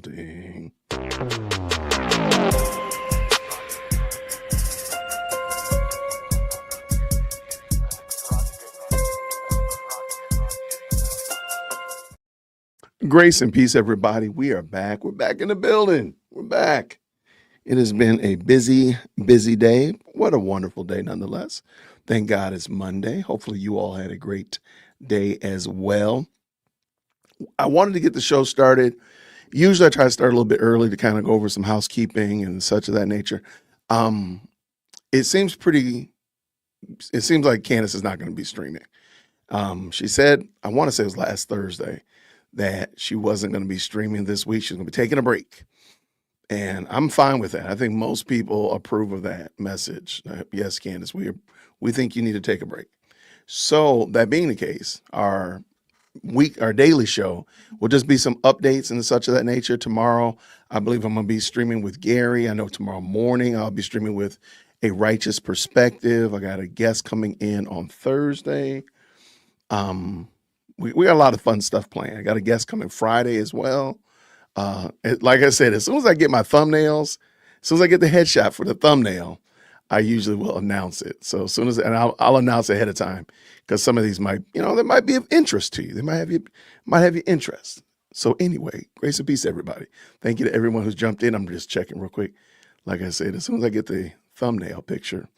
building. Grace and peace, everybody. We are back. We're back in the building. We're back. It has been a busy, busy day. What a wonderful day, nonetheless. Thank God it's Monday. Hopefully, you all had a great day as well. I wanted to get the show started. Usually, I try to start a little bit early to kind of go over some housekeeping and such of that nature. It seems like Candace is not going to be streaming. She said, I want to say it was last Thursday, that she wasn't going to be streaming this week. She's going to be taking a break. And I'm fine with that. I think most people approve of that message. Yes, Candace, we think you need to take a break. So that being the case, our daily show will just be some updates and such of that nature. Tomorrow, I believe I'm going to be streaming with Gary. I know tomorrow morning I'll be streaming with A Righteous Perspective. I got a guest coming in on Thursday. We got a lot of fun stuff planned. I got a guest coming Friday as well. Like I said, as soon as I get my thumbnails, as soon as I get the headshot for the thumbnail, I usually will announce it. So as soon as, and I'll announce ahead of time, because some of these might, they might be of interest to you. They might have your interest. So anyway, grace and peace, everybody. Thank you to everyone who's jumped in. I'm just checking real quick. Like I said, as soon as I get the thumbnail picture,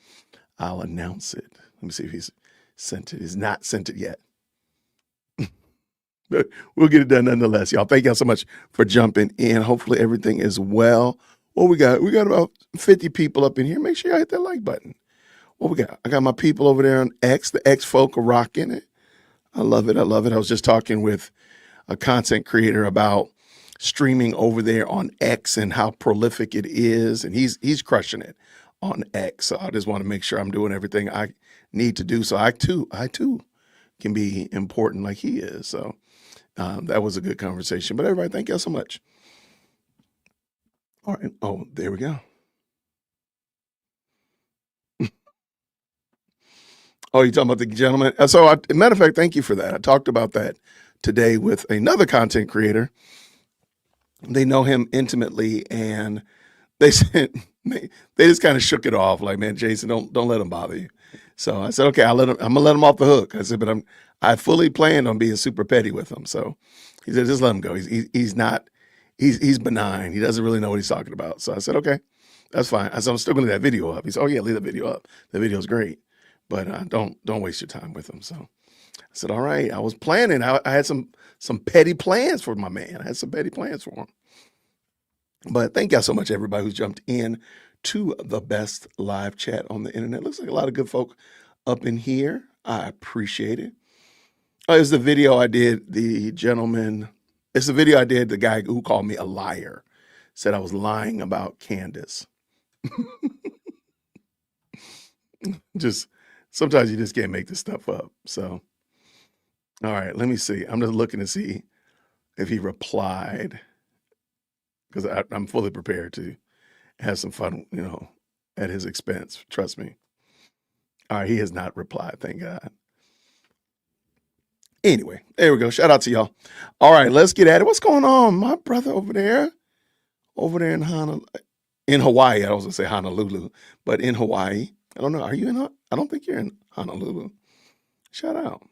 I'll announce it. Let me see if he's sent it. He's not sent it yet. But we'll get it done nonetheless, y'all. Thank y'all so much for jumping in. Hopefully everything is well. What we got? We got about 50 people up in here. Make sure y'all hit that like button. What we got? I got my people over there on X. The X folk are rocking it. I love it. I love it. I was just talking with a content creator about streaming over there on X and how prolific it is. And he's crushing it on X. So I just want to make sure I'm doing everything I need to do. So I too can be important like he is. So that was a good conversation. But everybody, thank y'all so much. All right. Oh, there we go. Oh, you're talking about the gentleman? So, matter of fact, thank you for that. I talked about that today with another content creator. They know him intimately, and they said they just kind of shook it off. Like, man, Jason, don't let him bother you. So I said, okay, I'm gonna let him off the hook. I said, but I fully planned on being super petty with him. So he said, just let him go. He's benign. He doesn't really know what he's talking about. So I said, okay, that's fine. I said, I'm still gonna leave that video up. He said, oh yeah, leave the video up. The video's great, but don't waste your time with him. So I said, all right. I was planning. I had some petty plans for my man. I had some petty plans for him. But thank y'all so much, everybody who's jumped in to the best live chat on the internet. Looks like a lot of good folk up in here. I appreciate it. Oh, it's the video I did. The video I did. The guy who called me a liar said I was lying about Candace. Just sometimes you just can't make this stuff up. So, all right, let me see. I'm just looking to see if he replied, because I'm fully prepared to have some fun, at his expense. Trust me. All right, he has not replied. Thank God. Anyway, there we go. Shout out to y'all. All right, let's get at it. What's going on, my brother over there in Hawaii? I was gonna say Honolulu, but in Hawaii. I don't know. Are you in? I don't think you're in Honolulu. Shout out.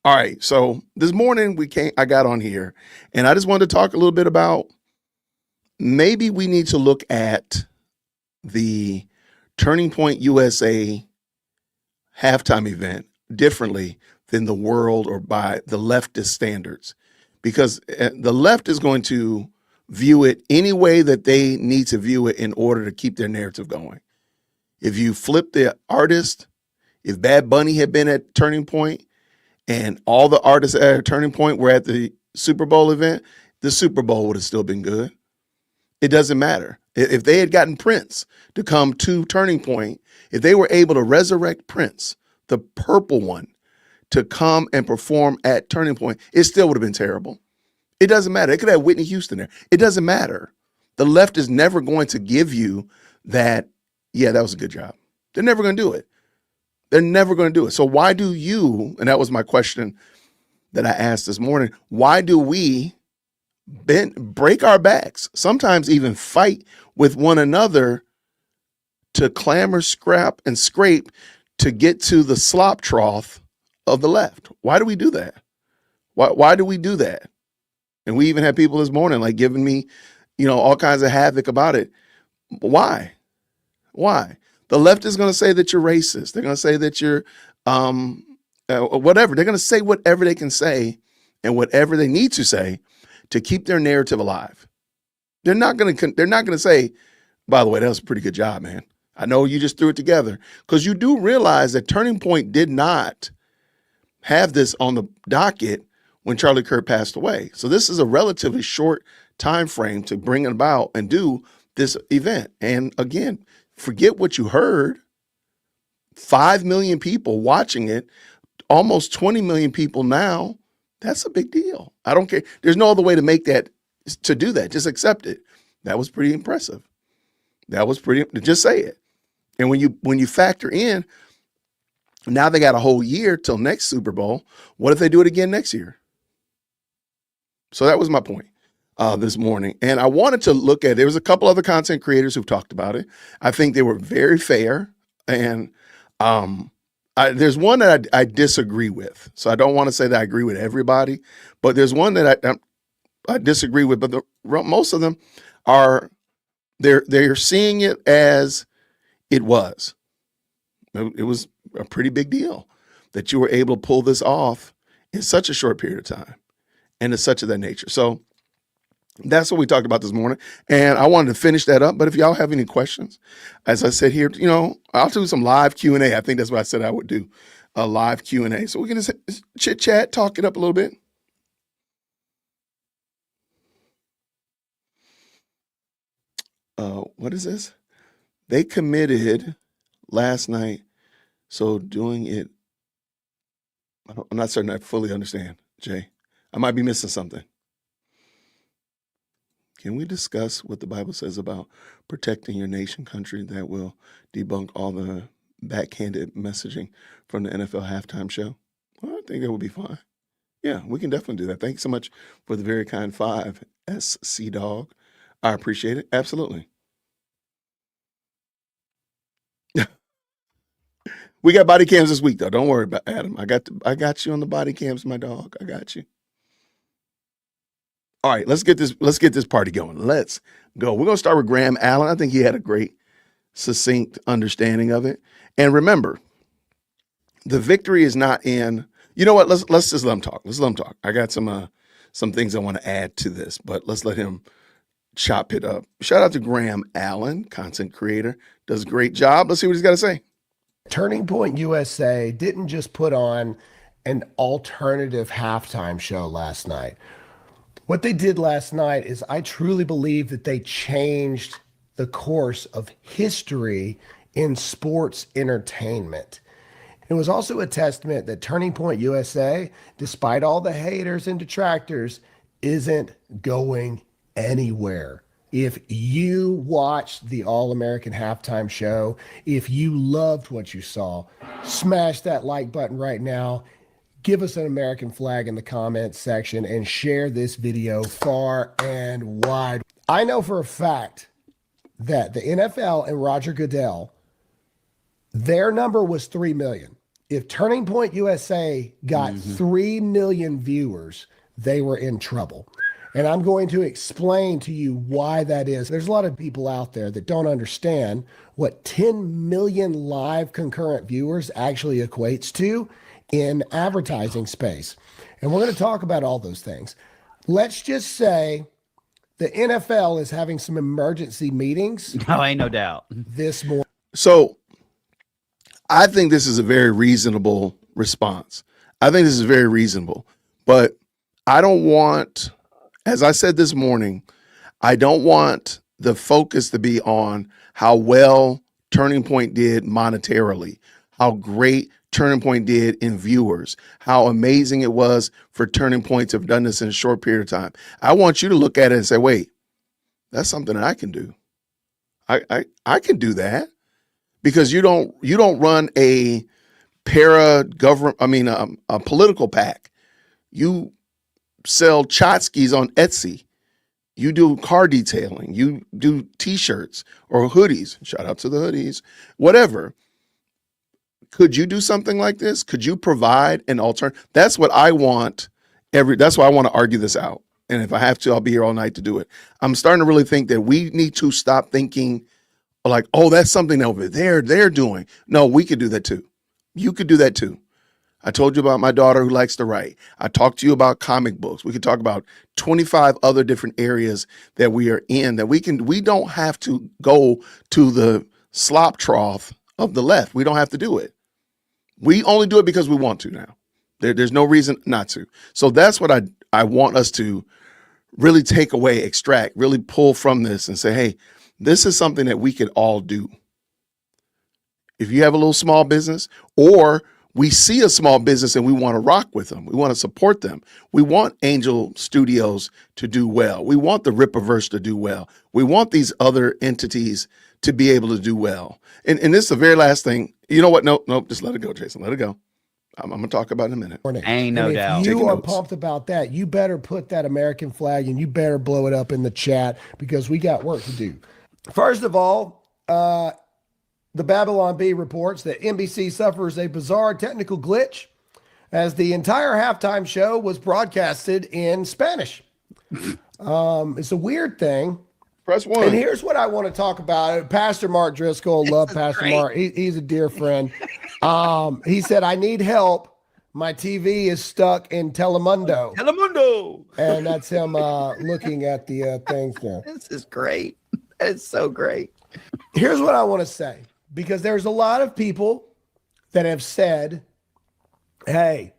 All right. So this morning I got on here, and I just wanted to talk a little bit about maybe we need to look at the Turning Point USA halftime event differently than the world or by the leftist standards, because the left is going to view it any way that they need to view it in order to keep their narrative going. If you flip the artist, if Bad Bunny had been at Turning Point and all the artists at Turning Point were at the Super Bowl event, the Super Bowl would have still been good. It doesn't matter. If they had gotten Prince to come to Turning Point, if they were able to resurrect Prince, the purple one, to come and perform at Turning Point, it still would have been terrible. It doesn't matter. It could have Whitney Houston there. It doesn't matter. The left is never going to give you that, yeah, that was a good job. They're never going to do it. They're never going to do it. So why do you, and that was my question that I asked this morning, why do we break our backs, sometimes even fight with one another to clamor, scrap, and scrape to get to the slop trough of the left. Why do we do that? Why do we do that? And we even had people this morning like giving me, all kinds of havoc about it. Why? Why? The left is going to say that you're racist. They're going to say that you're whatever. They're going to say whatever they can say and whatever they need to say to keep their narrative alive. They're not going to say, by the way, that was a pretty good job, man. I know you just threw it together, because you do realize that Turning Point did not have this on the docket when Charlie Kirk passed away. So this is a relatively short time frame to bring it about and do this event. And again, forget what you heard. 5 million people watching it, almost 20 million people now. That's a big deal. I don't care. There's no other way to do that. Just accept it. That was pretty impressive. Just say it. And when you factor in, now they got a whole year till next Super Bowl. What if they do it again next year? So that was my point this morning. And I wanted to look at, there was a couple other content creators who've talked about it. I think they were very fair. And there's one that I disagree with. So I don't want to say that I agree with everybody, but there's one that I disagree with. But most of them are, they're seeing it as it was. It was a pretty big deal that you were able to pull this off in such a short period of time and it's such of that nature. So that's what we talked about this morning. And I wanted to finish that up. But if y'all have any questions, as I said here, I'll do some live Q&A. I think that's what I said I would do, a live Q&A. So we can just chit chat, talk it up a little bit. What is this? They committed last night. So doing it, I'm not certain I fully understand, Jay. I might be missing something. Can we discuss what the Bible says about protecting your nation, country? That will debunk all the backhanded messaging from the NFL halftime show? Well, I think it would be fine. Yeah, we can definitely do that. Thank you so much for the very kind 5 SC Dog. I appreciate it. Absolutely. We got body cams this week, though. Don't worry about Adam. I got you on the body cams, my dog. I got you. All right, let's get this party going. Let's go. We're gonna start with Graham Allen. I think he had a great, succinct understanding of it. And remember, the victory is not in. You know what? Let's just let him talk. Let's let him talk. I got some things I want to add to this, but let's let him chop it up. Shout out to Graham Allen, content creator, does a great job. Let's see what he's got to say. Turning Point USA didn't just put on an alternative halftime show last night. What they did last night is, I truly believe that they changed the course of history in sports entertainment. It was also a testament that Turning Point USA, despite all the haters and detractors, isn't going anywhere. If you watched the All-American halftime show, if you loved what you saw, smash that like button right now. Give us an American flag in the comments section and share this video far and wide. I know for a fact that the NFL and Roger Goodell, their number was 3 million. If Turning Point USA got 3 million viewers, they were in trouble. And I'm going to explain to you why that is. There's a lot of people out there that don't understand what 10 million live concurrent viewers actually equates to in advertising space. And we're going to talk about all those things. Let's just say the NFL is having some emergency meetings. Oh, ain't no doubt. This morning. So I think this is a very reasonable response. I think this is very reasonable. But I don't want, as I said this morning, I don't want the focus to be on how well Turning Point did monetarily, how great Turning Point did in viewers, how amazing it was for Turning Point to have done this in a short period of time. I want you to look at it and say, wait, that's something that I can do. I can do that, because you don't run a a political PAC. You sell tchotchkes on Etsy You do car detailing, you do t-shirts or hoodies. Shout out to the hoodies, whatever. Could you do something like this? Could you provide an alternative? That's what I want. That's why I want to argue this out. And if I have to, I'll be here all night to do it. I'm starting to really think that we need to stop thinking like, oh, that's something over there they're doing. No, we could do that too. You could do that too. I told you about my daughter who likes to write. I talked to you about comic books. We could talk about 25 other different areas that we are in that we don't have to go to the slop trough of the left. We don't have to do it. We only do it because we want to now. There's no reason not to. So that's what I want us to really take away, extract, really pull from this and say, hey, this is something that we could all do. If you have a little small business, or we see a small business and we want to rock with them, we want to support them. We want Angel Studios to do well. We want the Rippaverse to do well. We want these other entities to be able to do well. And this is the very last thing. You know what? Nope. Just let it go, Jason. Let it go. I'm going to talk about it in a minute. Ain't no doubt. If you Taking are notes. pumped about that, you better put that American flag and you better blow it up in the chat because we got work to do. First of all, the Babylon Bee reports that NBC suffers a bizarre technical glitch as the entire halftime show was broadcasted in Spanish. It's a weird thing. Press one. And here's what I want to talk about. Pastor Mark Driscoll, love Pastor Mark. He's a dear friend. He said, I need help. My TV is stuck in Telemundo. Telemundo. And that's him looking at the things there. This is great. It's so great. Here's what I want to say, because there's a lot of people that have said, hey,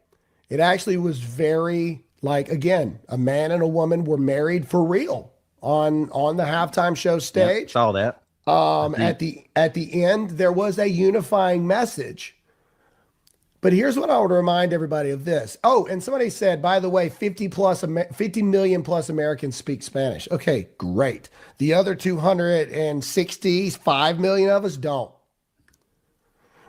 it actually was very, like, again, a man and a woman were married for real on the halftime show stage. Yep, saw that. At the end, there was a unifying message. But here's what I want to remind everybody of this. Oh, and somebody said, by the way, 50 million plus Americans speak Spanish. Okay, great. The other 265 million of us don't.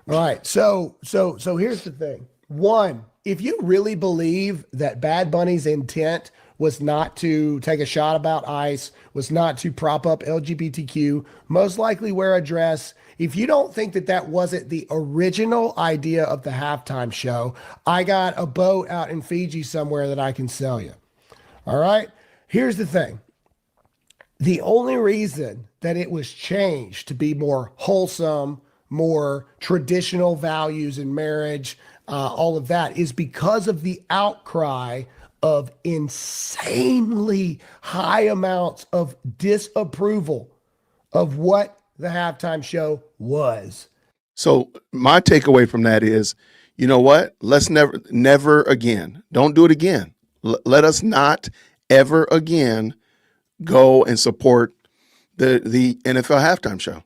All right. So here's the thing. One, if you really believe that Bad Bunny's intent was not to take a shot about ICE, was not to prop up LGBTQ, most likely wear a dress. If you don't think that that wasn't the original idea of the halftime show, I got a boat out in Fiji somewhere that I can sell you. All right? Here's the thing. The only reason that it was changed to be more wholesome, more traditional values in marriage, all of that is because of the outcry of insanely high amounts of disapproval of what the halftime show was. So my takeaway from that is, you know what? Let's never again. Don't do it again. Let us not ever again go and support the NFL halftime show.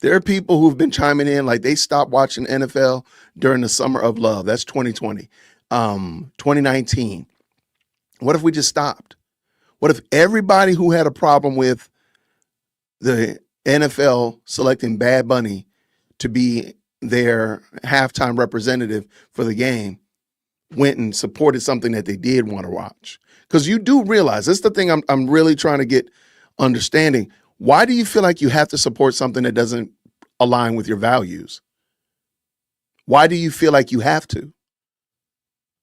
There are people who've been chiming in like they stopped watching NFL during the summer of love. That's 2020, 2019. What if we just stopped? What if everybody who had a problem with the NFL selecting Bad Bunny to be their halftime representative for the game went and supported something that they did want to watch? Because you do realize, this is the thing I'm really trying to get understanding. Why do you feel like you have to support something that doesn't align with your values? Why do you feel like you have to?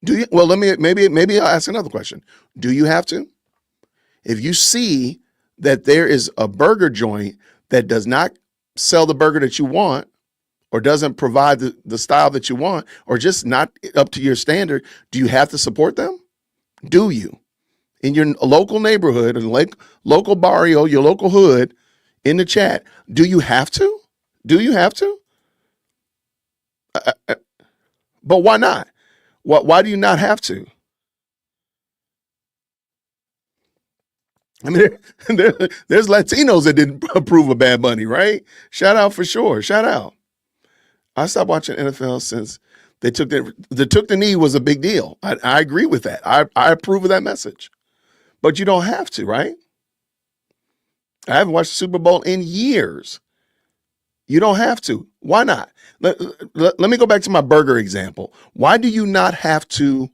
Do you? Well, maybe I'll ask another question. Do you have to? If you see that there is a burger joint that does not sell the burger that you want, or doesn't provide the style that you want, or just not up to your standard, do you have to support them? Do you? In your local neighborhood, and local barrio, your local hood, in the chat, do you have to? Do you have to? But why not? Why do you not have to? I mean, there's Latinos that didn't approve of Bad Bunny, right? Shout out for sure. Shout out. I stopped watching NFL since they took the knee was a big deal. I agree with that. I approve of that message. But you don't have to, right? I haven't watched the Super Bowl in years. You don't have to. Why not? Let me go back to my burger example. Why do you not have to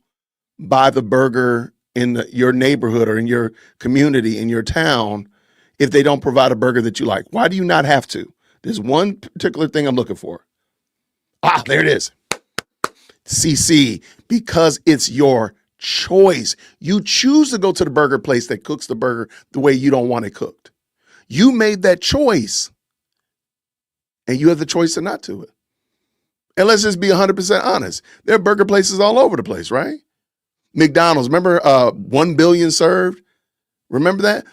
buy the burger in your neighborhood or in your community, in your town, if they don't provide a burger that you like? Why do you not have to? There's one particular thing I'm looking for. Ah, there it is. CC, because it's your choice. You choose to go to the burger place that cooks the burger the way you don't want it cooked. You made that choice, and you have the choice to not do it. And let's just be 100% honest. There are burger places all over the place, right? McDonald's, remember 1 billion served? Remember that?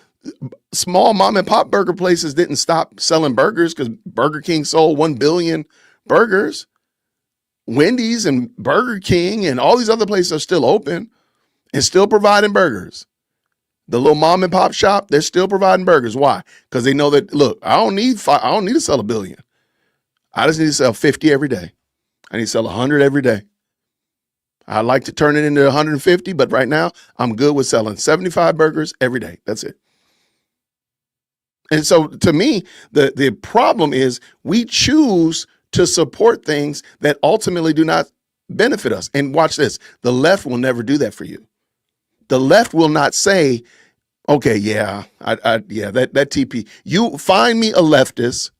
Small mom and pop burger places didn't stop selling burgers because Burger King sold 1 billion burgers. Wendy's and Burger King and all these other places are still open and still providing burgers. The little mom and pop shop, they're still providing burgers. Why? Because they know that, look, I don't need to sell 1 billion. I just need to sell 50 every day. I need to sell 100 every day. I'd like to turn it into 150, but right now I'm good with selling 75 burgers every day. That's it. And so to me, the problem is we choose to support things that ultimately do not benefit us. And watch this. The left will never do that for you. The left will not say, okay, yeah, that TP. You find me a leftist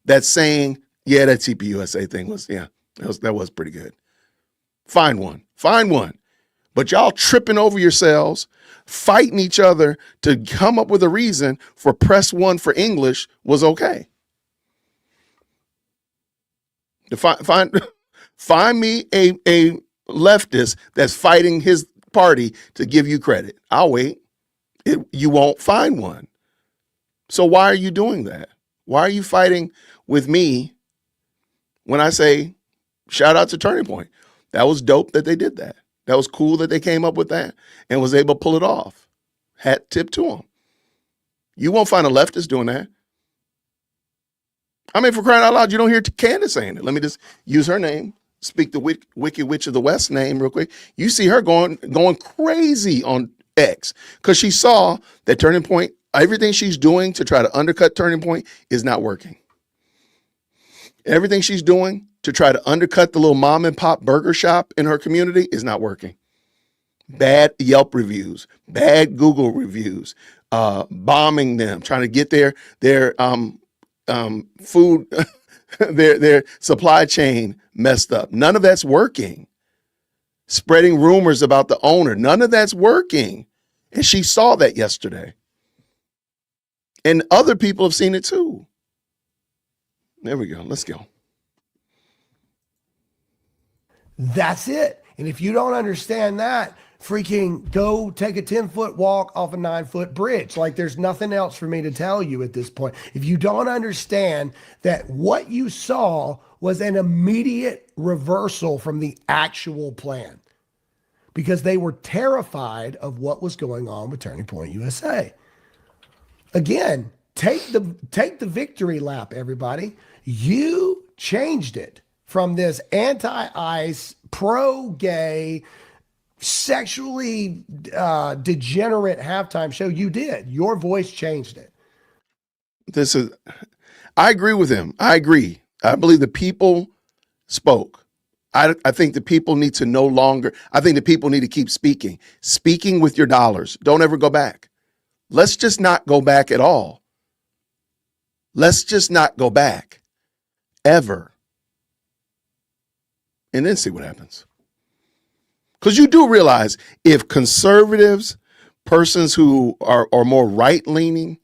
that's saying, yeah, that TP USA thing was, that was pretty good. Find one. But y'all tripping over yourselves, fighting each other to come up with a reason for press 1 for English was okay. Find me a leftist that's fighting his party to give you credit. I'll wait. You won't find one. So why are you doing that? Why are you fighting with me when I say, shout out to Turning Point? That was dope that they did that. That was cool that they came up with that and was able to pull it off. Hat tip to them. You won't find a leftist doing that. I mean, for crying out loud, you don't hear Candace saying it. Let me just use her name. Speak the Wicked Witch of the West name real quick. You see her going crazy on X because she saw that Turning Point, everything she's doing to try to undercut Turning Point is not working. Everything she's doing to try to undercut the little mom and pop burger shop in her community is not working. Bad Yelp reviews, bad Google reviews, bombing them, trying to get their food, their supply chain messed up. None of that's working. Spreading rumors about the owner. None of that's working. And she saw that yesterday. And other people have seen it too. There we go. Let's go. That's it. And if you don't understand that, freaking go take a 10-foot walk off a 9-foot bridge. Like there's nothing else for me to tell you at this point. If you don't understand that what you saw was an immediate reversal from the actual plan because they were terrified of what was going on with Turning Point USA. Again, take the victory lap, everybody. You changed it from this anti-ICE, pro-gay, sexually degenerate halftime show. You did. Your voice changed it. I agree with him. I agree. I believe the people spoke. I think the people need to I think the people need to keep speaking with your dollars. Don't ever go back. Let's just not go back at all. Let's just not go back ever. And then see what happens. Because you do realize if conservatives, persons who are more right-leaning,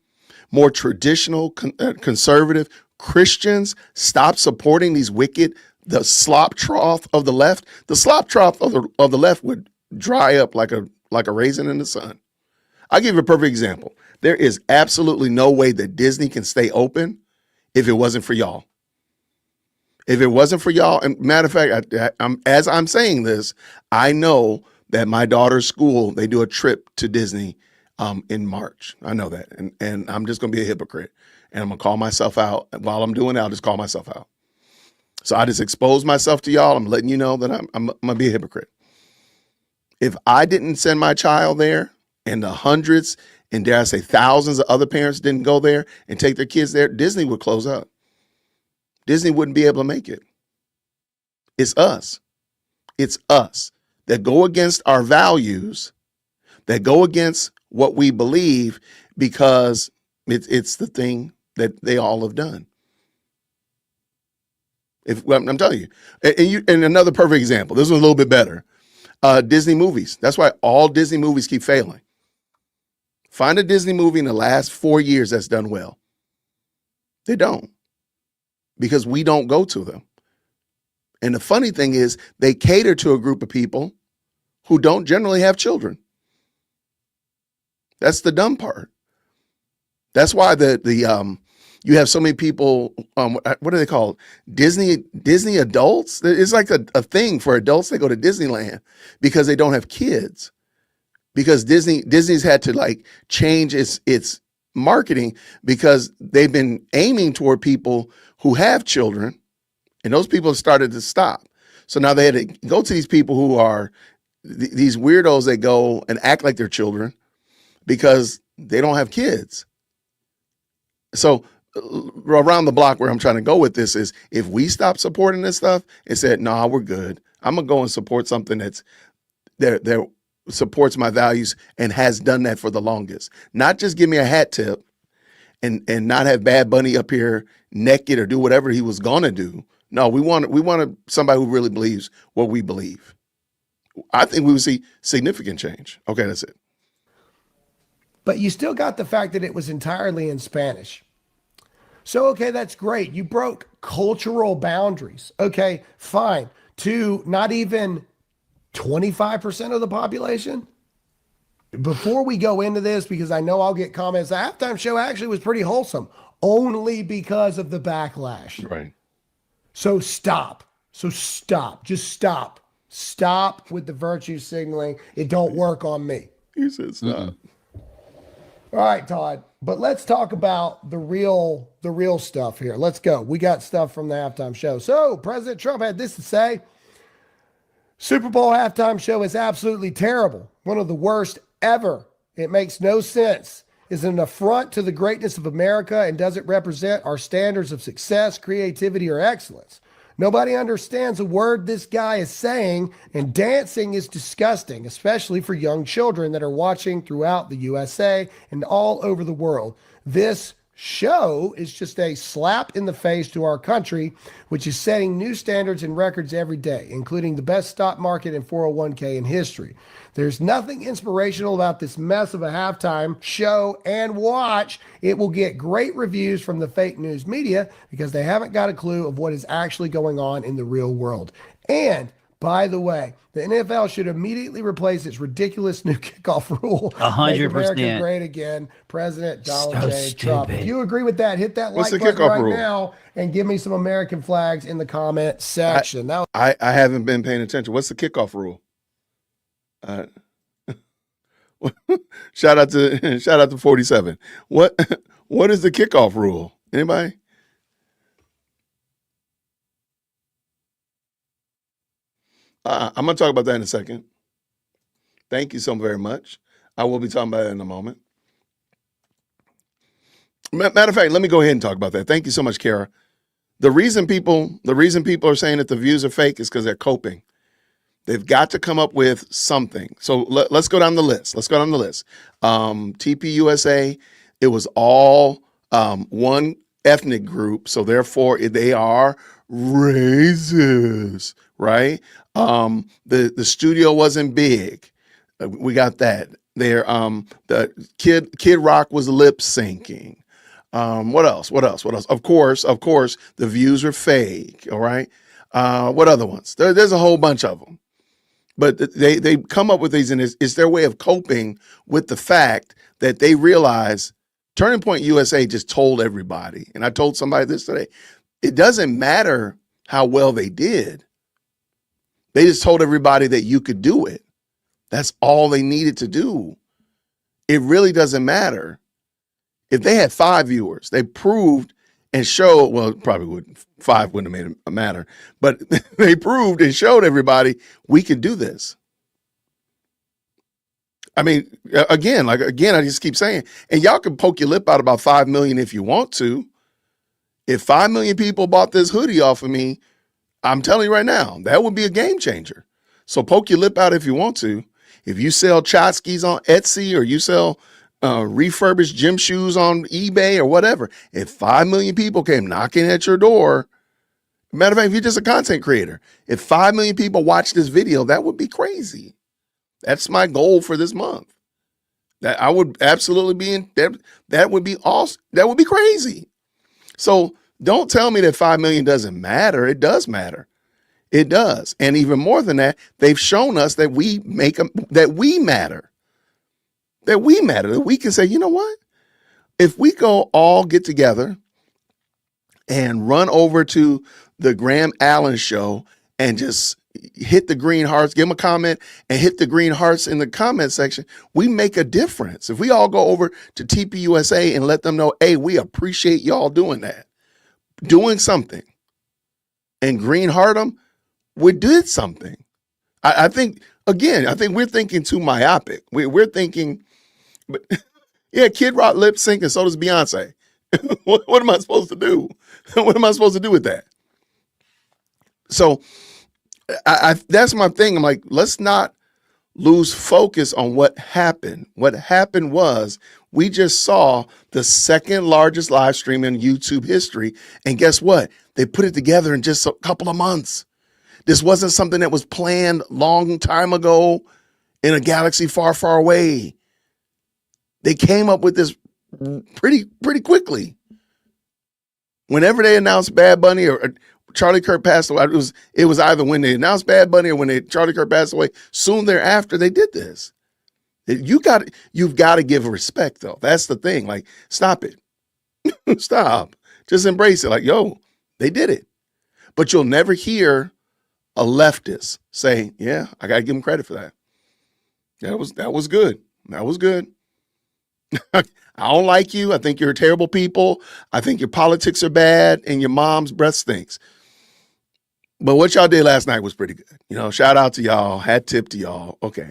more traditional conservative Christians stop supporting these the slop trough of the left, the slop trough of the left would dry up like a raisin in the sun. I'll give you a perfect example. There is absolutely no way that Disney can stay open if it wasn't for y'all. If it wasn't for y'all, and matter of fact, as I'm saying this, I know that my daughter's school, they do a trip to Disney in March. I know that. And I'm just going to be a hypocrite. And I'm going to call myself out. While I'm doing it, I'll just call myself out. So I just expose myself to y'all. I'm letting you know that I'm going to be a hypocrite. If I didn't send my child there and the hundreds and dare I say thousands of other parents didn't go there and take their kids there, Disney would close up. Disney wouldn't be able to make it. It's us. It's us that go against our values that go against what we believe because it's the thing that they all have done. I'm telling you, and another perfect example. This one's a little bit better. Disney movies. That's why all Disney movies keep failing. Find a Disney movie in the last 4 years that's done well. They don't, because we don't go to them. And the funny thing is, they cater to a group of people who don't generally have children. That's the dumb part. That's why you have so many people. What are they called? Disney adults. It's like a thing for adults that go to Disneyland because they don't have kids. Because Disney's had to like change its marketing because they've been aiming toward people who have children, and those people have started to stop. So now they had to go to these people who are these weirdos that go and act like they're children because they don't have kids. So around the block where I'm trying to go with this is, if we stop supporting this stuff and said, nah, we're good, I'm gonna go and support something that's there supports my values and has done that for the longest. Not just give me a hat tip and not have Bad Bunny up here naked or do whatever he was gonna do. No, we want somebody who really believes what we believe. I think we would see significant change. Okay, that's it. But you still got the fact that it was entirely in Spanish. So, okay, that's great. You broke cultural boundaries. Okay, fine. To not even 25% of the population? Before we go into this, because I know I'll get comments, the halftime show actually was pretty wholesome, only because of the backlash. Right. So stop. Just stop. Stop with the virtue signaling. It don't work on me. He said stop. All right, Todd. But let's talk about the real stuff here. Let's go. We got stuff from the halftime show. So President Trump had this to say. Super Bowl halftime show is absolutely terrible. One of the worst ever. It makes no sense. Is an affront to the greatness of America and doesn't represent our standards of success, creativity, or excellence. Nobody understands a word this guy is saying, and dancing is disgusting, especially for young children that are watching throughout the USA and all over the world. This show is just a slap in the face to our country, which is setting new standards and records every day, including the best stock market and 401k in history. There's nothing inspirational about this mess of a halftime show, and watch, it will get great reviews from the fake news media because they haven't got a clue of what is actually going on in the real world. And by the way, the NFL should immediately replace its ridiculous new kickoff rule. 100%. Make America great again. President Donald So J. Trump. stupid. If you agree with that, hit that What's like the button kickoff right rule? now and give me some American flags in the comment section. I haven't been paying attention. What's the kickoff rule? Shout out to 47. What is the kickoff rule? Anybody? I'm going to talk about that in a second. Thank you so very much. I will be talking about that in a moment. Matter of fact, let me go ahead and talk about that. Thank you so much, Kara. The reason people are saying that the views are fake is because they're coping. They've got to come up with something. So let's go down the list. TPUSA, it was all one ethnic group, so therefore they are racist, right? The studio wasn't big. We got that. There, the Kid Rock was lip syncing. What else? Of course, the views were fake. All right. What other ones? There's a whole bunch of them. But they come up with these, and it's their way of coping with the fact that they realize Turning Point USA just told everybody, and I told somebody this today, it doesn't matter how well they did. They just told everybody that you could do it. That's all they needed to do. It really doesn't matter. If they had 5 viewers, they proved and showed, well, probably wouldn't, 5 wouldn't have made it matter, but they proved and showed everybody we could do this. I mean, again, I just keep saying, and y'all can poke your lip out about 5 million if you want to. If 5 million people bought this hoodie off of me, I'm telling you right now, that would be a game changer. So poke your lip out if you want to. If you sell tchotchkes on Etsy or you sell refurbished gym shoes on eBay or whatever, if 5 million people came knocking at your door, matter of fact, if you're just a content creator, if 5 million people watch this video, that would be crazy. That's my goal for this month. That I would absolutely be in that would be awesome. That would be crazy. So don't tell me that 5 million doesn't matter. It does matter. It does. And even more than that, they've shown us that we matter. That we matter. That we can say, you know what? If we go all get together and run over to the Graham Allen show and just hit the green hearts, give them a comment and hit the green hearts in the comment section, we make a difference. If we all go over to TPUSA and let them know, hey, we appreciate y'all doing that, doing something, and green heart them, we did something. I think we're thinking too myopic. We're thinking, but yeah, Kid Rock lip sync and so does Beyonce. What am I supposed to do? What am I supposed to do with that? So I that's my thing. I'm like, let's not lose focus on what happened. What happened was we just saw the second largest live stream in YouTube history. And guess what? They put it together in just a couple of months. This wasn't something that was planned long time ago in a galaxy far, far away. They came up with this pretty quickly. Whenever they announced Bad Bunny or Charlie Kirk passed away, it was either when they announced Bad Bunny or when Charlie Kirk passed away. Soon thereafter, they did this. You've got to give respect, though. That's the thing. Like, stop it. Stop. Just embrace it. Like, yo, they did it. But you'll never hear a leftist say, yeah, I got to give them credit for that. That was good. That was good. I don't like you. I think you're terrible people. I think your politics are bad and your mom's breath stinks. But what y'all did last night was pretty good. You know, shout out to y'all. Hat tip to y'all. Okay.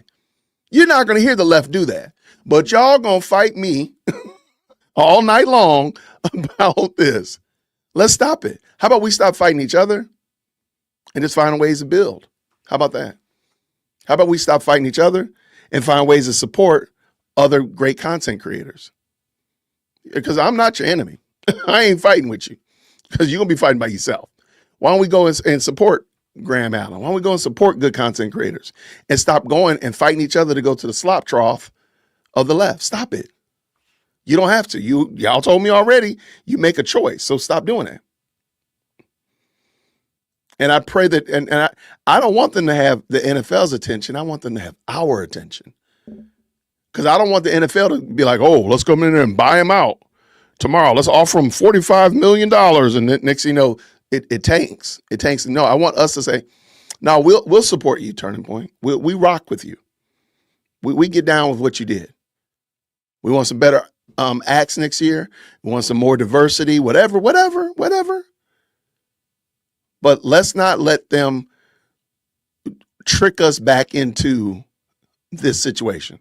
You're not going to hear the left do that. But y'all going to fight me all night long about this. Let's stop it. How about we stop fighting each other and just find ways to build? How about that? How about we stop fighting each other and find ways to support other great content creators? Because I'm not your enemy. I ain't fighting with you because you're going to be fighting by yourself. Why don't we go and support Graham Allen? Why don't we go and support good content creators and stop going and fighting each other to go to the slop trough of the left? Stop it. You don't have to. Y'all told me already, you make a choice. So stop doing that. And I pray that, and I don't want them to have the NFL's attention. I want them to have our attention. Because I don't want the NFL to be like, oh, let's come in there and buy him out tomorrow. Let's offer him $45 million. And then next thing you know, it tanks. It tanks. No, I want us to say, no, we'll support you, Turning Point. We rock with you. We get down with what you did. We want some better acts next year. We want some more diversity, whatever. But let's not let them trick us back into this situation.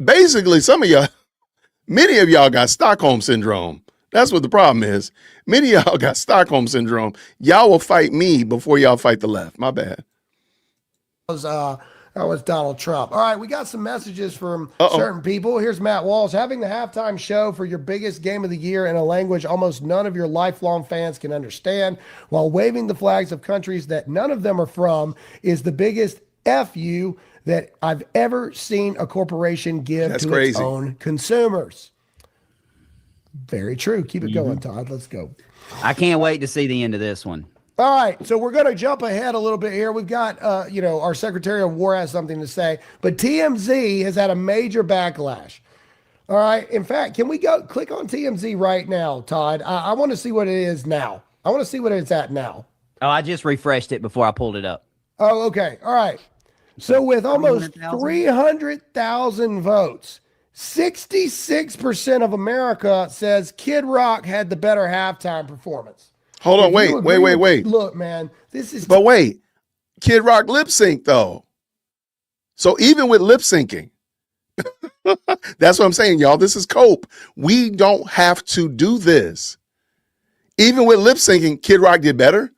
Basically, many of y'all got Stockholm syndrome. That's what the problem is. Many of y'all got Stockholm syndrome. Y'all will fight me before y'all fight the left. My bad. That was Donald Trump. All right, we got some messages from certain people. Here's Matt Walsh. Having the halftime show for your biggest game of the year in a language almost none of your lifelong fans can understand, while waving the flags of countries that none of them are from, is the biggest F you that I've ever seen a corporation give its own consumers. Very true. Keep it going, Todd. Let's go. I can't wait to see the end of this one. All right, so we're going to jump ahead a little bit here. We've got, our Secretary of War has something to say, but TMZ has had a major backlash. All right, in fact, can we go click on TMZ right now, Todd? I want to see what it is now. I want to see what it's at now. Oh, I just refreshed it before I pulled it up. Oh, okay. All right. So with almost 300,000 votes, 66% of America says Kid Rock had the better halftime performance. Hold on, wait. Look, man, this is. But wait, Kid Rock lip sync though. So even with lip syncing, that's what I'm saying, y'all. This is cope. We don't have to do this. Even with lip syncing, Kid Rock did better.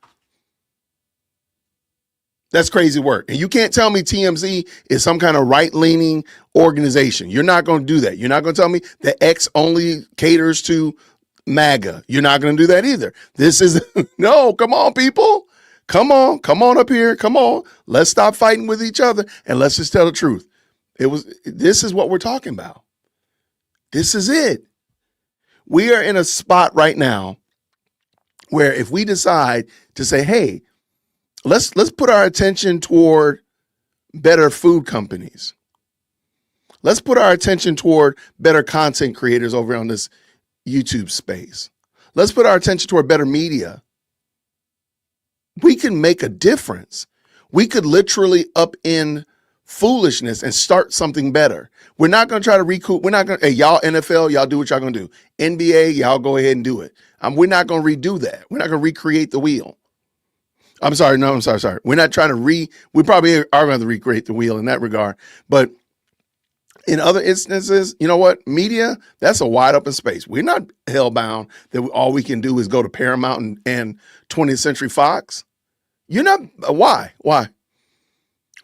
That's crazy work. And you can't tell me TMZ is some kind of right-leaning organization. You're not going to do that. You're not going to tell me that X only caters to MAGA. You're not going to do that either. This is, no, come on, people. Come on up here. Come on. Let's stop fighting with each other and let's just tell the truth. This is what we're talking about. This is it. We are in a spot right now where if we decide to say, hey, let's put our attention toward better food companies. Let's put our attention toward better content creators over on this YouTube space. Let's put our attention toward better media. We can make a difference. We could literally upend foolishness and start something better. We're not going to try to recoup. We're not going to, hey, y'all NFL, y'all do what y'all going to do. NBA, y'all go ahead and do it. We're not going to redo that. We're not going to recreate the wheel. I'm sorry. We're not trying to we probably are going to recreate the wheel in that regard. But in other instances, you know what? Media, that's a wide open space. We're not hellbound that all we can do is go to Paramount and 20th Century Fox. You're not, why?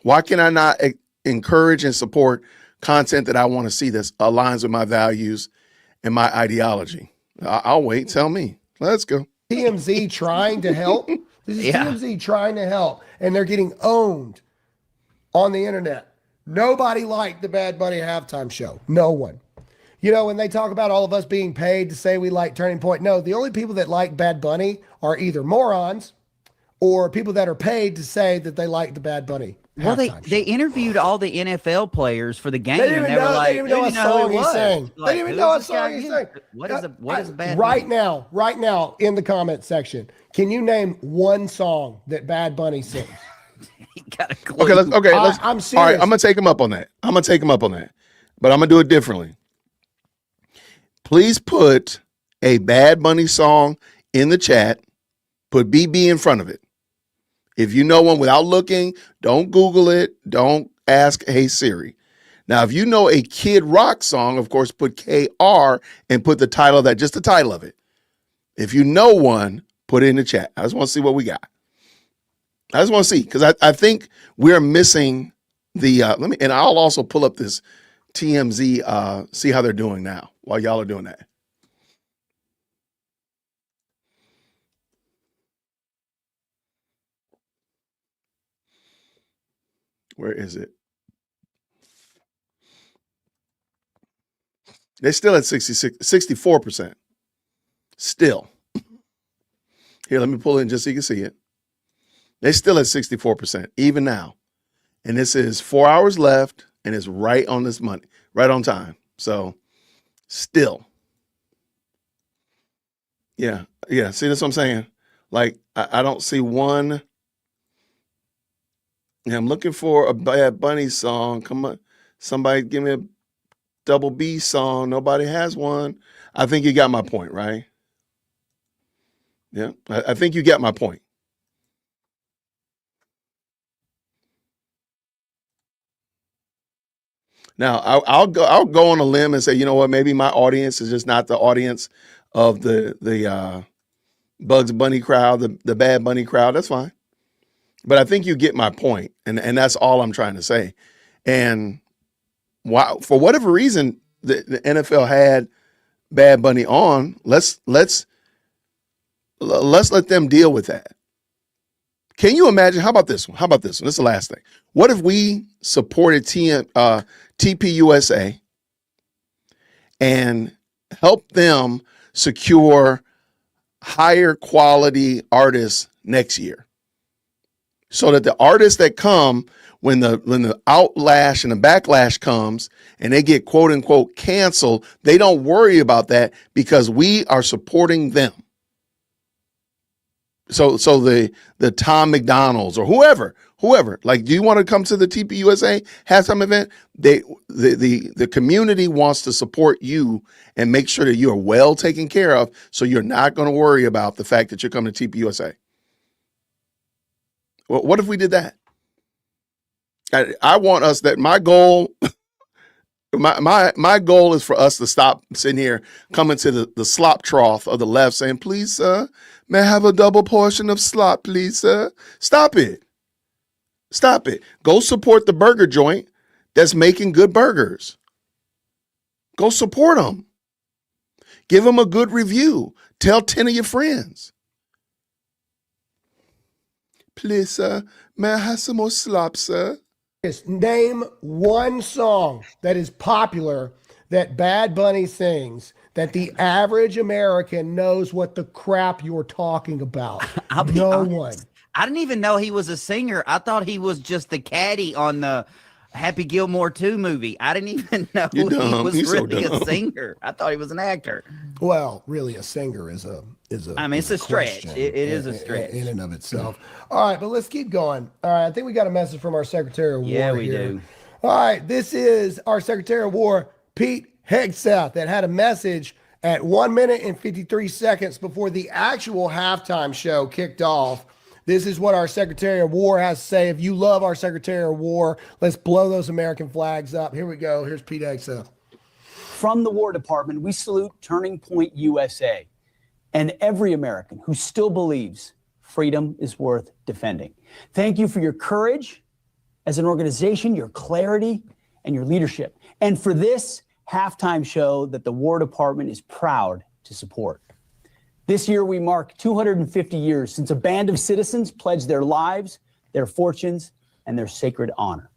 Why can I not encourage and support content that I want to see that aligns with my values and my ideology? I'll wait. Tell me. Let's go. TMZ trying to help. This is TMZ trying to help, and they're getting owned on the internet. Nobody liked the Bad Bunny halftime show. No one. You know, when they talk about all of us being paid to say we like Turning Point, no, the only people that like Bad Bunny are either morons or people that are paid to say that they like the Bad Bunny. Well, they interviewed all the NFL players for the game. They didn't even know, like, they didn't even know what song he's saying. Like, they didn't even know what song he's saying. What is a Bad Right Bunny? right now, in the comment section, can you name one song that Bad Bunny sings? Okay. I'm serious. All right, I'm gonna take him up on that. But I'm gonna do it differently. Please put a Bad Bunny song in the chat. Put BB in front of it. If you know one without looking, don't Google it. Don't ask, hey Siri. Now, if you know a Kid Rock song, of course, put KR and put the title of that, just the title of it. If you know one, put it in the chat. I just want to see what we got. I just want to see, because I think we're missing the, and I'll also pull up this TMZ, see how they're doing now while y'all are doing that. Where is it? They're still at 64%. Still. Here, let me pull it in just so you can see it. They're still at 64%, even now. And this is 4 hours left, and it's right on this money, right on time. So, still. Yeah. See, that's what I'm saying. Like, I don't see one. Yeah, I'm looking for a Bad Bunny song. Come on, somebody give me a Double B song. Nobody has one. I think you got my point, right? Yeah, I think you get my point. Now, I'll go on a limb and say, you know what? Maybe my audience is just not the audience of the Bugs Bunny crowd, the Bad Bunny crowd. That's fine. But I think you get my point, and that's all I'm trying to say. And why, for whatever reason, the NFL had Bad Bunny on. Let's let them deal with that. Can you imagine? How about this one? This is the last thing. What if we supported TPUSA and helped them secure higher quality artists next year? So that the artists that come, when the outlash and the backlash comes and they get quote unquote canceled, they don't worry about that because we are supporting them. So the Tom McDonald's or whoever, like, do you want to come to the TPUSA halftime event? The community wants to support you and make sure that you are well taken care of. So you're not going to worry about the fact that you're coming to TPUSA. Well, what if we did that? I want us, that my goal, my goal is for us to stop sitting here coming to the slop trough of the left saying, please, sir, may I have a double portion of slop, please, sir? Stop it. Stop it. Go support the burger joint that's making good burgers. Go support them. Give them a good review. Tell 10 of your friends. Please, sir, may I have some more slop, sir? Name one song that is popular that Bad Bunny sings that the average American knows what the crap you're talking about. I'll be No honest. one. I didn't even know he was a singer. I thought he was just the caddy on the Happy Gilmore 2 movie. I didn't even know You're he dumb. was You're so really a dumb. singer. I thought he was an actor. Well, really, a singer is a. I mean, it's a stretch. question It is a stretch. in and of itself. All right, but let's keep going. All right, I think we got a message from our Secretary of War. Yeah, we here. do. All right, this is our Secretary of War, Pete Hegseth, that had a message at 1 minute and 53 seconds before the actual halftime show kicked off. This is what our Secretary of War has to say. If you love our Secretary of War, let's blow those American flags up. Here we go. Here's Pete Hegseth. From the War Department, we salute Turning Point USA and every American who still believes freedom is worth defending. Thank you for your courage as an organization, your clarity, and your leadership. And for this halftime show that the War Department is proud to support. This year, we mark 250 years since a band of citizens pledged their lives, their fortunes, and their sacred honor.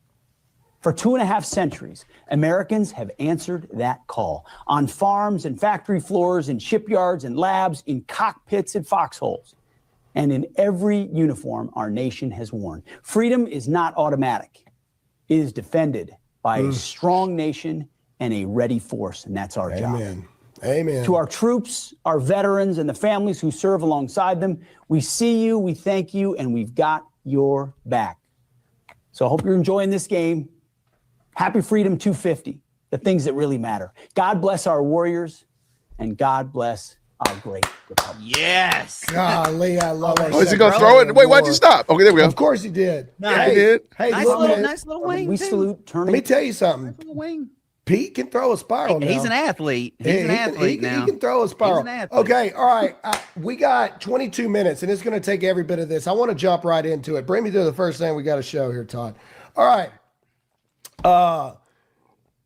For 2.5 centuries, Americans have answered that call on farms and factory floors, in shipyards and labs, in cockpits and foxholes, and in every uniform our nation has worn. Freedom is not automatic. It is defended by a strong nation and a ready force, and that's our job. Amen. Amen. To our troops, our veterans, and the families who serve alongside them, we see you, we thank you, and we've got your back. So I hope you're enjoying this game. Happy Freedom 250, the things that really matter. God bless our warriors, and God bless our great republic. Yes. Golly, I love it. Oh, is he going to throw it? Wait, why'd you stop? Okay, there we go. Of course he did. Nice. He did. Hey, Nice look, little, man, nice little wing. We too. salute let Turning. me tell you something. Nice little wing. Pete can throw a spiral now. He's an athlete. He's He an can- athlete he now. can throw a spiral. He's an athlete. Okay, all right. We got 22 minutes, and it's going to take every bit of this. I want to jump right into it. Bring me to the first thing we got to show here, Todd. All right.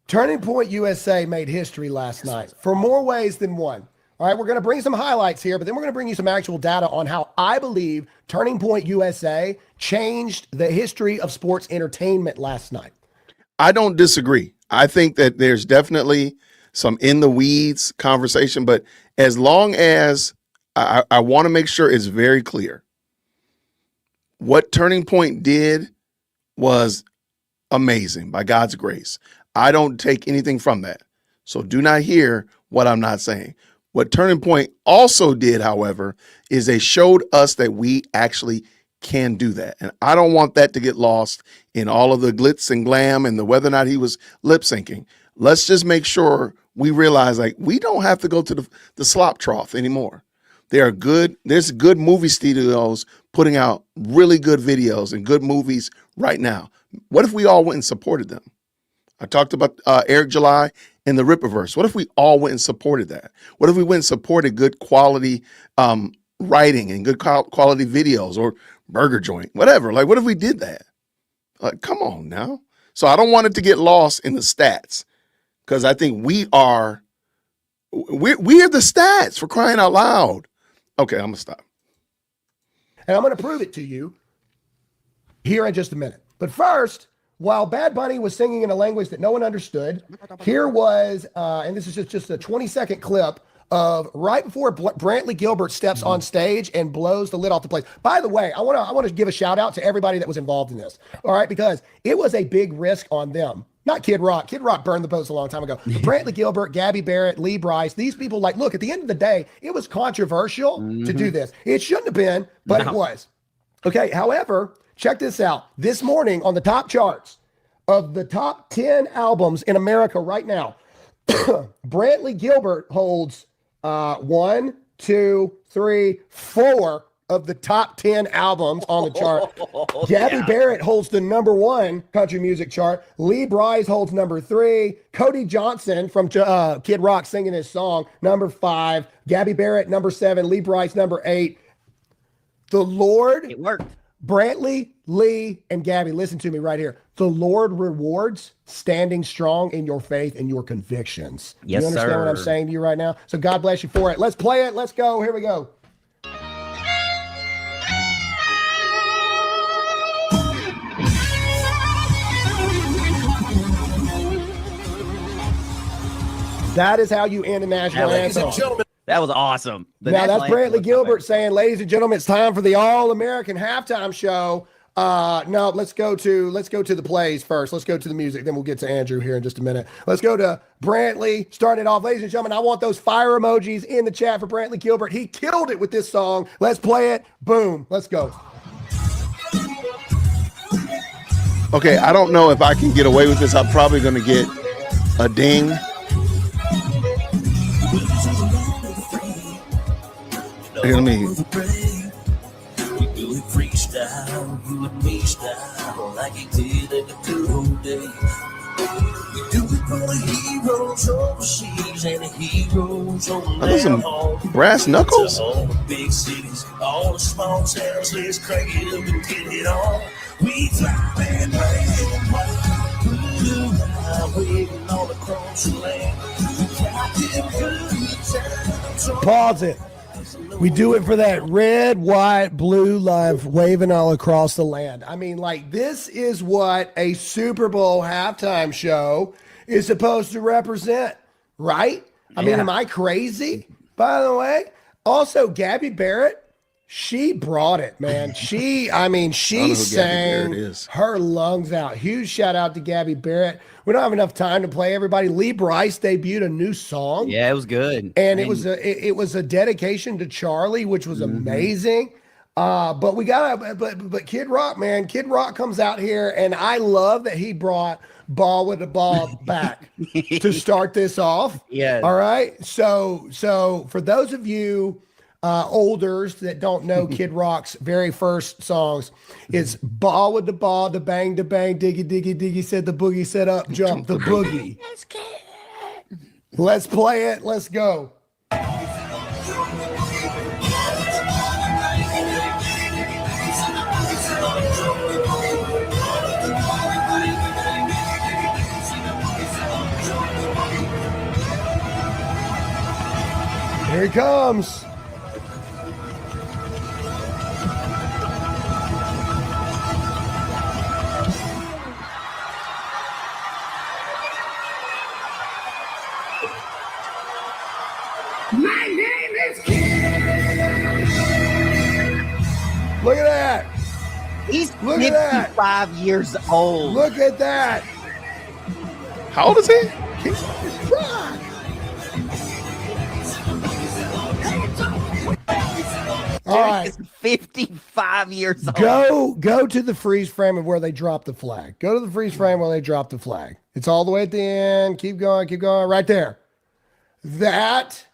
Turning Point USA made history last night for more ways than one. All right, we're going to bring some highlights here, but then we're going to bring you some actual data on how I believe Turning Point USA changed the history of sports entertainment last night. I don't disagree. I think that there's definitely some in the weeds conversation, but as long as I want to make sure it's very clear, what Turning Point did was amazing by God's grace. I don't take anything from that. So do not hear what I'm not saying. What Turning Point also did, however, is they showed us that we actually can do that. And I don't want that to get lost in all of the glitz and glam and the whether or not he was lip syncing. Let's just make sure we realize like we don't have to go to the slop trough anymore. There's good movie studios putting out really good videos and good movies right now. What if we all went and supported them? I talked about Eric July and the Rippaverse. What if we all went and supported that? What if we went and supported good quality writing and good quality videos or Burger Joint, whatever? Like, what if we did that? Like, come on now. So I don't want it to get lost in the stats because I think we are the stats for crying out loud. Okay, I'm gonna stop. And I'm going to prove it to you here in just a minute. But first, while Bad Bunny was singing in a language that no one understood, here was, and this is just a 20-second clip of right before Brantley Gilbert steps on stage and blows the lid off the place. By the way, I want to give a shout out to everybody that was involved in this. All right, because it was a big risk on them. Not Kid Rock. Kid Rock burned the boats a long time ago. But Brantley Gilbert, Gabby Barrett, Lee Bryce, these people, like, look, at the end of the day, it was controversial to do this. It shouldn't have been, but it was. Okay, however, check this out. This morning on the top charts of the top 10 albums in America right now, Brantley Gilbert holds 1, 2, 3, 4 of the top 10 albums on the chart. Gabby Barrett holds the number 1 country music chart. Lee Bryce holds number 3. Cody Johnson from Kid Rock singing his song, number 5. Gabby Barrett, number 7. Lee Bryce, number 8. The Lord, It worked. Brantley Lee, and Gabby, listen to me right here. The Lord rewards standing strong in your faith and your convictions. Yes, you understand what I'm sir. saying to you right now? So God bless you for it. Let's play it. Let's go. Here we go. That is how you end a national anthem. That was awesome. Now that's Brantley Gilbert saying, "Ladies and gentlemen, it's time for the All-American Halftime Show." No, let's go to the plays first. Let's go to the music, then we'll get to Andrew here in just a minute. Let's go to Brantley. Starting it off, ladies and gentlemen. I want those fire emojis in the chat for Brantley Gilbert. He killed it with this song. Let's play it. Boom. Let's go. Okay, I don't know if I can get away with this. I'm probably going to get a ding. Here, let me. We do it freestyle, you and me style, like he did in the good old days. We do it for the heroes overseas and the heroes on Are those some brass knuckles? all the big cities, all the small towns, let's crank it up and get it on. We fly and waving all across the land. We got them good times. Pause it. We do it for that red, white, blue life waving all across the land. I mean, like, this is what a Super Bowl halftime show is supposed to represent, right? I mean, am I crazy, by the way? Also, Gabby Barrett, she brought it, man. She sang her lungs out. Huge shout out to Gabby Barrett. We don't have enough time to play everybody. Lee Brice debuted a new song. Yeah, it was good. And it was a dedication to Charlie, which was amazing. But we got but Kid Rock, man. Kid Rock comes out here, and I love that he brought Ball with the Ball back to start this off. Yeah. All right. So for those of you olders that don't know Kid Rock's very first songs, it's ball with the ball, the bang, diggy, diggy, diggy, said the boogie, set up, jump the boogie. Let's play it. Let's go. Here he comes. My name is Kid. Look at that. He's Look at that. 55 years old. Look at that. How old is he? Rock. All right. He's 55 years old. Go to the freeze frame of where they drop the flag. Go to the freeze frame where they drop the flag. It's all the way at the end. Keep going, right there. That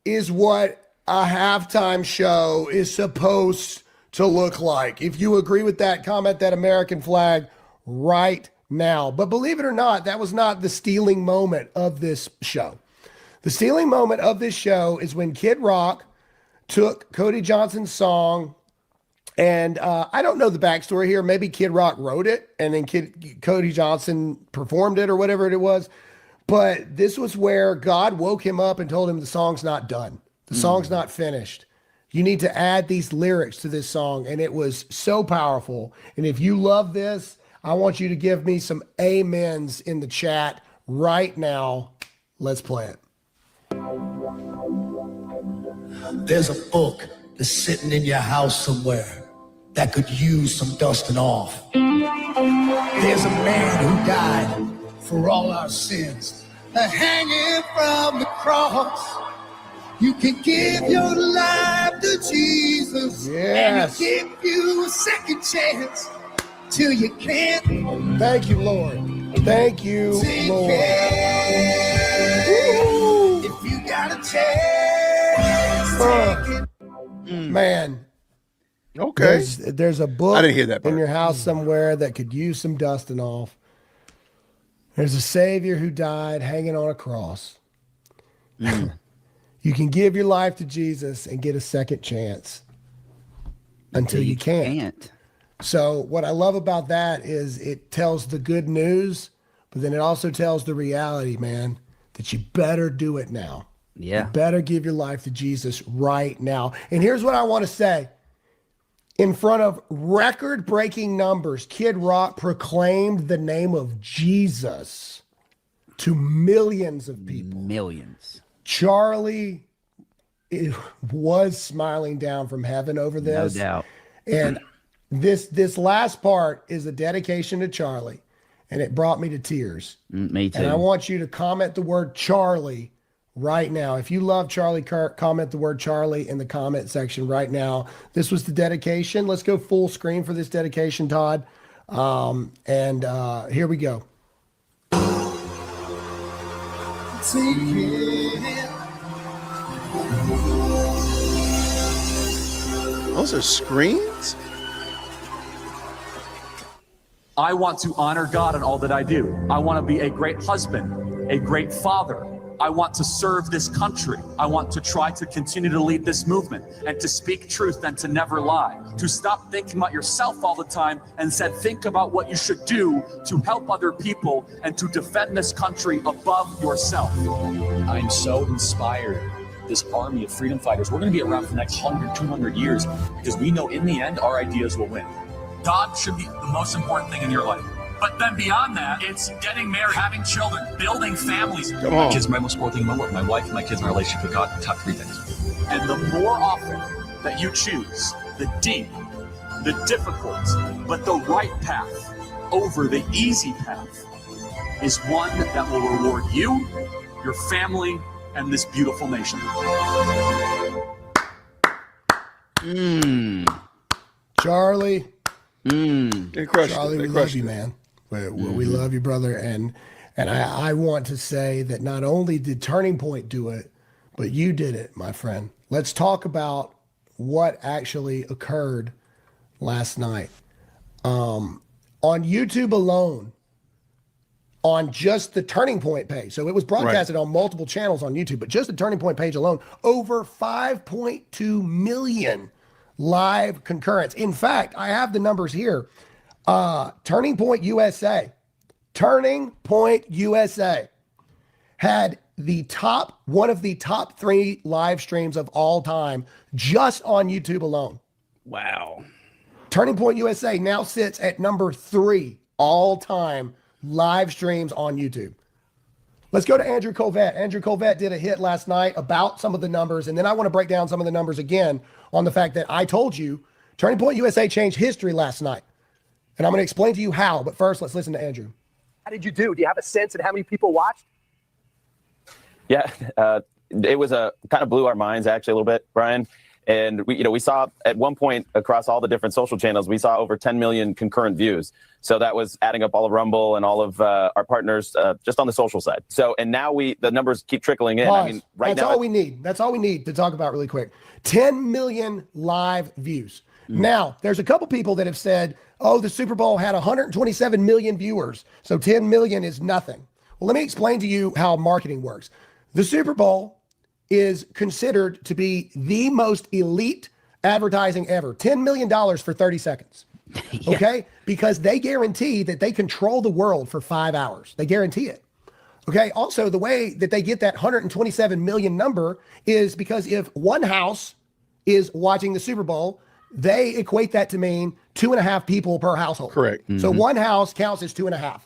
is what a halftime show is supposed to look like. If you agree with that, comment that American flag right now. But believe it or not, that was not the stealing moment of this show. The stealing moment of this show is when Kid Rock took Cody Johnson's song, and I don't know the backstory here. Maybe Kid Rock wrote it, and then Cody Johnson performed it or whatever it was. But this was where God woke him up and told him the song's not done. The song's not finished. You need to add these lyrics to this song. And it was so powerful. And if you love this, I want you to give me some amens in the chat right now. Let's play it. There's a book that's sitting in your house somewhere that could use some dusting off. There's a man who died for all our sins, hanging from the cross. You can give your life to Jesus, Yes. and he give you a second chance till you can't Thank you, Lord. Thank you, take Lord. it. If you got a chance, take it. Man, Okay. there's a book I didn't hear that part. in your house somewhere that could use some dusting off. There's a Savior who died hanging on a cross. You can give your life to Jesus and get a second chance until you can't. So what I love about that is it tells the good news, but then it also tells the reality, man, that you better do it now. You Yeah. better give your life to Jesus right now. And here's what I want to say. In front of record-breaking numbers, Kid Rock proclaimed the name of Jesus to millions of people. Millions. Charlie was smiling down from heaven over No this. doubt. And this last part is a dedication to Charlie, and it brought me to tears. Me too. And I want you to comment the word Charlie right now. If you love Charlie Kirk, comment the word Charlie in the comment section right now. This was the dedication. Let's go full screen for this dedication, Todd. Here we go. Those are screens? I want to honor God in all that I do. I want to be a great husband, a great father. I want to serve this country. I want to try to continue to lead this movement and to speak truth and to never lie. To stop thinking about yourself all the time and instead think about what you should do to help other people and to defend this country above yourself. I'm so inspired. This army of freedom fighters, we're going to be around for the next 100, 200 years because we know in the end our ideas will win. God should be the most important thing in your life. But then beyond that, it's getting married, having children, building families. Come My on. kids are my most important thing in my work. My wife, my kids, my relationship with God, the top three things. And the more often that you choose the deep, the difficult, but the right path over the easy path is one that will reward you, your family, and this beautiful nation. Charlie. They crushed Charlie, it. They we love crushed you, it. man. We love you, brother. And I want to say that not only did Turning Point do it, but you did it, my friend. Let's talk about what actually occurred last night. On YouTube alone, on just the Turning Point page. So it was broadcasted on multiple channels on YouTube, but just the Turning Point page alone, over 5.2 million live concurrents. In fact, I have the numbers here. Turning Point USA had one of the top 3 live streams of all time just on YouTube alone. Wow. Turning Point USA now sits at number 3 all time live streams on YouTube. Let's go to Andrew Colvett. Andrew Colvett did a hit last night about some of the numbers, and then I want to break down some of the numbers again on the fact that I told you Turning Point USA changed history last night. And I'm going to explain to you how, but first let's listen to Andrew. How did you do? Do you have a sense of how many people watched? Yeah, it was kind of blew our minds actually a little bit, Brian. And we saw at one point across all the different social channels, we saw over 10 million concurrent views. So that was adding up all of Rumble and all of our partners just on the social side. So, and now the numbers keep trickling in. Pause. I mean, right That's now, all we need. That's all we need to talk about really quick. 10 million live views. Now, there's a couple people that have said, oh, the Super Bowl had 127 million viewers, so 10 million is nothing. Well, let me explain to you how marketing works. The Super Bowl is considered to be the most elite advertising ever. $10 million for 30 seconds. Okay? Because they guarantee that they control the world for 5 hours. They guarantee it. Okay? Also, the way that they get that 127 million number is because if one house is watching the Super Bowl, they equate that to mean 2.5 people per household. Correct. So one house counts as 2.5.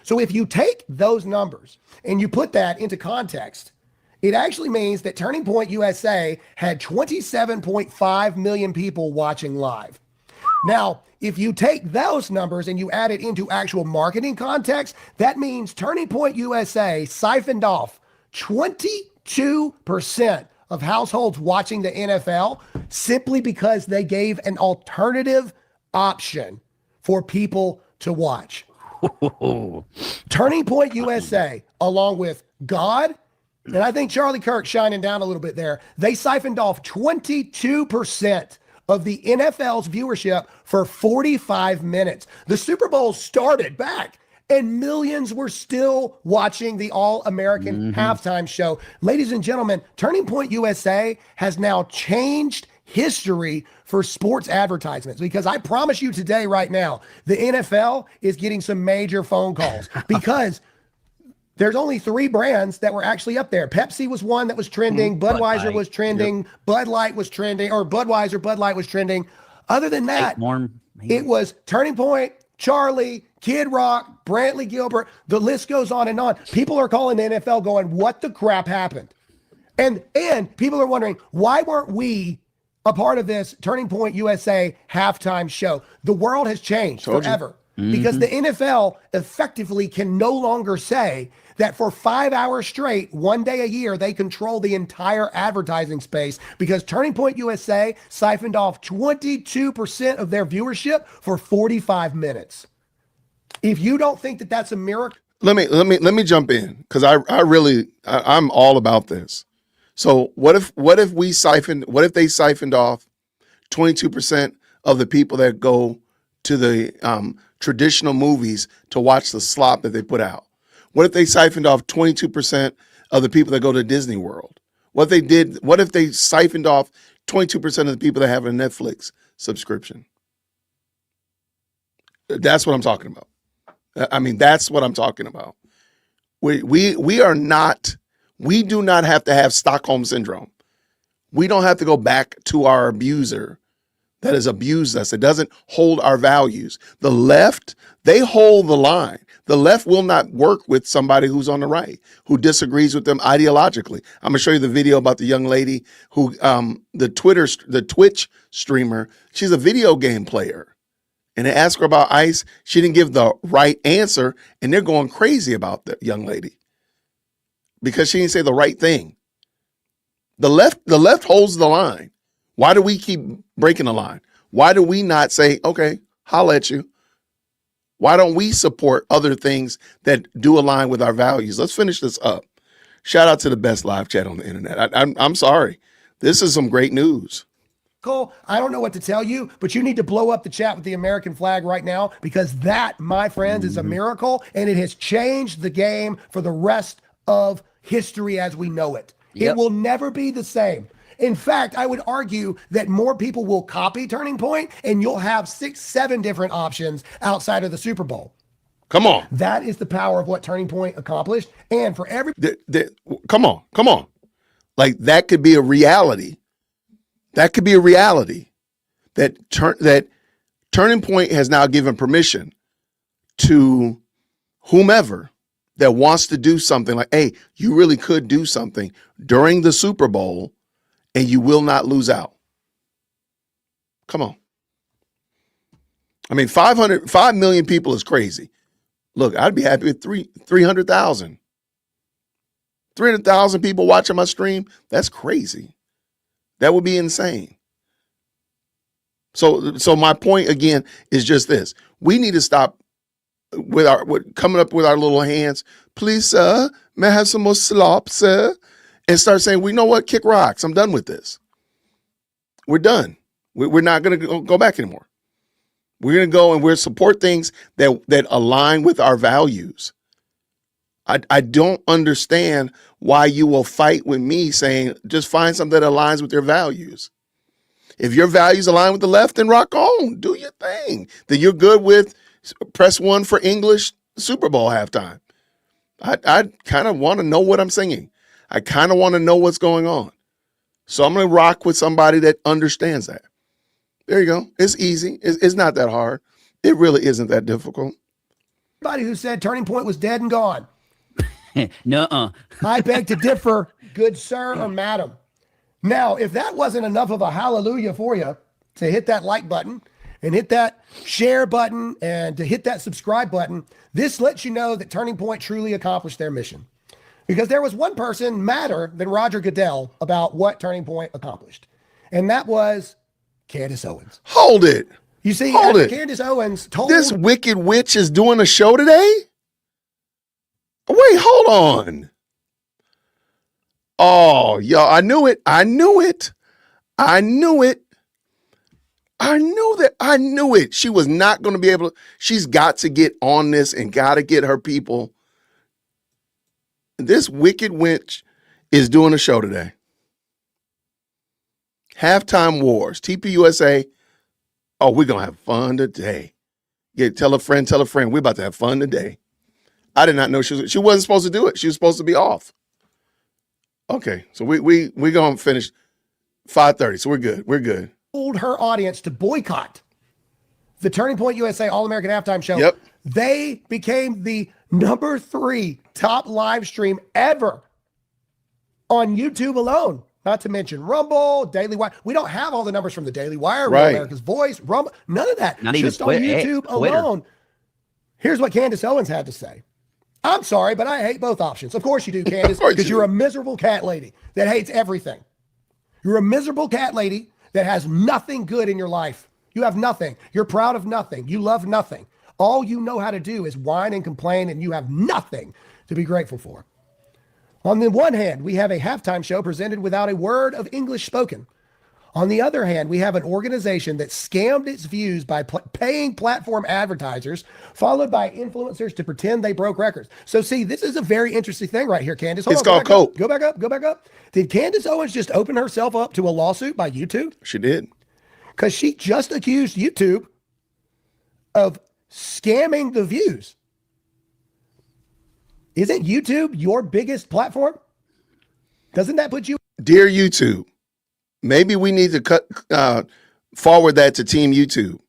So if you take those numbers and you put that into context, it actually means that Turning Point USA had 27.5 million people watching live. Now, if you take those numbers and you add it into actual marketing context, that means Turning Point USA siphoned off 22% of households watching the NFL simply because they gave an alternative option for people to watch. Turning Point USA, along with God, and I think Charlie Kirk shining down a little bit there, they siphoned off 22% of the NFL's viewership for 45 minutes. The Super Bowl started back and millions were still watching the All-American halftime show. Ladies and gentlemen, Turning Point USA has now changed history for sports advertisements, because I promise you today, right now, the NFL is getting some major phone calls because there's only 3 brands that were actually up there. Pepsi was one that was trending. Budweiser was trending. Bud Light was trending, or Bud Light was trending. Other than that, it was Turning Point, Charlie, Kid Rock, Brantley Gilbert. The list goes on and on. People are calling the NFL going, what the crap happened? And people are wondering, why weren't we a part of this Turning Point USA halftime show? The world has changed forever. Because the NFL effectively can no longer say that for 5 hours straight, one day a year, they control the entire advertising space, because Turning Point USA siphoned off 22% of their viewership for 45 minutes. If you don't think that that's a miracle. Let me jump in, because I'm all about this. So what if they siphoned off 22% of the people that go to the traditional movies to watch the slop that they put out? What if they siphoned off 22% of the people that go to Disney World? What if they siphoned off 22% of the people that have a Netflix subscription? That's what I'm talking about. I mean, that's what I'm talking about. We do not have to have Stockholm syndrome. We don't have to go back to our abuser that has abused us. It doesn't hold our values. The left, they hold the line. The left will not work with somebody who's on the right, who disagrees with them ideologically. I'm going to show you the video about the young lady who, the Twitch streamer, she's a video game player. And they asked her about ICE. She didn't give the right answer, and they're going crazy about the young lady because she didn't say the right thing. The left holds the line. Why do we keep breaking the line? Why do we not say, okay, holla at you? Why don't we support other things that do align with our values? Let's finish this up. Shout out to the best live chat on the internet. I'm sorry. This is some great news. Cole, I don't know what to tell you, but you need to blow up the chat with the American flag right now, because that, my friends, is a miracle, and it has changed the game for the rest of history as we know it. It will never be the same. In fact, I would argue that more people will copy Turning Point, and you'll have 6, 7 different options outside of the Super Bowl. Come on. That is the power of what Turning Point accomplished. And for every... Come on. Like, that could be a reality. That could be a reality. That Turning Point has now given permission to whomever that wants to do something like, hey, you really could do something during the Super Bowl and you will not lose out. Come on. I mean, 5 million people is crazy. Look, I'd be happy with 300,000. 300,000 people watching my stream. That's crazy. That would be insane. So my point again is just this. We need to stop with coming up with our little hands. Please, sir, may I have some more slop, sir? And start saying, we know what? Kick rocks. I'm done with this. We're done. We're not going to go back anymore. We're going to go and we're support things that align with our values. I don't understand why you will fight with me saying just find something that aligns with your values. If your values align with the left, then rock on. Do your thing. Then you're good with press 1 for English Super Bowl halftime. I kind of want to know what I'm singing. I kind of want to know what's going on. So I'm going to rock with somebody that understands that. There you go. It's easy. It's not that hard. It really isn't that difficult. Everybody who said Turning Point was dead and gone. Nuh-uh. I beg to differ, good sir or madam. Now, if that wasn't enough of a hallelujah for you to hit that like button and hit that share button and to hit that subscribe button, this lets you know that Turning Point truly accomplished their mission. Because there was one person madder than Roger Goodell about what Turning Point accomplished. And that was Candace Owens. Hold it. You see, Candace Owens told... This wicked witch is doing a show today? Wait, hold on. Oh, y'all, I knew it. She was not going to be able to. She's got to get on this and got to get her people. This wicked witch is doing a show today. Halftime Wars, TPUSA. Oh, we're gonna have fun today. Yeah, tell a friend, we're about to have fun today. I did not know she wasn't supposed to do it. She was supposed to be off. Okay, so we gonna finish 5:30. So we're good. We're good. Told her audience to boycott the Turning Point USA All-American Halftime Show. Yep. They became the number 3 top live stream ever on YouTube alone. Not to mention Rumble, Daily Wire. We don't have all the numbers from the Daily Wire, Real Right. America's Voice, Rumble, none of that. Not even Just on YouTube Twitter. alone. Here's what Candace Owens had to say. I'm sorry, but I hate both options. Of course you do, Candace, course you because do. you're a miserable cat lady that hates everything. You're a miserable cat lady that has nothing good in your life. You have nothing. You're proud of nothing. You love nothing. All you know how to do is whine and complain, and you have nothing to be grateful for. On the one hand, we have a halftime show presented without a word of English spoken. On the other hand, we have an organization that scammed its views by paying platform advertisers, followed by influencers to pretend they broke records. So see, this is a very interesting thing right here, Candace. It's called COPE. Go back up. Go back up. Did Candace Owens just open herself up to a lawsuit by YouTube? She did. Because she just accused YouTube of scamming the views. Isn't YouTube your biggest platform? Doesn't that put you? Dear YouTube, maybe we need to forward that to Team YouTube.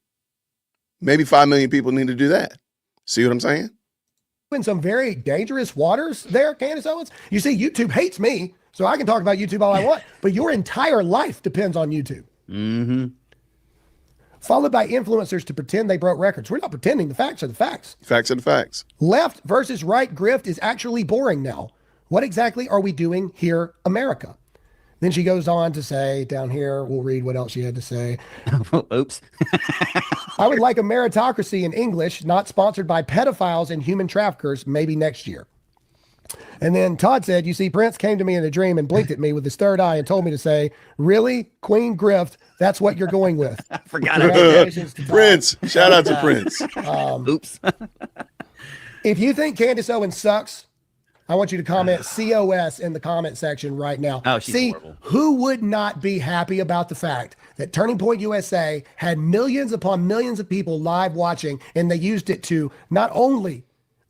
Maybe 5 million people need to do that. See what I'm saying? In some very dangerous waters there, Candace Owens. You see, YouTube hates me, so I can talk about YouTube all I want, but your entire life depends on YouTube. Mm-hmm. Followed by influencers to pretend they broke records. We're not pretending. The facts are the facts. Facts are the facts. Left versus right grift is actually boring now. What exactly are we doing here, America? Then she goes on to say, down here, we'll read what else she had to say. Oops. I would like a meritocracy in English, not sponsored by pedophiles and human traffickers, maybe next year. And then Todd said, you see, Prince came to me in a dream and blinked at me with his third eye and told me to say, really, Queen Grift, that's what you're going with. I forgot about Congratulations to Todd. Prince. Shout out to Prince. Oops. If you think Candace Owens sucks, I want you to comment COS in the comment section right now. Oh, she's See, horrible. who would not be happy about the fact that Turning Point USA had millions upon millions of people live watching, and they used it to not only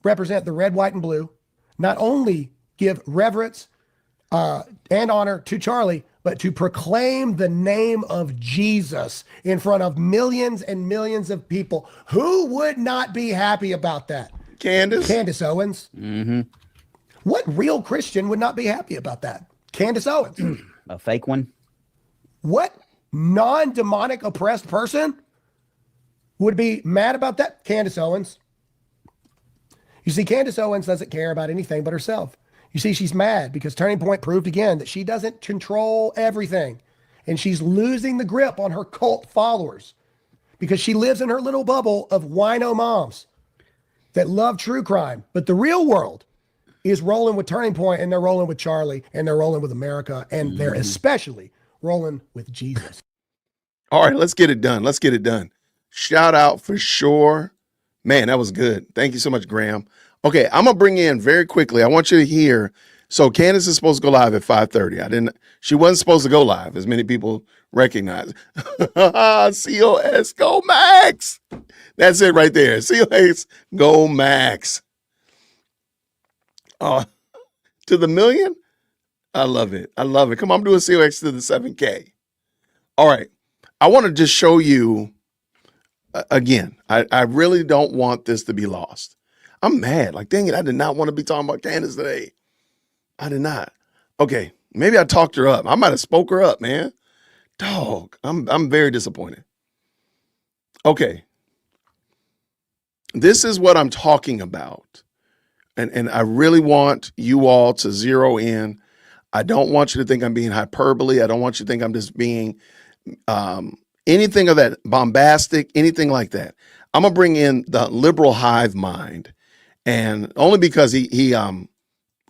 represent the red, white, and blue, not only give reverence and honor to Charlie, but to proclaim the name of Jesus in front of millions and millions of people. Who would not be happy about that? Candace. Candace Owens. Mm-hmm. What real Christian would not be happy about that? Candace Owens. A fake one. What non-demonic oppressed person would be mad about that? Candace Owens. You see, Candace Owens doesn't care about anything but herself. You see, she's mad because Turning Point proved again that she doesn't control everything. And she's losing the grip on her cult followers because she lives in her little bubble of wino moms that love true crime. But the real world is rolling with Turning Point, and they're rolling with Charlie, and they're rolling with America, and they're especially rolling with Jesus. All right, let's get it done. Let's get it done. Shout out for sure. Man, that was good. Thank you so much, Graham. Okay, I'm gonna bring in very quickly. I want you to hear. So Candace is supposed to go live at 5:30. She wasn't supposed to go live, as many people recognize. COS, go Max. That's it right there. COS, go Max. To the million? I love it. I love it. Come on, I'm doing COX to the 7K. All right. I want to just show you again. I really don't want this to be lost. I'm mad. Like, dang it, I did not want to be talking about Candace today. I did not. Okay, maybe I talked her up. I might have spoke her up, man. Dog, I'm very disappointed. Okay. This is what I'm talking about. And I really want you all to zero in. I don't want you to think I'm being hyperbole. I don't want you to think I'm just being anything of that bombastic, anything like that. I'm gonna bring in the liberal hive mind, and only because he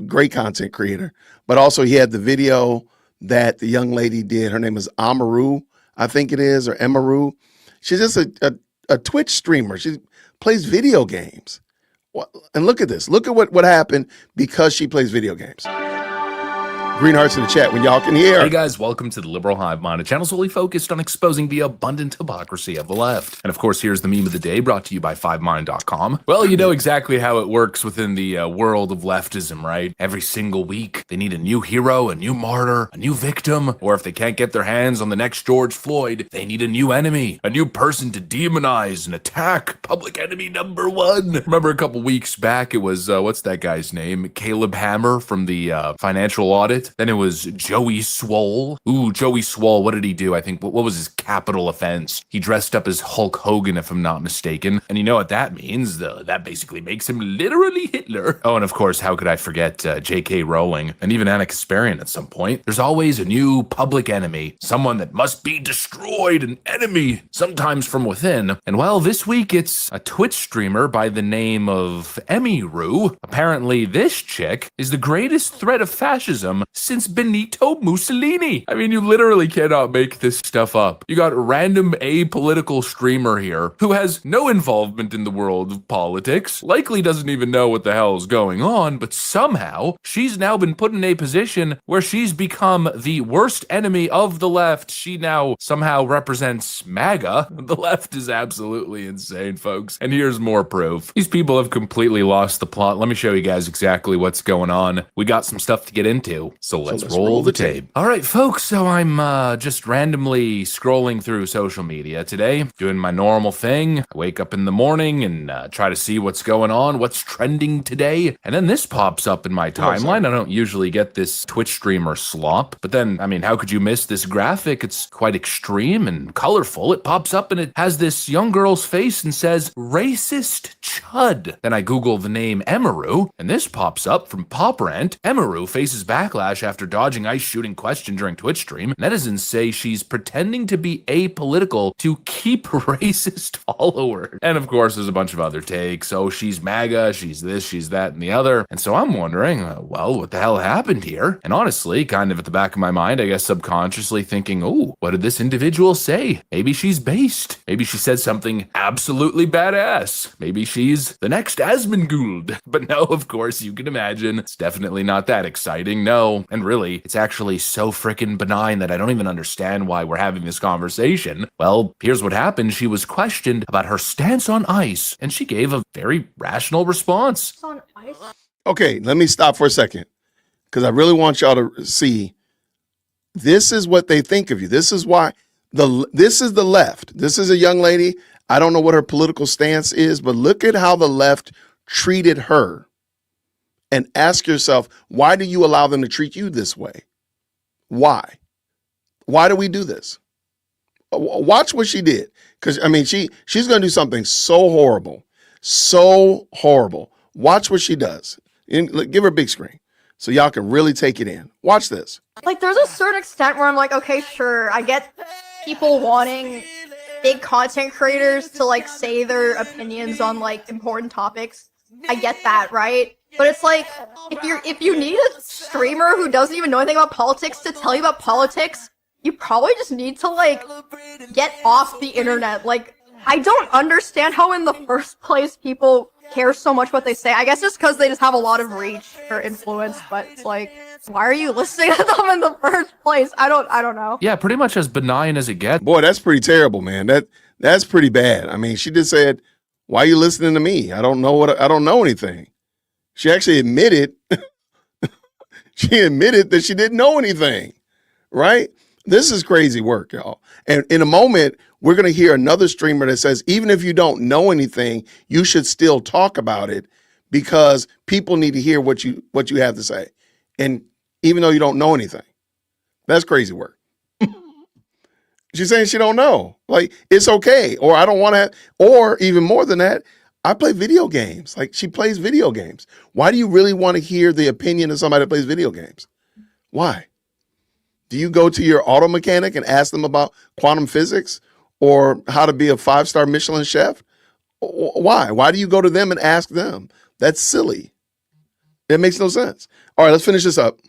great content creator, but also he had the video that the young lady did. Her name is Amaru, I think it is, or Emaru. She's just a Twitch streamer. She plays video games. And look at this. Look at what happened because she plays video games. Green hearts in the chat when y'all can hear. Hey guys, welcome to the Liberal Hive Mind, a channel solely focused on exposing the abundant hypocrisy of the left. And of course, here's the meme of the day brought to you by 5mind.com. Well, you know exactly how it works within the world of leftism, right? Every single week, they need a new hero, a new martyr, a new victim, or if they can't get their hands on the next George Floyd, they need a new enemy, a new person to demonize and attack. Public enemy number one. Remember a couple weeks back, it was, what's that guy's name? Caleb Hammer from the financial audit. Then it was Joey Swole. Ooh, Joey Swole, what did he do? I think, what was his capital offense? He dressed up as Hulk Hogan, if I'm not mistaken. And you know what that means? That basically makes him literally Hitler. Oh, and of course, how could I forget J.K. Rowling and even Anna Kasparian at some point? There's always a new public enemy, someone that must be destroyed, an enemy, sometimes from within. And well, this week it's a Twitch streamer by the name of Emmy Rue. Apparently, this chick is the greatest threat of fascism since Benito Mussolini. I mean, you literally cannot make this stuff up. You got a random apolitical streamer here who has no involvement in the world of politics, likely doesn't even know what the hell is going on, but somehow she's now been put in a position where she's become the worst enemy of the left. She now somehow represents MAGA. The left is absolutely insane, folks. And here's more proof. These people have completely lost the plot. Let me show you guys exactly what's going on. We got some stuff to get into, so let's roll the tape. All right, folks, so I'm just randomly scrolling through social media today, doing my normal thing. I wake up in the morning and try to see what's going on, what's trending today, and then this pops up in my timeline. I don't usually get this Twitch streamer slop, but then, I mean, how could you miss this graphic? It's quite extreme and colorful. It pops up and it has this young girl's face and says, racist chud. Then I Google the name Emaru, and this pops up from Pop Rant. Emaru faces backlash after dodging ice shooting question during Twitch stream. Netizens say she's pretending to be apolitical to keep racist followers. And of course, there's a bunch of other takes. Oh, she's MAGA, she's this, she's that, and the other. And so I'm wondering, well, what the hell happened here? And honestly, kind of at the back of my mind, I guess subconsciously thinking, oh, what did this individual say? Maybe she's based. Maybe she said something absolutely badass. Maybe she's the next Asmongould. But no, of course, you can imagine, it's definitely not that exciting, no. And really, it's actually so freaking benign that I don't even understand why we're having this conversation. Well, here's what happened. She was questioned about her stance on ICE, and she gave a very rational response. On ice? Okay, let me stop for a second, because I really want y'all to see this is what they think of you. This is why this is the left. This is a young lady. I don't know what her political stance is, but look at how the left treated her. And ask yourself, why do you allow them to treat you this way? Why? Why do we do this? Watch what she did. Because, I mean, she's going to do something so horrible. So horrible. Watch what she does. Give her a big screen so y'all can really take it in. Watch this. Like, there's a certain extent where I'm like, okay, sure, I get people wanting big content creators to, like, say their opinions on, like, important topics. I get that, right? But it's like, if you need a streamer who doesn't even know anything about politics to tell you about politics, you probably just need to, like, get off the internet. Like, I don't understand how in the first place people care so much what they say. I guess it's because they just have a lot of reach or influence, but it's like, why are you listening to them in the first place? I don't know. Yeah, pretty much as benign as it gets. Boy, that's pretty terrible, man. That's pretty bad. I mean, she just said, why are you listening to me? I don't know anything. She actually admitted, that she didn't know anything, right? This is crazy work, y'all. And in a moment, we're going to hear another streamer that says, even if you don't know anything, you should still talk about it because people need to hear what you have to say. And even though you don't know anything, that's crazy work. She's saying she don't know. Like, it's okay. Or I don't want to, or even more than that, I play video games. Like, she plays video games. Why do you really want to hear the opinion of somebody that plays video games? Why? Do you go to your auto mechanic and ask them about quantum physics or how to be a 5-star Michelin chef? Why? Why do you go to them and ask them? That's silly. It makes no sense. All right, let's finish this up.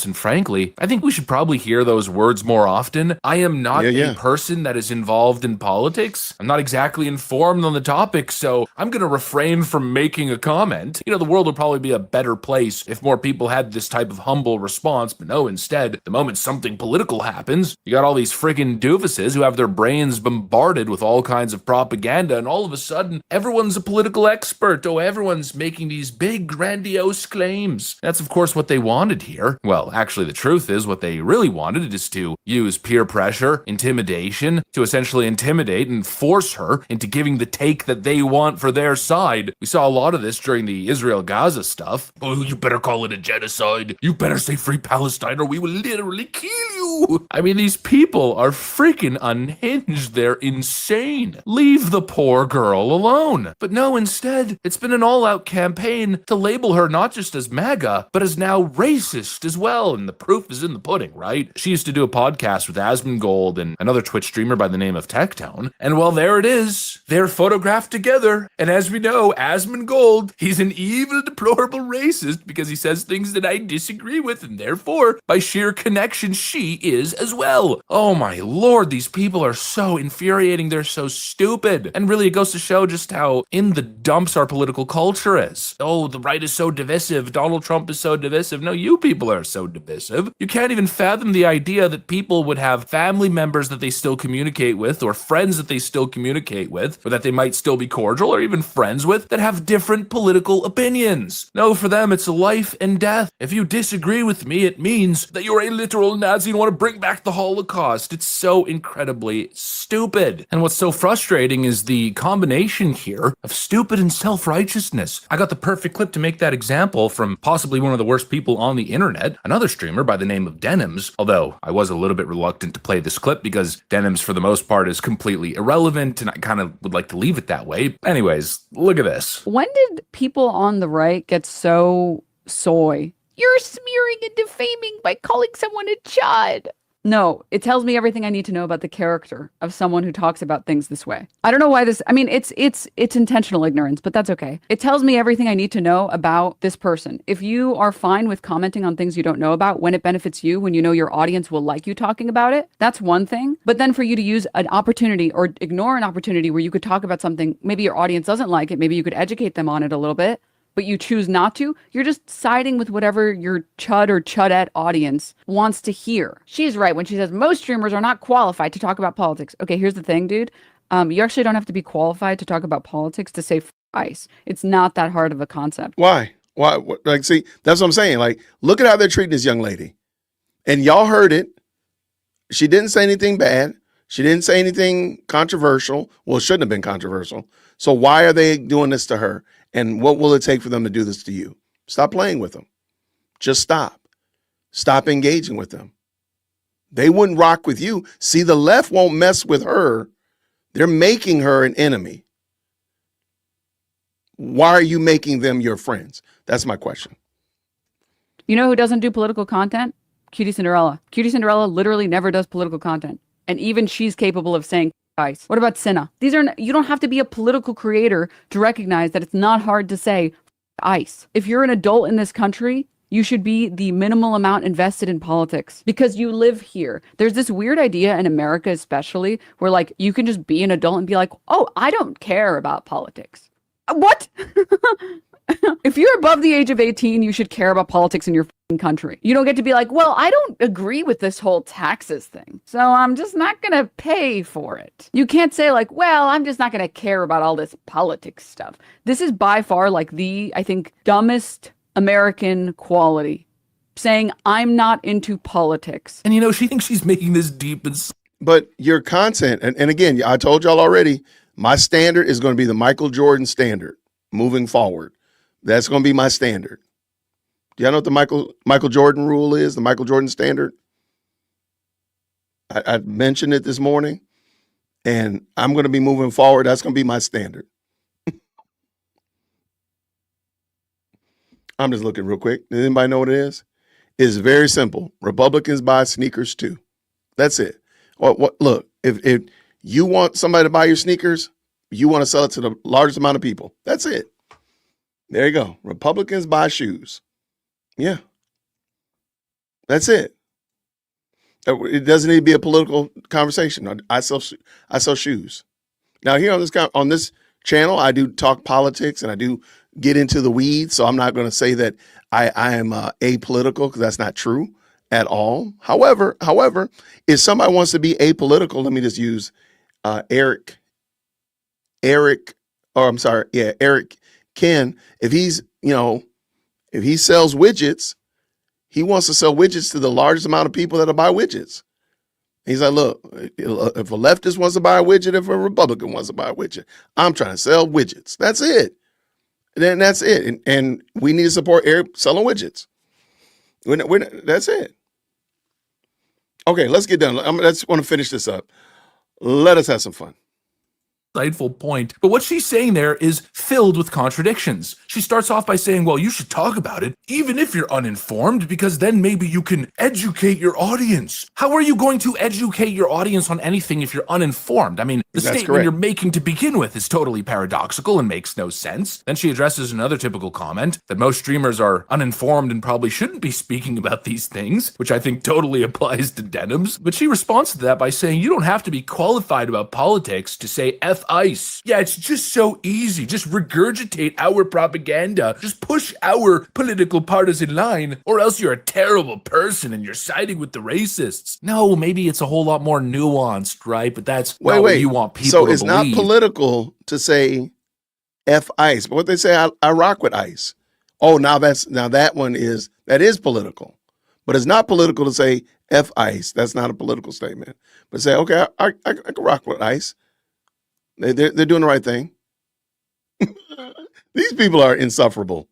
And frankly, I think we should probably hear those words more often. I am not Yeah. a person that is involved in politics. I'm not exactly informed on the topic, so I'm going to refrain from making a comment. The world would probably be a better place if more people had this type of humble response, but no, instead, the moment something political happens, you got all these friggin' doofuses who have their brains bombarded with all kinds of propaganda, and all of a sudden, everyone's a political expert. Oh, everyone's making these big, grandiose claims. That's, of course, what they wanted here. Well, actually, the truth is what they really wanted is to use peer pressure, intimidation, to essentially intimidate and force her into giving the take that they want for their side. We saw a lot of this during the Israel-Gaza stuff. Oh, you better call it a genocide. You better say free Palestine or we will literally kill you. I mean, these people are freaking unhinged. They're insane. Leave the poor girl alone. But no, instead, it's been an all-out campaign to label her not just as MAGA, but as now racist as well. And the proof is in the pudding, right? She used to do a podcast with Asmongold and another Twitch streamer by the name of Tectone. And well, there it is. They're photographed together. And as we know, Asmongold, he's an evil, deplorable racist because he says things that I disagree with. And therefore, by sheer connection, she is as well. Oh my lord, these people are so infuriating. They're so stupid. And really, it goes to show just how in the dumps our political culture is. Oh, the right is so divisive. Donald Trump is so divisive. No, you people are so divisive. You can't even fathom the idea that people would have family members that they still communicate with, or friends that they still communicate with, or that they might still be cordial or even friends with, that have different political opinions. No, for them, it's life and death. If you disagree with me, it means that you're a literal Nazi and want to bring back the Holocaust. It's so incredibly stupid. And what's so frustrating is the combination here of stupid and self-righteousness. I got the perfect clip to make that example from possibly one of the worst people on the internet, another streamer by the name of Denims, although I was a little bit reluctant to play this clip because Denims for the most part is completely irrelevant and I kind of would like to leave it that way. Anyways, look at this. When did people on the right get so soy? You're smearing and defaming by calling someone a chud. No, it tells me everything I need to know about the character of someone who talks about things this way. I don't know why this, I mean, it's intentional ignorance, but that's okay. It tells me everything I need to know about this person. If you are fine with commenting on things you don't know about when it benefits you, when you know your audience will like you talking about it, that's one thing. But then for you to use an opportunity or ignore an opportunity where you could talk about something, maybe your audience doesn't like it, maybe you could educate them on it a little bit, but you choose not to, you're just siding with whatever your chud or chudette audience wants to hear. She's right when she says most streamers are not qualified to talk about politics. Okay, here's the thing, dude. You actually don't have to be qualified to talk about politics to say ICE. It's not that hard of a concept. Why? Like, see, that's what I'm saying. Like, look at how they're treating this young lady. And y'all heard it. She didn't say anything bad. She didn't say anything controversial. Well, it shouldn't have been controversial. So why are they doing this to her? And what will it take for them to do this to you? Stop playing with them. Just stop. Stop engaging with them. They wouldn't rock with you. See, the left won't mess with her. They're making her an enemy. Why are you making them your friends? That's my question. You know who doesn't do political content? Cutie Cinderella. Cutie Cinderella literally never does political content. And even she's capable of saying ICE. What about Cinna? You don't have to be a political creator to recognize that it's not hard to say ICE. If you're an adult in this country, you should be the minimal amount invested in politics because you live here. There's this weird idea in America, especially, where like you can just be an adult and be like, oh, I don't care about politics. What? If you're above the age of 18, you should care about politics in your country. You don't get to be like, well, I don't agree with this whole taxes thing, so I'm just not going to pay for it. You can't say like, well, I'm just not going to care about all this politics stuff. This is by far like the, I think, dumbest American quality. Saying, I'm not into politics. And you know, she thinks she's making this deep and... But your content, and again, I told y'all already, my standard is going to be the Michael Jordan standard moving forward. That's going to be my standard. Do y'all know what the Michael Jordan rule is, the Michael Jordan standard? I mentioned it this morning, and I'm going to be moving forward. That's going to be my standard. I'm just looking real quick. Does anybody know what it is? It's very simple. Republicans buy sneakers too. That's it. Look, if you want somebody to buy your sneakers, you want to sell it to the largest amount of people. That's it. There you go. Republicans buy shoes. Yeah. That's it. It doesn't need to be a political conversation. I sell shoes. Now here on this channel, I do talk politics and I do get into the weeds. So I'm not going to say that I am apolitical, because that's not true at all. However, if somebody wants to be apolitical, let me just use Eric Ken. If he sells widgets, he wants to sell widgets to the largest amount of people that'll buy widgets. He's like, look, if a leftist wants to buy a widget, if a Republican wants to buy a widget, I'm trying to sell widgets. That's it. Then that's it. And we need to support Eric selling widgets. That's it. Okay, let's get done. I just want to finish this up. Let us have some fun. Insightful point, but what she's saying there is filled with contradictions. She starts off by saying, well, you should talk about it, even if you're uninformed, because then maybe you can educate your audience. How are you going to educate your audience on anything if you're uninformed? I mean, the statement you're making to begin with is totally paradoxical and makes no sense. Then she addresses another typical comment, that most streamers are uninformed and probably shouldn't be speaking about these things, which I think totally applies to denims. But she responds to that by saying, you don't have to be qualified about politics to say F ICE. Yeah, it's just so easy. Just regurgitate our propaganda. Just push our political partisan line, or else you're a terrible person and you're siding with the racists. No, maybe it's a whole lot more nuanced, right? But that's not what you want people to believe. So it's not political to say F ICE, but what they say, I rock with ICE. Oh, now that is political. But it's not political to say F ICE. That's not a political statement. But say, okay, I can rock with ICE. They're doing the right thing. These people are insufferable.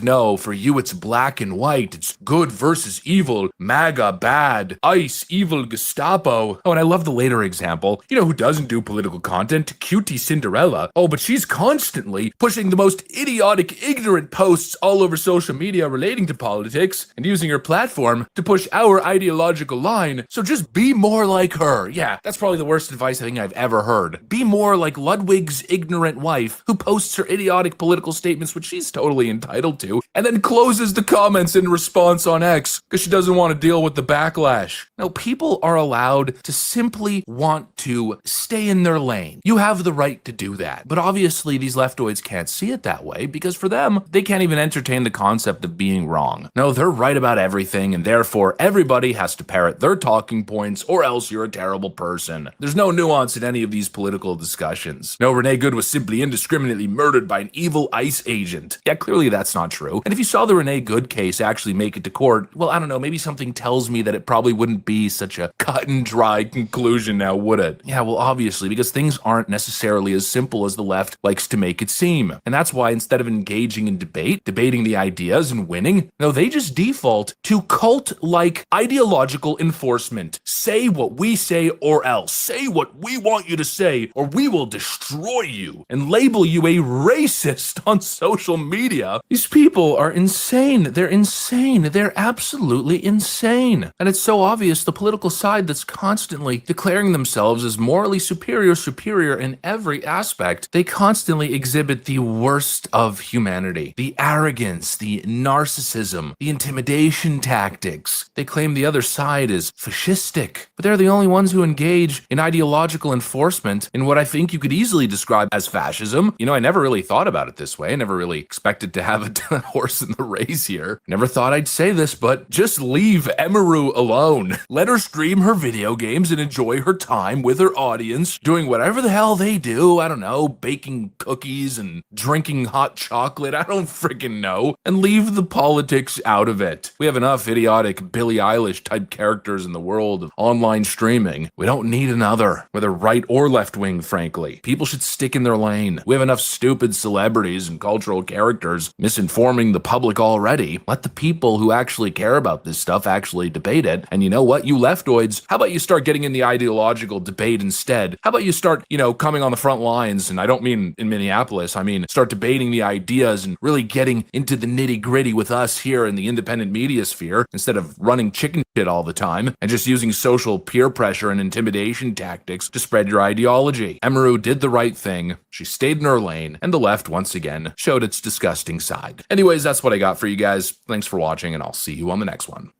No, for you it's black and white. It's good versus evil. MAGA bad. ICE evil Gestapo. Oh, and I love the later example. You know who doesn't do political content? Cutie Cinderella. Oh, but she's constantly pushing the most idiotic, ignorant posts all over social media relating to politics and using her platform to push our ideological line. So just be more like her. Yeah, that's probably the worst advice I think I've ever heard. Be more like Ludwig's ignorant wife who posts her idiotic political statements, which she's totally entitled to, and then closes the comments in response on X because she doesn't want to deal with the backlash. No, people are allowed to simply want to stay in their lane. You have the right to do that. But obviously these leftoids can't see it that way because for them, they can't even entertain the concept of being wrong. No, they're right about everything, and therefore everybody has to parrot their talking points or else you're a terrible person. There's no nuance in any of these political discussions. No, Renee Good was simply indiscriminately murdered by an evil ICE agent. Yeah, clearly that's not true. And if you saw the Renee Good case actually make it to court, well, I don't know, maybe something tells me that it probably wouldn't be such a cut and dry conclusion now, would it? Yeah, well, obviously, because things aren't necessarily as simple as the left likes to make it seem. And that's why instead of engaging in debate, debating the ideas and winning, no, they just default to cult-like ideological enforcement. Say what we say or else. Say what we want you to say or we will destroy you and label you a racist on social media. These people are insane. They're insane. They're absolutely insane. And it's so obvious the political side that's constantly declaring themselves as morally superior in every aspect. They constantly exhibit the worst of humanity. The arrogance, the narcissism, the intimidation tactics. They claim the other side is fascistic, but they're the only ones who engage in ideological enforcement in what I think you could easily describe as fascism. You know, I never really thought about it this way. I never really expected to have a horse in the race here. Never thought I'd say this, but just leave Emiru alone. Let her stream her video games and enjoy her time with her audience, doing whatever the hell they do. I don't know, baking cookies and drinking hot chocolate. I don't freaking know. And leave the politics out of it. We have enough idiotic Billie Eilish type characters in the world of online streaming. We don't need another, whether right or left wing, frankly. People should stick in their lane. We have enough stupid celebrities and cultural characters misinforming the public already. Let the people who actually care about this stuff actually debate it. And you know what, you leftoids, how about you start getting in the ideological debate instead? How about you start, coming on the front lines, and I don't mean in Minneapolis, I mean start debating the ideas and really getting into the nitty gritty with us here in the independent media sphere instead of running chicken shit all the time and just using social peer pressure and intimidation tactics to spread your ideology. Emiru did the right thing. She stayed in her lane, and the left once again showed its disgusting side. Anyways, that's what I got for you guys. Thanks for watching, and I'll see you on the next one.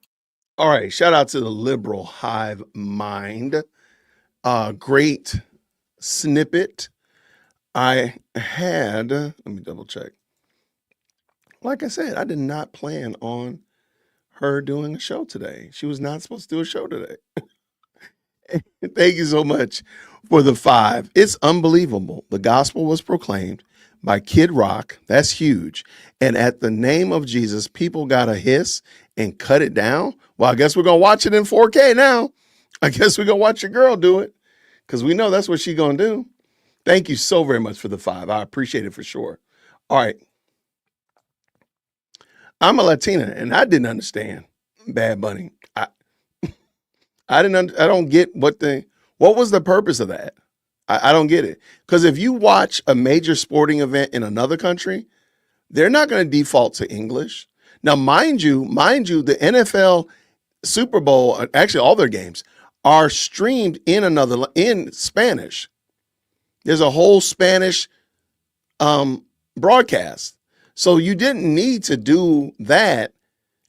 All right. Shout out to the liberal hive mind. Great snippet. I had, let me double check. Like I said, I did not plan on her doing a show today. She was not supposed to do a show today. Thank you so much for the 5. It's unbelievable. The gospel was proclaimed by Kid Rock. That's huge. And at the name of Jesus, people got a hiss and cut it down. Well, I guess we're going to watch it in 4K now. I guess we're going to watch your girl do it because we know that's what she's going to do. Thank you so very much for the 5. I appreciate it for sure. All right. I'm a Latina and I didn't understand Bad Bunny. I don't get what was the purpose of that? I don't get it. Because if you watch a major sporting event in another country, they're not going to default to English. Now, mind you, the NFL Super Bowl, actually all their games, are streamed in Spanish. There's a whole Spanish broadcast. So you didn't need to do that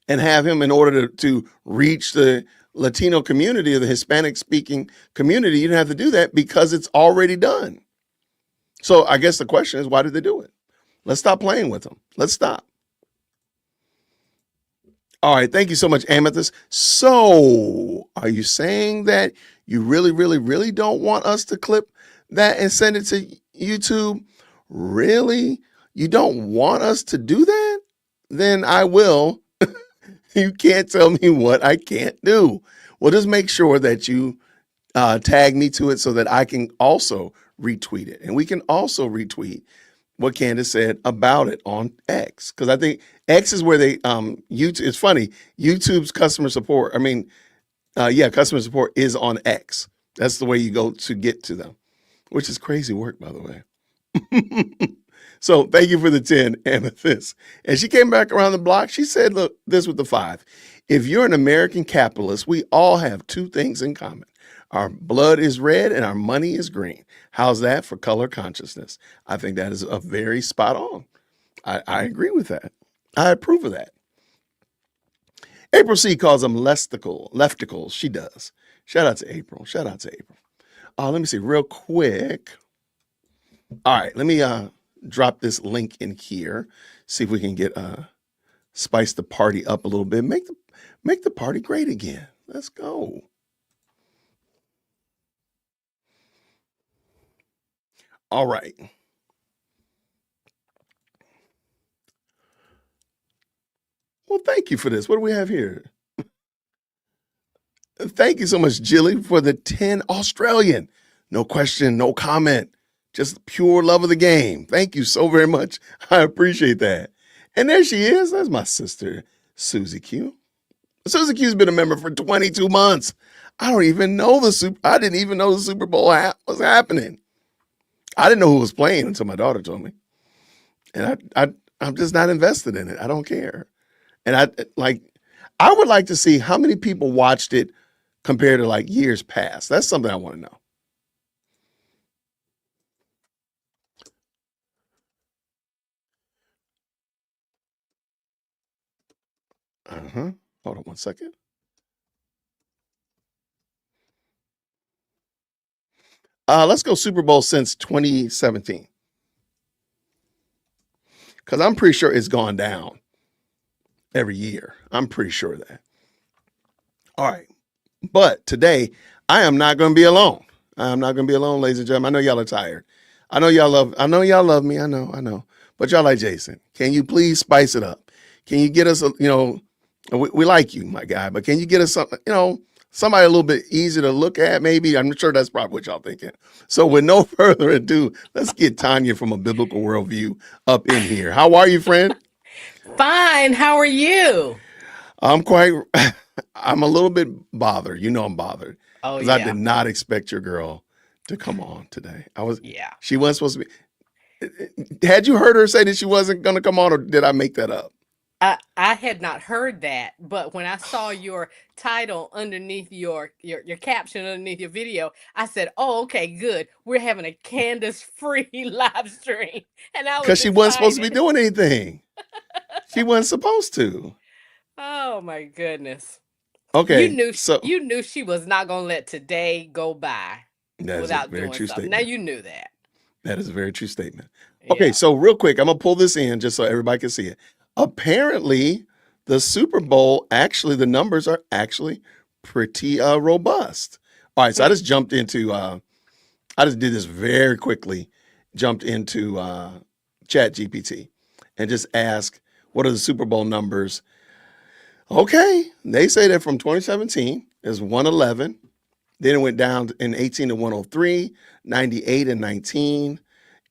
and have him in order to reach the Latino community or the Hispanic speaking community. You didn't have to do that because it's already done. So I guess the question is, why did they do it? Let's stop playing with them. Let's stop. All right. Thank you so much, Amethyst. So are you saying that you really, really, really don't want us to clip that and send it to YouTube? Really? You don't want us to do that? Then I will. You can't tell me what I can't do. Well, just make sure that you tag me to it so that I can also retweet it. And we can also retweet what Candace said about it on X. Because I think X is where they, YouTube, it's funny, YouTube's customer support, customer support is on X. That's the way you go to get to them, which is crazy work, by the way. So thank you for the 10, Amethyst. And she came back around the block. She said, look, this with the 5. If you're an American capitalist, we all have 2 things in common. Our blood is red and our money is green. How's that for color consciousness? I think that is a very spot on. I agree with that. I approve of that. April C calls them lefticals. She does. Shout out to April. Let me see real quick. All right, let me drop this link in here. See if we can get spice the party up a little bit. Make the party great again. Let's go. All right. Well, thank you for this. What do we have here? Thank you so much, Jilly, for the 10 Australian. No question, no comment. Just pure love of the game. Thank you so very much. I appreciate that. And there she is. That's my sister, Susie Q. Susie Q's been a member for 22 months. I didn't even know the Super Bowl was happening. I didn't know who was playing until my daughter told me. And I'm just not invested in it. I don't care. And I would like to see how many people watched it compared to like years past. That's something I want to know. Hold on one second. Let's go Super Bowl since 2017. Because I'm pretty sure it's gone down every year. I'm pretty sure of that. All right. But today, I am not going to be alone. I'm not going to be alone, ladies and gentlemen. I know y'all are tired. I know y'all love me. I know. But y'all like, Jason, can you please spice it up? Can you get us, we like you, my guy, but can you get us something, somebody a little bit easier to look at, maybe? I'm sure that's probably what y'all thinking. So with no further ado, let's get Tanya from a biblical worldview up in here. How are you, friend? Fine. How are you? I'm a little bit bothered. I'm bothered. Oh, because I did not expect your girl to come on today. She wasn't supposed to be. Had you heard her say that she wasn't going to come on, or did I make that up? I had not heard that, but when I saw your title underneath your caption underneath your video, I said, "Oh, okay, good. We're having a Candace free live stream," and I was because she wasn't supposed to be doing anything. She wasn't supposed to. Oh my goodness! Okay, so You knew she was not gonna let today go by that is a without very doing true something. Now statement. you knew that. That is a very true statement. Okay, Yeah. so real quick, I'm gonna pull this in just so everybody can see it. Apparently, the Super Bowl, actually, the numbers are actually pretty robust. All right, so I just jumped into I just did this very quickly, jumped into Chat GPT and just asked what are the Super Bowl numbers. Okay, they say that from 2017 is 111. Then it went down in 18 to 103, 98 and 19.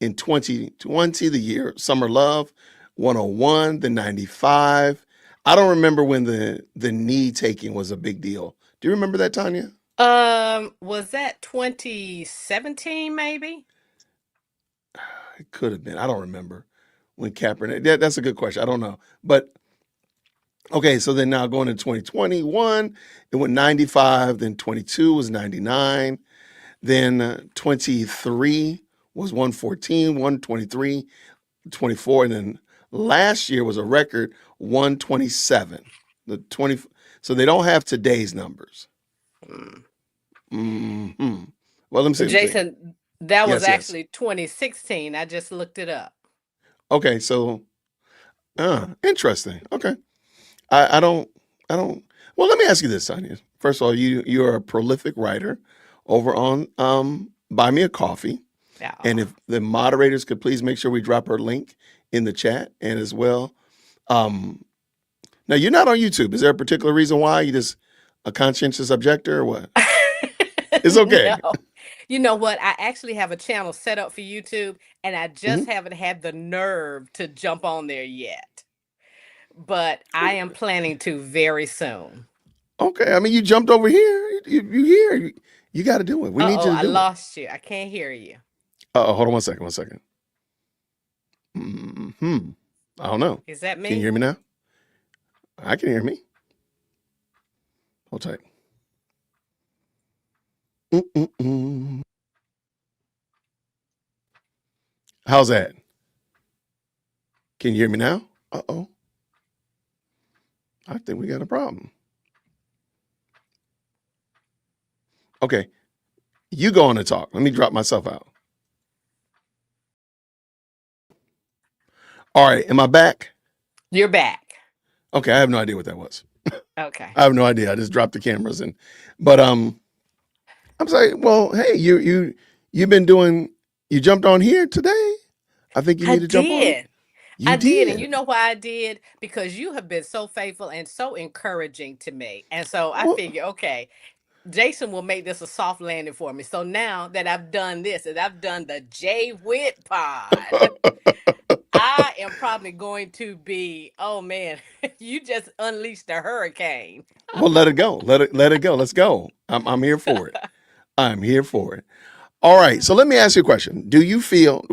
In 2020, the year Summer Love, 101, then 95. I don't remember when the knee taking was a big deal. Do you remember that, Tanya? Was that 2017 maybe? It could have been. I don't remember when Kaepernick. That's a good question. I don't know. But okay, so then now going to 2021, it went 95. Then 22 was 99. Then 23 was 114, 123, 24, and then last year was a record 127. The 20. So they don't have today's numbers. Hmm. Well, let me see. But Jason, that was Yes, yes. actually 2016. I just looked it up. Okay, so interesting. Okay. I don't well, let me ask you this, Tanya. First of all, you're a prolific writer over on Buy Me a Coffee. Yeah. And if the moderators could please make sure we drop her link in the chat and as well. Now you're not on YouTube. Is there a particular reason why? You just a conscientious objector or what? It's okay. No. You know what? I actually have a channel set up for YouTube, and I just Mm-hmm. haven't had the nerve to jump on there yet. But I am planning to very soon. Okay. I mean, you jumped over here. You here. You got to do it. We need you to I do it. lost you. I can't hear you. Hold on 1 second. 1 second. I don't know. Is that Can you me? hear me now? I can hear me. Hold tight. How's that? Can you hear me now? Uh-oh. I think we got a problem. Okay. You go on and talk. Let me drop myself out. All right. Am I back? You're back. Okay. I have no idea what that was. Okay. I have no idea. I just dropped the cameras in. But I'm saying, well, hey, you've been doing, you jumped on here today. I think you need to jump on. I did. And you know why I did? Because you have been so faithful and so encouraging to me. And so I figure, okay, Jason will make this a soft landing for me. So now that I've done this, and I've done the Jay Witt pod, I am probably going to be, oh man, you just unleashed a hurricane. Well, let it go. Let it go. Let's go. I'm here for it. I'm here for it. All right. So let me ask you a question. Do you feel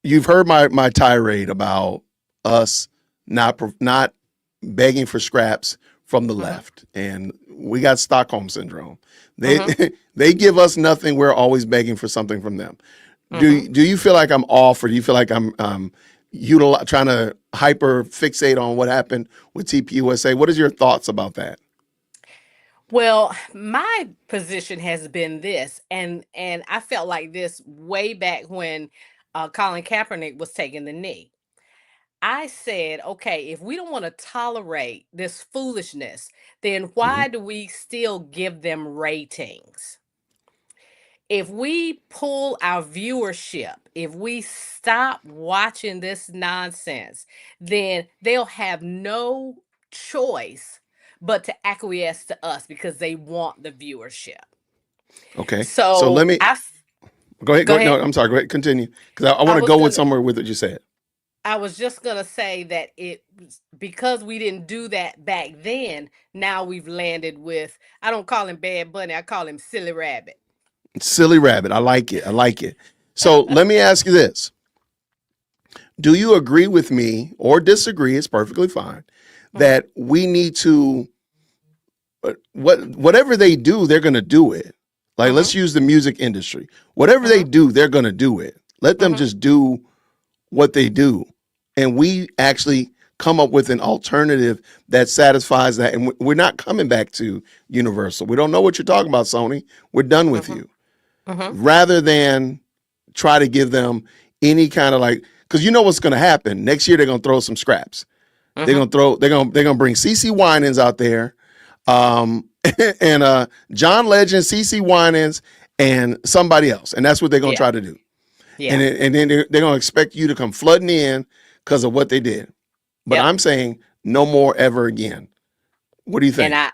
you've heard my tirade about us not begging for scraps from the left, and we got Stockholm syndrome. They give us nothing. We're always begging for something from them. Do you feel like I'm off, or do you feel like I'm trying to hyper fixate on what happened with TPUSA? What is your thoughts about that? Well, my position has been this, and I felt like this way back when Colin Kaepernick was taking the knee. I said, okay, if we don't want to tolerate this foolishness, then why do we still give them ratings? If we pull our viewership, if we stop watching this nonsense, then they'll have no choice but to acquiesce to us because they want the viewership. Okay. So, So let me go ahead. Go ahead. No, I'm sorry. Go ahead. Continue, because I want to go with somewhere with what you said. I was just gonna say that because we didn't do that back then. Now we've landed with, I don't call him Bad Bunny, I call him Silly Rabbit. Silly Rabbit. I like it. I like it. So let me ask you this. Do you agree with me or disagree? It's perfectly fine that we need to, whatever they do, they're going to do it. Like, let's use the music industry. Whatever they do, they're going to do it. Let them just do what they do. And we actually come up with an alternative that satisfies that. And we're not coming back to Universal. We don't know what you're talking about, Sony. We're done with you. Rather than try to give them any kind of like, because you know what's going to happen next year. They're going to throw some scraps. They're going to bring CeCe Winans out there, and John Legend, CeCe Winans, and somebody else, and that's what they're going to try to do. Yeah. And then they're going to expect you to come flooding in because of what they did. But I'm saying no more ever again. What do you think? And I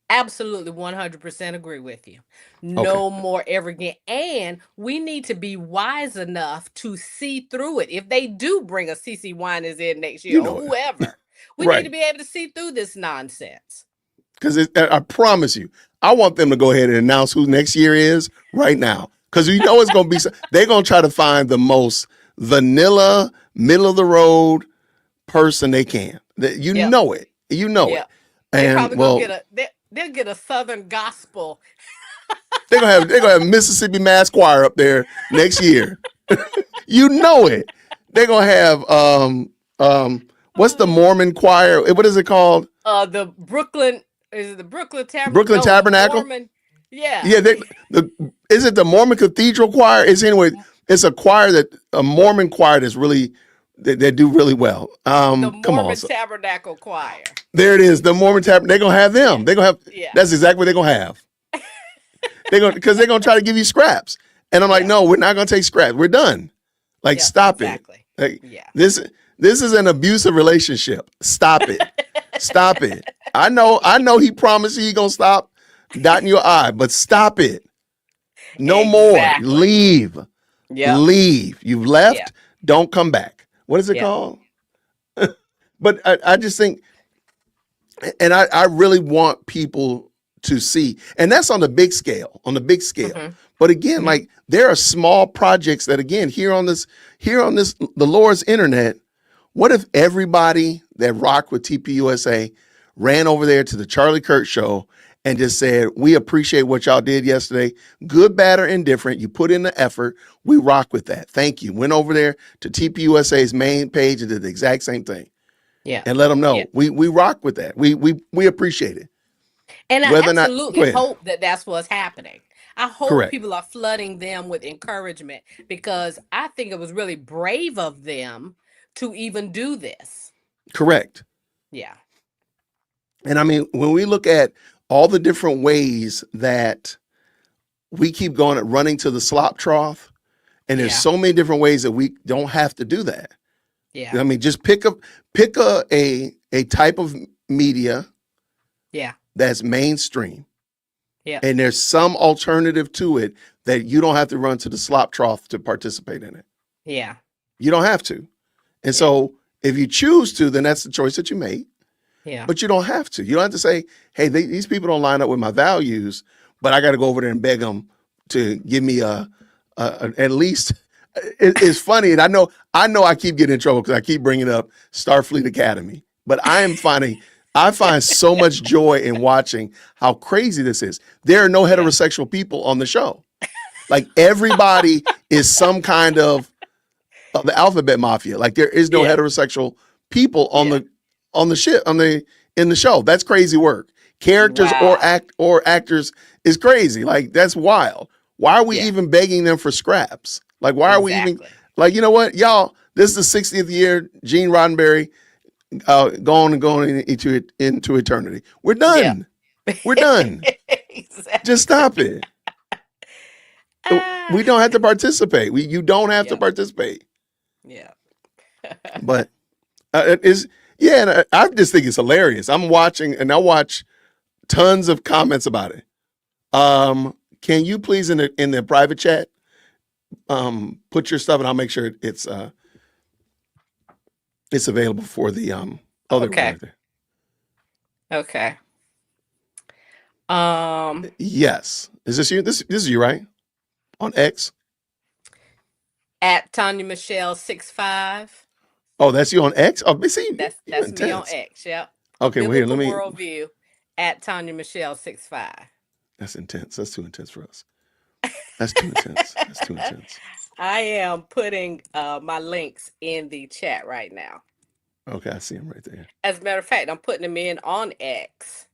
absolutely 100% agree with you. No more ever again. And we need to be wise enough to see through it. If they do bring a CeCe Winans in next year, or whoever, we need to be able to see through this nonsense. Because I promise you, I want them to go ahead and announce who next year is right now. Because you know it's going to be, they're going to try to find the most vanilla, middle of the road person they can. You know it. You know it. They're And probably they'll get a Southern gospel. they're gonna have Mississippi Mass Choir up there next year. You know it. They're gonna have what's the Mormon choir? What is it called? The Brooklyn, is it the Brooklyn Tabernacle? Brooklyn Tabernacle? Mormon, yeah. Yeah, is it the Mormon Cathedral Choir? It's a choir a Mormon choir that's really they do really well. The Mormon Tabernacle Choir. There it is. The Mormon Tabernacle. They're gonna have them. They're gonna have. That's exactly what they're gonna have. Because they're gonna try to give you scraps, and I'm like, no, we're not gonna take scraps. We're done. Like, stop it. Like, this is an abusive relationship. Stop it. Stop it. I know. He promised he's gonna stop dotting your I, but stop it. No more. Leave. Leave. You've left. Don't come back. What is it called? But I just think, and I really want people to see, and that's on the big scale, But again, like, there are small projects that, again, here on this, the Lord's internet, what if everybody that rocked with TPUSA ran over there to the Charlie Kirk show and just said, we appreciate what y'all did yesterday. Good, bad, or indifferent. You put in the effort. We rock with that. Thank you. Went over there to TPUSA's main page and did the exact same thing. Yeah. And let them know we rock with that. We appreciate it. And I absolutely hope that that's what's happening. I hope people are flooding them with encouragement, because I think it was really brave of them to even do this. Correct. Yeah. And I mean, when we look at all the different ways that we keep going at running to the slop trough, and there's so many different ways that we don't have to do that. Yeah. I mean, just pick a type of media that's mainstream. Yeah. And there's some alternative to it that you don't have to run to the slop trough to participate in it. Yeah. You don't have to. And so if you choose to, then that's the choice that you made. Yeah. But you don't have to. You don't have to say, hey, these people don't line up with my values, but I got to go over there and beg them to give me at least. It's funny. And I know I keep getting in trouble because I keep bringing up Starfleet Academy, but I find so much joy in watching how crazy this is. There are no heterosexual people on the show. Like, everybody is some kind of the alphabet mafia. Like, there is no heterosexual people on the ship, in the show. That's crazy work. Characters or actors is crazy. Like, that's wild. Why are we even begging them for scraps? Like, why are we even, like, you know what, y'all, this is the 60th year, Gene Roddenberry going into eternity. We're done. We're done. Just stop it. We don't have to participate. You don't have to participate. Yeah. But and I just think it's hilarious. I'm watching, and I watch tons of comments about it. Can you please in the private chat put your stuff, and I'll make sure it's available for the other one right there. Okay. Yes. Is this you? This is you, right? On X? At Tanya Michelle 65. Oh, that's you on X? Oh, see, that's me on X. Yep. Okay, well, here, let me. Worldview at Tanya Michelle 65. That's intense. That's too intense for us. That's too intense. That's too intense. I am putting my links in the chat right now. Okay, I see him right there. As a matter of fact, I'm putting him in on X.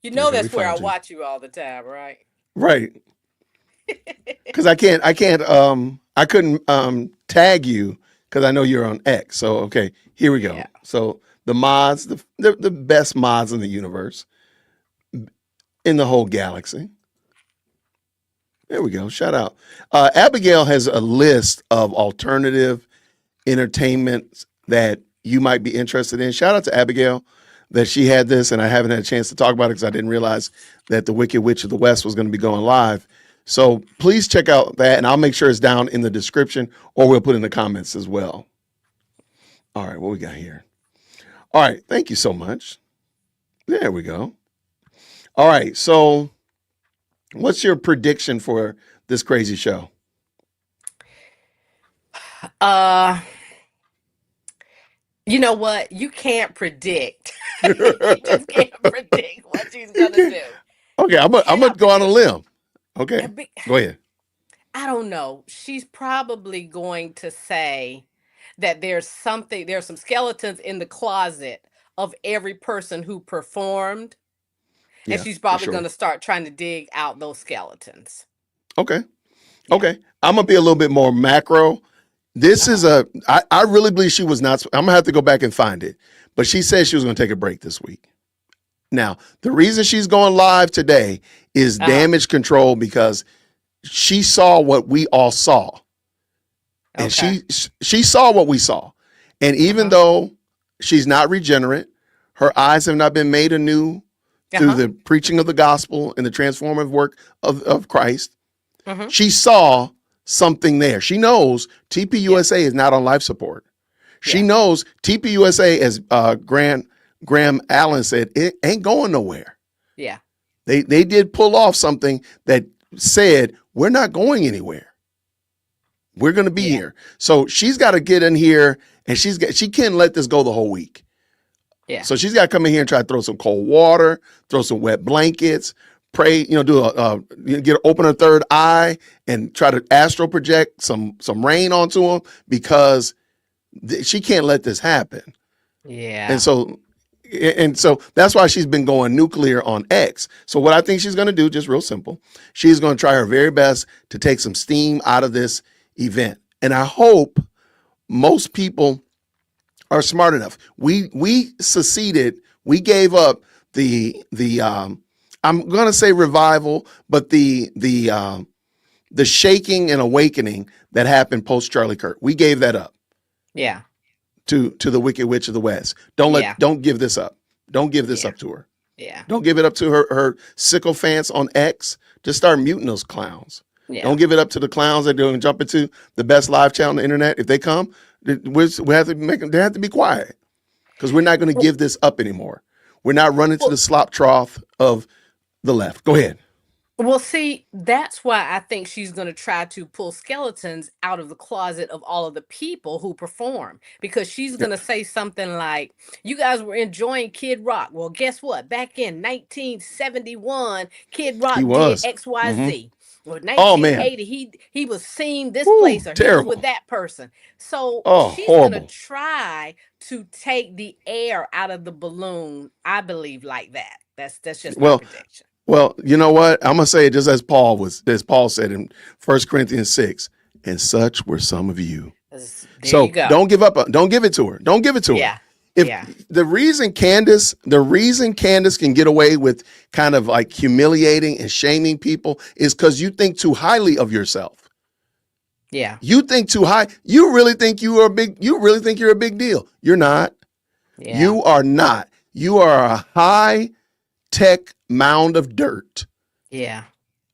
You know Okay, we that's where I found you. watch you all the time, right? Right. Because I couldn't tag you because I know you're on X. So okay, here we go. Yeah. So the mods, the best mods in the universe, in the whole galaxy. There we go. Shout out. Abigail has a list of alternative entertainment that you might be interested in. Shout out to Abigail that she had this, and I haven't had a chance to talk about it because I didn't realize that the Wicked Witch of the West was going to be going live. So please check out that, and I'll make sure it's down in the description, or we'll put in the comments as well. All right, what we got here? All right, thank you so much. There we go. All right, so what's your prediction for this crazy show? You know what? You can't predict. You just can't predict what she's gonna do. Okay, I'm gonna go on a limb. Okay, go ahead. I don't know. She's probably going to say that there's some skeletons in the closet of every person who performed. Yeah, And she's for probably sure. going to start trying to dig out those skeletons. Okay. Okay. I'm gonna be a little bit more macro. This is I really believe she was not. I'm gonna have to go back and find it. But she said she was gonna take a break this week. Now, the reason she's going live today is damage control because she saw what we all saw. And she saw what we saw. And even though she's not regenerate, her eyes have not been made anew through the preaching of the gospel and the transformative work of Christ. She saw something there. She knows TPUSA is not on life support. She knows TPUSA, as Graham Allen said, it ain't going nowhere. Yeah. They did pull off something that said, we're not going anywhere. We're going to be here. So she's got to get in here, and she can't let this go the whole week. Yeah. So she's got to come in here and try to throw some cold water, throw some wet blankets, pray, open her third eye and try to astral project some rain onto them because she can't let this happen. Yeah. And so that's why she's been going nuclear on X. So what I think she's going to do, just real simple, she's going to try her very best to take some steam out of this event. And I hope most people are smart enough. We seceded, we gave up the I'm going to say revival, but the shaking and awakening that happened post Charlie Kirk. We gave that up. Yeah. To the Wicked Witch of the West. Don't give this up. Don't give this up to her. Yeah. Don't give it up to her sycophants on X. Just start muting those clowns. Yeah. Don't give it up to the clowns that are going to jump into the best live channel on the internet. If they come, we have to make them. They have to be quiet because we're not going to give this up anymore. We're not running to the slop trough of the left. Go ahead. Well, see, that's why I think she's going to try to pull skeletons out of the closet of all of the people who perform, because she's going to say something like, you guys were enjoying Kid Rock. Well, guess what? Back in 1971, Kid Rock did XYZ. Well, 1980, he was seeing this place or he was with that person. So she's going to try to take the air out of the balloon, I believe, like that. That's just my prediction. Well, you know what? I'm gonna say it just as Paul said in 1 Corinthians 6, and such were some of you. So don't give up. Don't give it to her. Don't give it to her. The reason Candace can get away with kind of like humiliating and shaming people is because you think too highly of yourself. Yeah. You think too high. You really think you're a big deal. You're not. Yeah. You are not. You are a high tech mound of dirt. Yeah.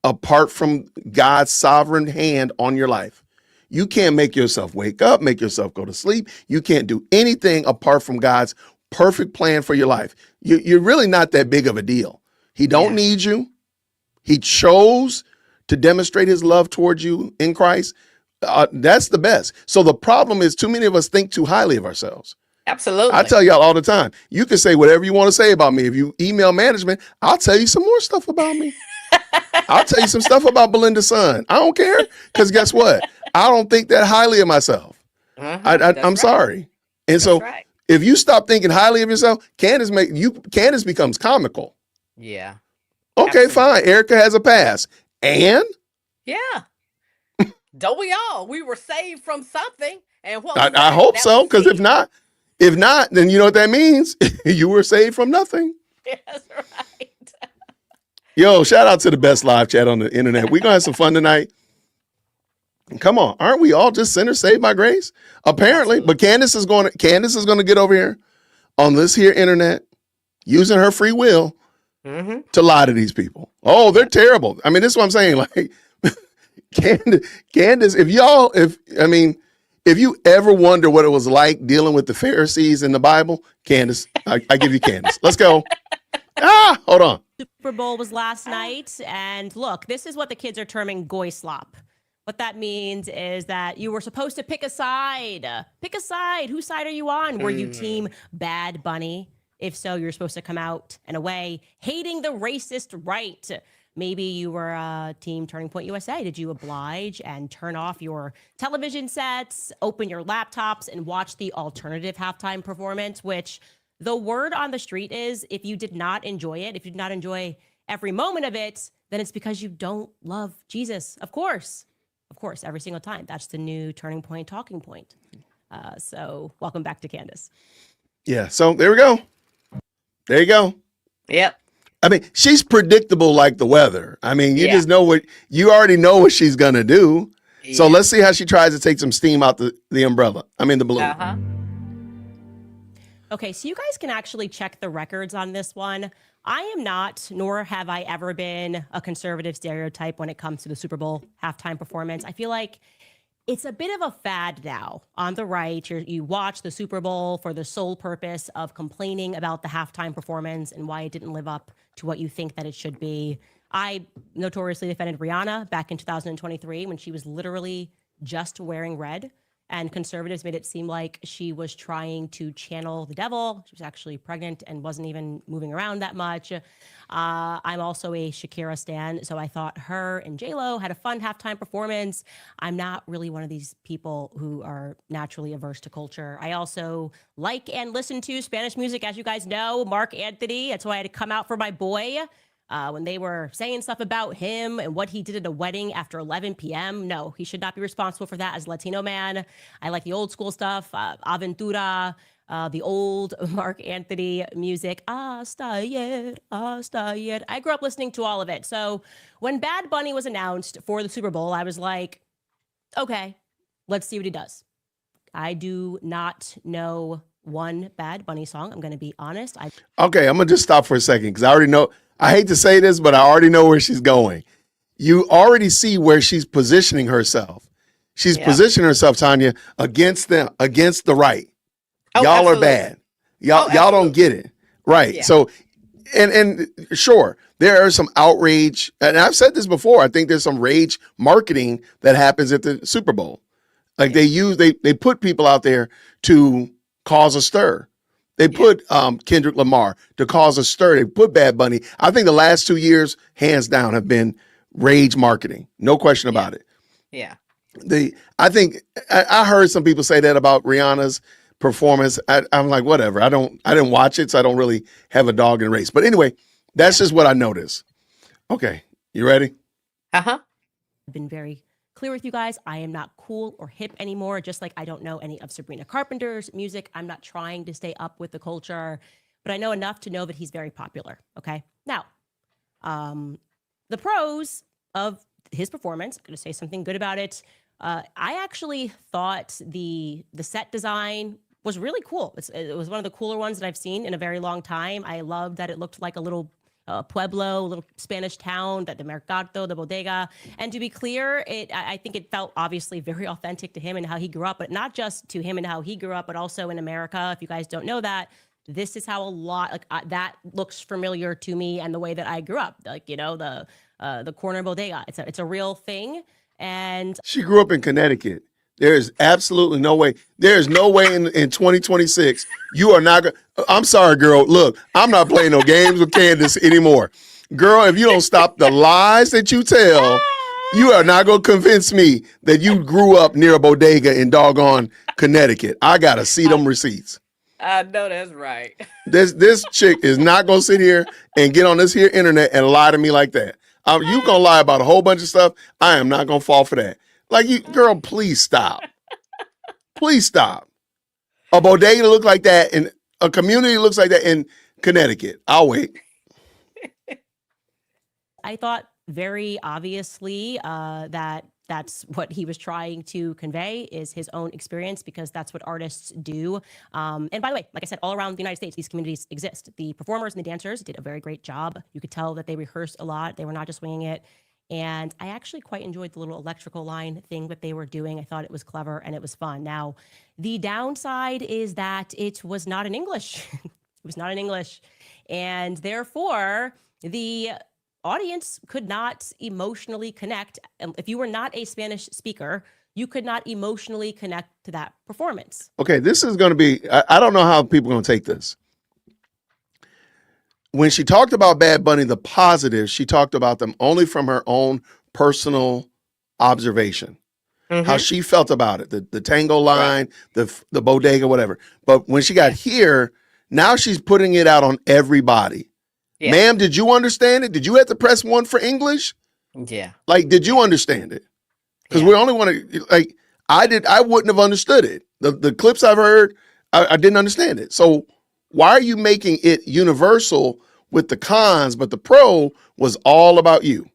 Apart from God's sovereign hand on your life. You can't make yourself wake up, make yourself go to sleep. You can't do anything apart from God's perfect plan for your life. You're really not that big of a deal. He don't need you. He chose to demonstrate his love towards you in Christ. That's the best. So the problem is too many of us think too highly of ourselves. Absolutely. I tell y'all all the time, you can say whatever you want to say about me. If you email management, I'll tell you some more stuff about me. I'll tell you some stuff about Belinda's son. I don't care. Because guess what? I don't think that highly of myself. I'm sorry. And so If you stop thinking highly of yourself, Candace becomes comical. Yeah. Okay, fine. Erica has a pass. And Yeah. Don't we all? We were saved from something. And what was I that? hope That so, was because sin. if not, then you know what that means? You were saved from nothing. That's right. Yo, shout out to the best live chat on the internet. We're gonna have some fun tonight. Come on, aren't we all just sinners saved by grace? Apparently, but Candace is going to get over here on this here internet using her free will to lie to these people. Oh, they're terrible. I mean, this is what I'm saying. Like Candace, if you ever wonder what it was like dealing with the Pharisees in the Bible, Candace, I give you Candace. Let's go. Hold on. Super Bowl was last night, and look, this is what the kids are terming goy slop. What that means is that you were supposed to pick a side. Pick a side. Whose side are you on? Were you team Bad Bunny? If so, you're supposed to come out and away hating the racist right. Maybe you were team Turning Point USA. Did you oblige and turn off your television sets, open your laptops, and watch the alternative halftime performance, which the word on the street is if you did not enjoy it, if you did not enjoy every moment of it, then it's because you don't love Jesus. Of course, every single time. That's the new Turning Point talking point. So welcome back to Candace. Yeah, so there we go. There you go. Yep. I mean, she's predictable like the weather. I mean, you already know what she's going to do. Yeah. So let's see how she tries to take some steam out the umbrella. I mean, the balloon. Uh-huh. Okay, so you guys can actually check the records on this one. I am not, nor have I ever been, a conservative stereotype when it comes to the Super Bowl halftime performance. I feel like it's a bit of a fad now on the right. You watch the Super Bowl for the sole purpose of complaining about the halftime performance and why it didn't live up to what you think that it should be. I notoriously defended Rihanna back in 2023 when she was literally just wearing red. And conservatives made it seem like she was trying to channel the devil. She was actually pregnant and wasn't even moving around that much. I'm also a Shakira stan, so I thought her and J-Lo had a fun halftime performance. I'm not really one of these people who are naturally averse to culture. I also like and listen to Spanish music, as you guys know. Mark Anthony, that's why I had to come out for my boy. When they were saying stuff about him and what he did at a wedding after 11 p.m. No, he should not be responsible for that as a Latino man. I like the old school stuff, Aventura, the old Mark Anthony music. Hasta ayer, hasta ayer. I grew up listening to all of it. So when Bad Bunny was announced for the Super Bowl, I was like, okay, let's see what he does. I do not know one Bad Bunny song. I'm going to be honest. Okay, I'm going to just stop for a second because I already know. I hate to say this, but I already know where she's going. You already see where she's positioning herself. She's positioning herself, Tanya, against the right. Y'all absolutely. are bad. Y'all don't get it. Right. Yeah. So, and sure, there are some outrage. And I've said this before. I think there's some rage marketing that happens at the Super Bowl. Like they put people out there to cause a stir. They put Kendrick Lamar to cause a stir. They put Bad Bunny. I think the last 2 years, hands down, have been rage marketing. No question about it. Yeah. I think I heard some people say that about Rihanna's performance. I'm like, whatever. I didn't watch it, so I don't really have a dog in the race. But anyway, that's just what I noticed. Okay, you ready? Uh-huh. I've been very clear with you guys. I am not cool or hip anymore, just like I don't know any of Sabrina Carpenter's music. I'm not trying to stay up with the culture, but I know enough to know that he's very popular. Okay. Now, the pros of his performance, I'm going to say something good about it. I actually thought the set design was really cool. It was one of the cooler ones that I've seen in a very long time. I loved that it looked like a little pueblo, a little Spanish town, that the mercado, the bodega. And to be clear, I think it felt obviously very authentic to him and how he grew up, but not just to him and how he grew up, but also in America. If you guys don't know that, this is how a lot that looks familiar to me and the way that I grew up. Like, you know, the corner bodega. It's a real thing. And she grew up in Connecticut. There is absolutely no way. There is no way in 2026 you are not going to. I'm sorry, girl. Look, I'm not playing no games with Candace anymore. Girl, if you don't stop the lies that you tell, you are not going to convince me that you grew up near a bodega in doggone Connecticut. I got to see them receipts. I know that's right. This chick is not gonna sit here and get on this here internet and lie to me like that. You gonna lie about a whole bunch of stuff. I am not gonna fall for that. Like you, girl, please stop. Please stop. A bodega look like that and a community looks like that in Connecticut. I'll wait. I thought very obviously that that's what he was trying to convey is his own experience because that's what artists do. And by the way, like I said, all around the United States, these communities exist. The performers and the dancers did a very great job. You could tell that they rehearsed a lot. They were not just winging it. And I actually quite enjoyed the little electrical line thing that they were doing. I thought it was clever and it was fun. Now, the downside is that it was not in English. It was not in English. And therefore, the audience could not emotionally connect. If you were not a Spanish speaker, you could not emotionally connect to that performance. Okay, this is going to be, I don't know how people are going to take this. When she talked about Bad Bunny, the positives, she talked about them only from her own personal observation, how she felt about it, the tango line, the bodega, whatever. But when she got here, now she's putting it out on everybody. Yeah. Ma'am, did you understand it? Did you have to press 1 for English? Yeah. Like, did you understand it? Because we only want to, like, I wouldn't have understood it. The clips I've heard, I didn't understand it. So why are you making it universal with the cons, but the pro was all about you?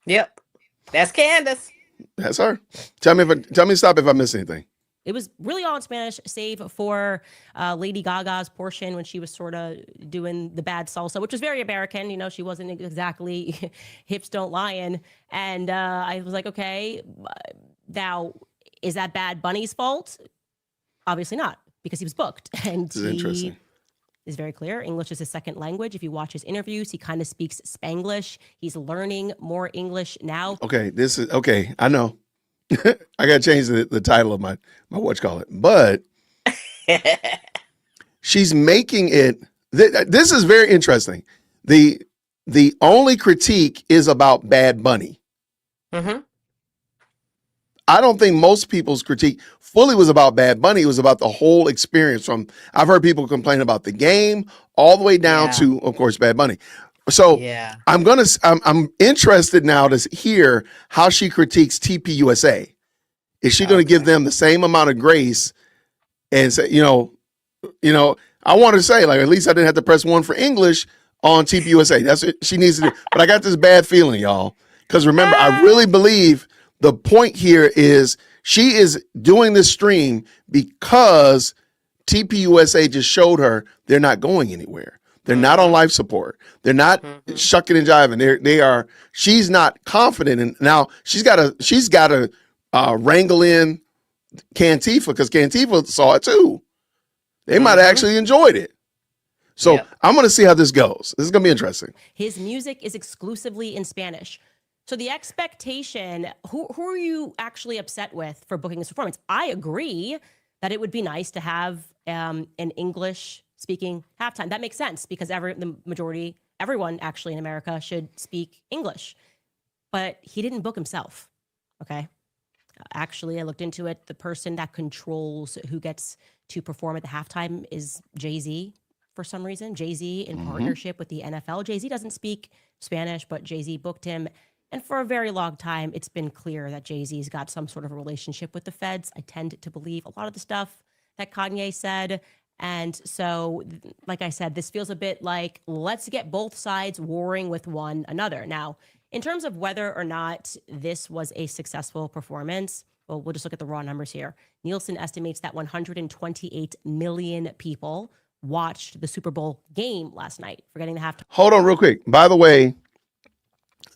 Yep. That's Candace. That's her. Tell me to stop if I miss anything. It was really all in Spanish, save for Lady Gaga's portion when she was sort of doing the bad salsa, which was very American. You know, she wasn't exactly hips don't lying. And I was like, okay, now, is that Bad Bunny's fault? Obviously not, because he was booked. And this is interesting. Is very clear. English is his second language. If you watch his interviews, he kind of speaks Spanglish. He's learning more English now. Okay, I know. I got to change the title of my what you call it. But she's making it, this is very interesting. The only critique is about Bad Bunny. Mm-hmm. I don't think most people's critique fully was about Bad Bunny. It was about the whole experience. I've heard people complain about the game all the way down to, of course, Bad Bunny. So I'm interested now to hear how she critiques TPUSA. Is she going to give them the same amount of grace and say, I want to say, like, at least I didn't have to press 1 for English on TPUSA. That's what she needs to do. But I got this bad feeling, y'all. Because remember, I really believe the point here is she is doing this stream because TPUSA just showed her they're not going anywhere. They're not on life support. They're not shucking and jiving. She's not confident. And now she's got to wrangle in Cantifa because Cantifa saw it too. They might have actually enjoyed it. So I'm going to see how this goes. This is going to be interesting. His music is exclusively in Spanish. So the expectation, who are you actually upset with for booking this performance? I agree that it would be nice to have an English speaking halftime. That makes sense because everyone actually in America should speak English. But he didn't book himself. Okay. Actually, I looked into it. The person that controls who gets to perform at the halftime is Jay-Z for some reason. Jay-Z in partnership with the NFL. Jay-Z doesn't speak Spanish, but Jay-Z booked him. And for a very long time, it's been clear that Jay-Z's got some sort of a relationship with the feds. I tend to believe a lot of the stuff that Kanye said. And so, like I said, this feels a bit like, let's get both sides warring with one another. Now, in terms of whether or not this was a successful performance, well, we'll just look at the raw numbers here. Nielsen estimates that 128 million people watched the Super Bowl game last night, forgetting the halftime. Hold on real quick. By the way,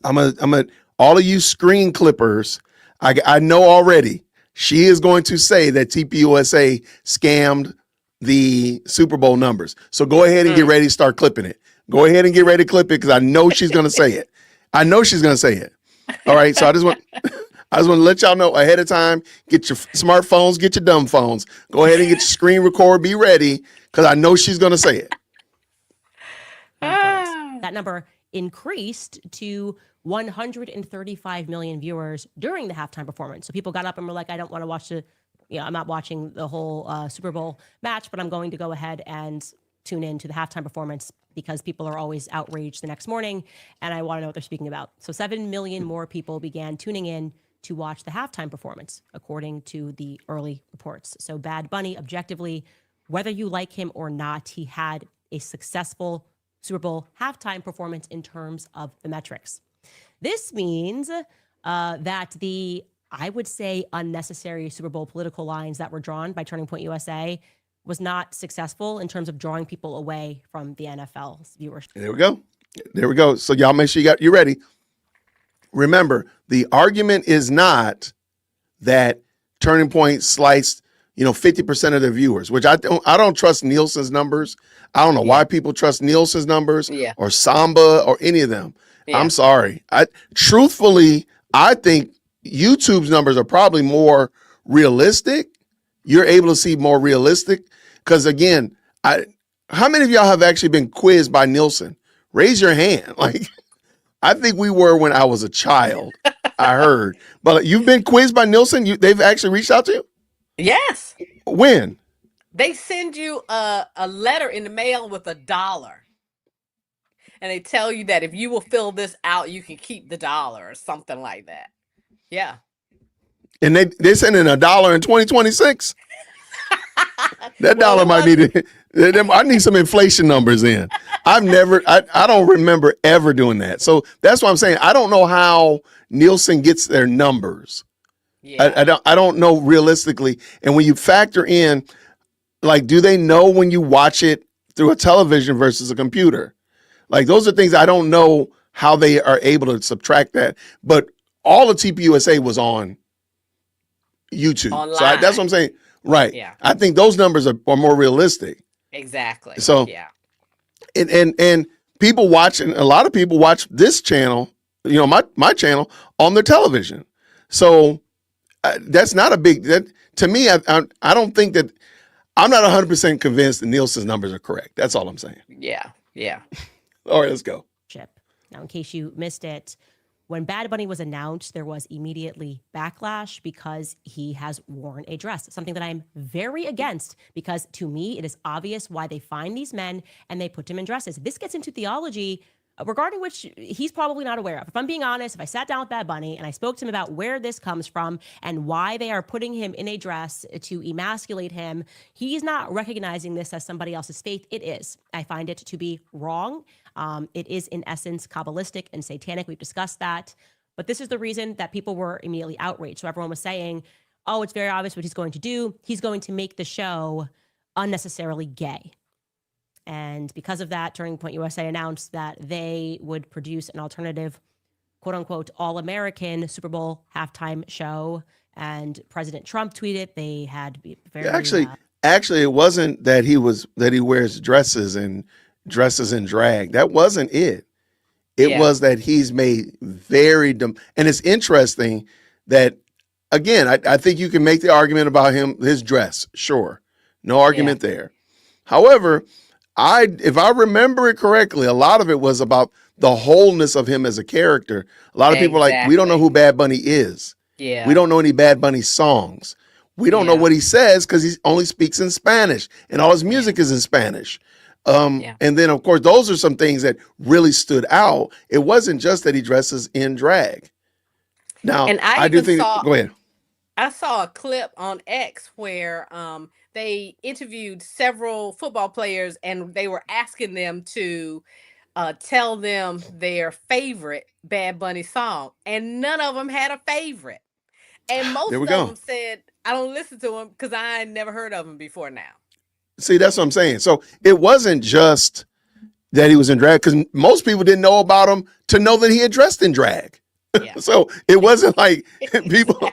I'm a all of you screen clippers, I know already she is going to say that TPUSA scammed the Super Bowl numbers. So go ahead and get ready to start clipping it. Go ahead and get ready to clip it because I know she's going to say it. I know she's going to say it. All right. So I just want to let y'all know ahead of time. Get your smartphones, get your dumb phones. Go ahead and get your screen record. Be ready because I know she's going to say it. That number increased to 135 million viewers during the halftime performance. So people got up and were like, I don't want to watch the I'm not watching the whole Super Bowl match, but I'm going to go ahead and tune in to the halftime performance because people are always outraged the next morning, and I want to know what they're speaking about. So 7 million more people began tuning in to watch the halftime performance, according to the early reports. So Bad Bunny, objectively, whether you like him or not, he had a successful Super Bowl halftime performance in terms of the metrics. This means that the, I would say, unnecessary Super Bowl political lines that were drawn by Turning Point USA was not successful in terms of drawing people away from the NFL's viewership. There we go. There we go. So y'all make sure you ready. Remember, the argument is not that Turning Point sliced, 50% of their viewers, which I don't trust Nielsen's numbers. I don't know why people trust Nielsen's numbers or Samba or any of them. I'm sorry. Truthfully, I think YouTube's numbers are probably more realistic. You're able to see more realistic because, again, how many of y'all have actually been quizzed by Nielsen? Raise your hand. Like, I think we were when I was a child, I heard. But you've been quizzed by Nielsen? They've actually reached out to you? Yes. When? They send you a letter in the mail with $1. And they tell you that if you will fill this out, you can keep the $1 or something like that. Yeah. And they're sending $1 in 2026? That dollar might need I need some inflation numbers in. I don't remember ever doing that. So that's what I'm saying. I don't know how Nielsen gets their numbers. Yeah. I don't know realistically. And when you factor in, like, do they know when you watch it through a television versus a computer? Like, those are things I don't know how they are able to subtract that. But all of TPUSA was on YouTube. Online. So that's what I'm saying. Right. Yeah. I think those numbers are more realistic. Exactly. So yeah. And people watching, a lot of people watch this channel, my channel on their television. So that's not a big, to me, I don't think that, I'm not 100% convinced that Nielsen's numbers are correct. That's all I'm saying. Yeah. Yeah. All right, let's go. Now, in case you missed it, when Bad Bunny was announced, there was immediately backlash because he has worn a dress, something that I'm very against because to me, it is obvious why they find these men and they put them in dresses. This gets into theology regarding which he's probably not aware of. If I'm being honest, if I sat down with Bad Bunny and I spoke to him about where this comes from and why they are putting him in a dress to emasculate him, he's not recognizing this as somebody else's faith. It is. I find it to be wrong. It is, in essence, Kabbalistic and satanic. We've discussed that. But this is the reason that people were immediately outraged. So everyone was saying, oh, it's very obvious what he's going to do. He's going to make the show unnecessarily gay. And because of that, Turning Point USA announced that they would produce an alternative, quote unquote, all-American Super Bowl halftime show. And President Trump tweeted they had very actually, it wasn't that he wears dresses and drag. That wasn't it. It was that he's made and it's interesting that, again, I think you can make the argument about his dress. Sure. No argument there. However, if I remember it correctly, a lot of it was about the wholeness of him as a character. A lot of people are like, we don't know who Bad Bunny is. Yeah. We don't know any Bad Bunny songs. We don't know what he says because he only speaks in Spanish and all his music is in Spanish. And then, of course, those are some things that really stood out. It wasn't just that he dresses in drag. Now, and I do think, go ahead. I saw a clip on X where they interviewed several football players and they were asking them to tell them their favorite Bad Bunny song. And none of them had a favorite. And most of them said, I don't listen to them because I never heard of them before now. See, that's what I'm saying. So it wasn't just that he was in drag because most people didn't know about him to know that he had dressed in drag. Yeah. So it wasn't like people,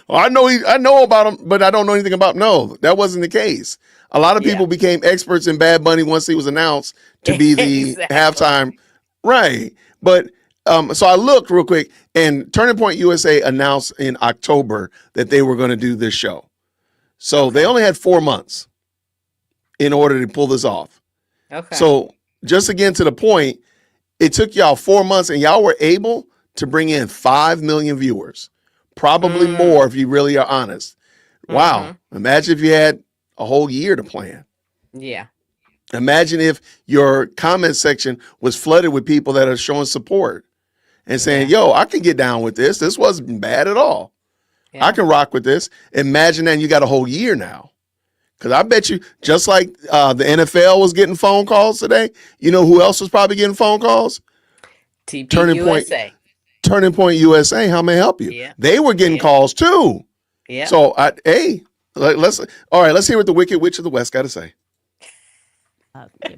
I know about him, but I don't know anything about him. No, that wasn't the case. A lot of people became experts in Bad Bunny once he was announced to be the halftime. Right. But so I looked real quick and Turning Point USA announced in October that they were going to do this show. So they only had 4 months in order to pull this off. Okay. So just again to the point, it took y'all 4 months and y'all were able to bring in 5 million viewers, probably more if you really are honest. Wow. Imagine if you had a whole year to plan. Yeah. Imagine if your comment section was flooded with people that are showing support and saying, yo, I can get down with this. This wasn't bad at all. I can rock with this. Imagine that you got a whole year now. Because I bet you, just like the NFL was getting phone calls today, you know who else was probably getting phone calls? TPUSA. Turning Point USA. How may I help you? Yeah. They were getting calls too. Yeah. So, let's hear what the Wicked Witch of the West got to say.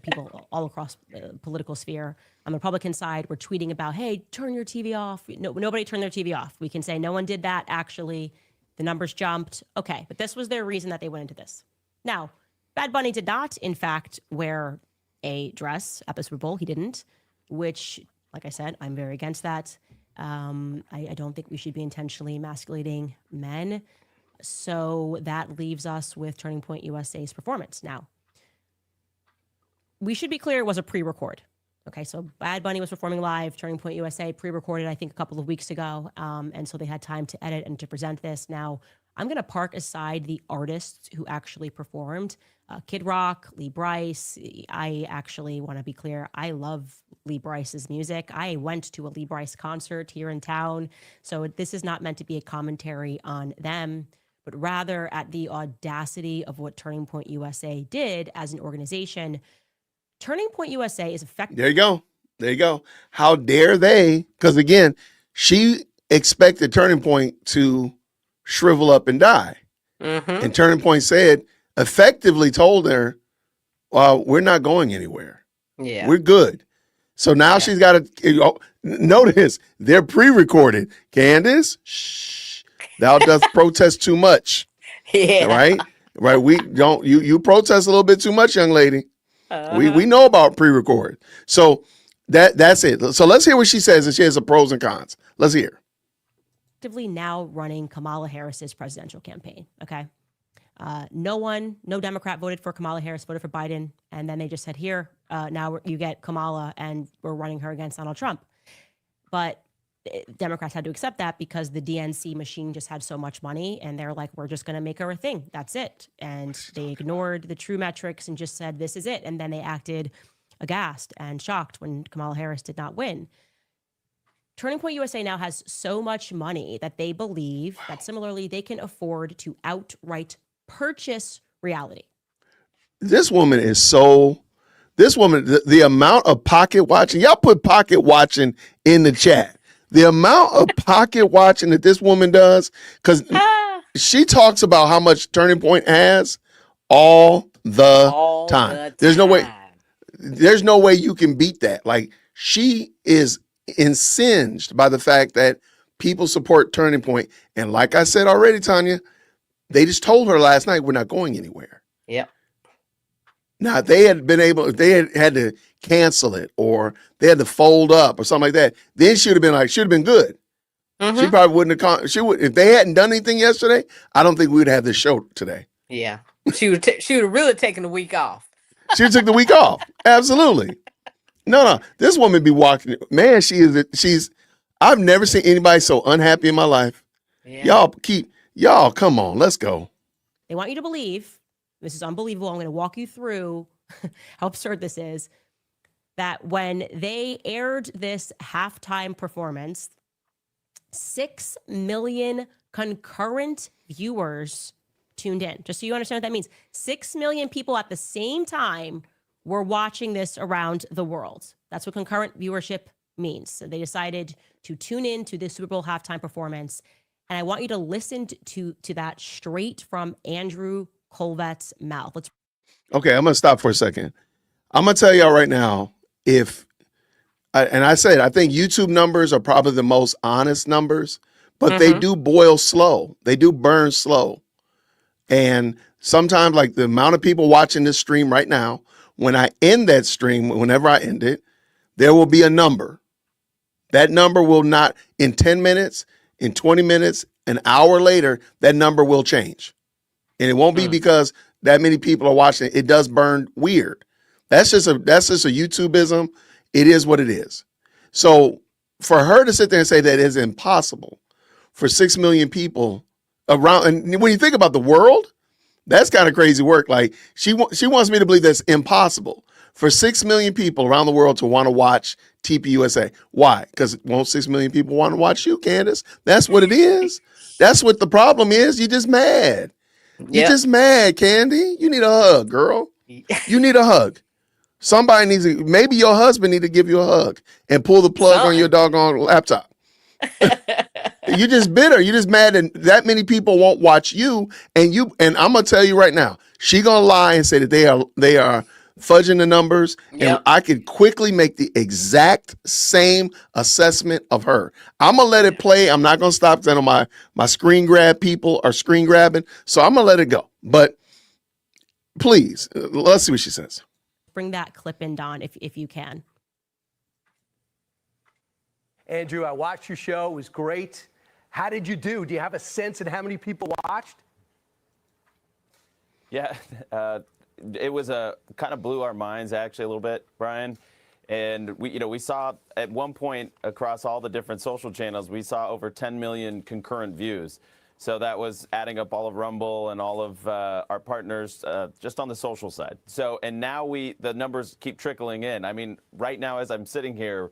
People all across the political sphere on the Republican side were tweeting about, hey, turn your TV off. No, nobody turned their TV off. We can say no one did that. Actually, the numbers jumped. Okay, but this was their reason that they went into this. Now, Bad Bunny did not, in fact, wear a dress at the Super Bowl. He didn't, which, like I said, I'm very against that. I don't think we should be intentionally emasculating men. So that leaves us with Turning Point USA's performance. Now, we should be clear, it was a pre-record. Okay, so Bad Bunny was performing live, Turning Point USA pre-recorded, I think, a couple of weeks ago. And so they had time to edit and to present this. Now, I'm going to park aside the artists who actually performed. Kid Rock, Lee Bryce. I actually want to be clear, I love Lee Bryce's music. I went to a Lee Bryce concert here in town. So this is not meant to be a commentary on them, but rather at the audacity of what Turning Point USA did as an organization. Turning Point USA is effective. There you go. There you go. How dare they? Because again, she expected Turning Point to shrivel up and die. And Turning Point effectively told her, well, we're not going anywhere. Yeah. We're good. So now she's got to notice they're pre-recorded. Candace, shh, thou dost protest too much. Yeah. Right? Right. We don't, you protest a little bit too much, young lady. We know about pre-record. So that's it. So let's hear what she says, and she has the pros and cons. Let's hear. Actively now running Kamala Harris's presidential campaign. Okay. No Democrat voted for Kamala Harris, voted for Biden. And then they just said, here, now you get Kamala and we're running her against Donald Trump. But Democrats had to accept that because the DNC machine just had so much money and they're like, we're just going to make her a thing. That's it. And they ignored the true metrics and just said, this is it. And then they acted aghast and shocked when Kamala Harris did not win. Turning Point USA now has so much money that they believe that similarly they can afford to outright purchase reality. This woman, the amount of pocket watching, y'all put pocket watching in the chat. The amount of pocket watching that this woman does, because she talks about how much Turning Point has all the time. There's no way you can beat that. Like, she is incensed by the fact that people support Turning Point. And like I said already, Tanya, they just told her last night, we're not going anywhere. Yep. Now, if they had had to cancel it or they had to fold up or something like that, then should have been good. She probably wouldn't have if they hadn't done anything yesterday, I don't think we would have this show today. Yeah. She would have really taken the week off. She took the week off. Absolutely. No. This woman be walking. Man, I've never seen anybody so unhappy in my life. Yeah. Y'all, come on, let's go. They want you to believe, this is unbelievable, I'm going to walk you through how absurd this is, that when they aired this halftime performance, 6 million concurrent viewers tuned in. Just so you understand what that means. 6 million people at the same time were watching this around the world. That's what concurrent viewership means. So they decided to tune in to this Super Bowl halftime performance. And I want you to listen to that straight from Andrew Colvette's mouth. Okay, I'm going to stop for a second. I'm going to tell y'all right now, I think YouTube numbers are probably the most honest numbers, but they do boil slow. They do burn slow. And sometimes, like the amount of people watching this stream right now, when I end that stream, whenever I end it, there will be a number. That number will not, in 10 minutes, in 20 minutes, an hour later, that number will change. And it won't be because that many people are watching it. It does burn weird. That's just a YouTubeism. It is what it is. So for her to sit there and say that it's impossible for 6 million people around. And when you think about the world, that's kind of crazy work. Like she wants me to believe that's impossible for 6 million people around the world to want to watch TPUSA. Why? Because won't 6 million people want to watch you, Candace? That's what it is. That's what the problem is. You're just mad. You're just mad, Candy. You need a hug, girl. You need a hug. Somebody needs to, maybe your husband need to give you a hug and pull the plug on your doggone laptop. You're just bitter. You're just mad that many people won't watch you. And I'm gonna tell you right now, she gonna lie and say that they are fudging the numbers. And I could quickly make the exact same assessment of her. I'm gonna let it play. I'm not gonna stop because I know my screen grab people are screen grabbing. So I'm gonna let it go. But please, let's see what she says. Bring that clip in, Don, if you can. Andrew, I watched your show. It was great. How did you do? Do you have a sense of how many people watched? Yeah, it was kind of blew our minds actually a little bit, Brian. And we saw at one point across all the different social channels, we saw over 10 million concurrent views. So that was adding up all of Rumble and all of our partners just on the social side. So, and now the numbers keep trickling in. I mean, right now as I'm sitting here,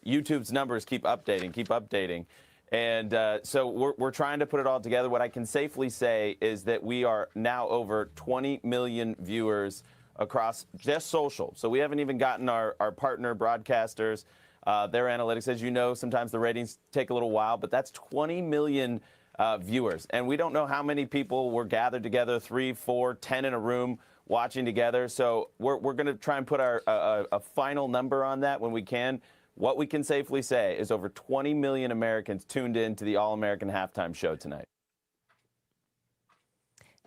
YouTube's numbers keep updating. And so we're trying to put it all together. What I can safely say is that we are now over 20 million viewers across just social. So we haven't even gotten our partner broadcasters, their analytics. As you know, sometimes the ratings take a little while, but that's 20 million viewers. And we don't know how many people were gathered together, 3, 4, 10 in a room watching together. So we're going to try and put a final number on that when we can. What we can safely say is over 20 million Americans tuned in to the All-American Halftime Show tonight.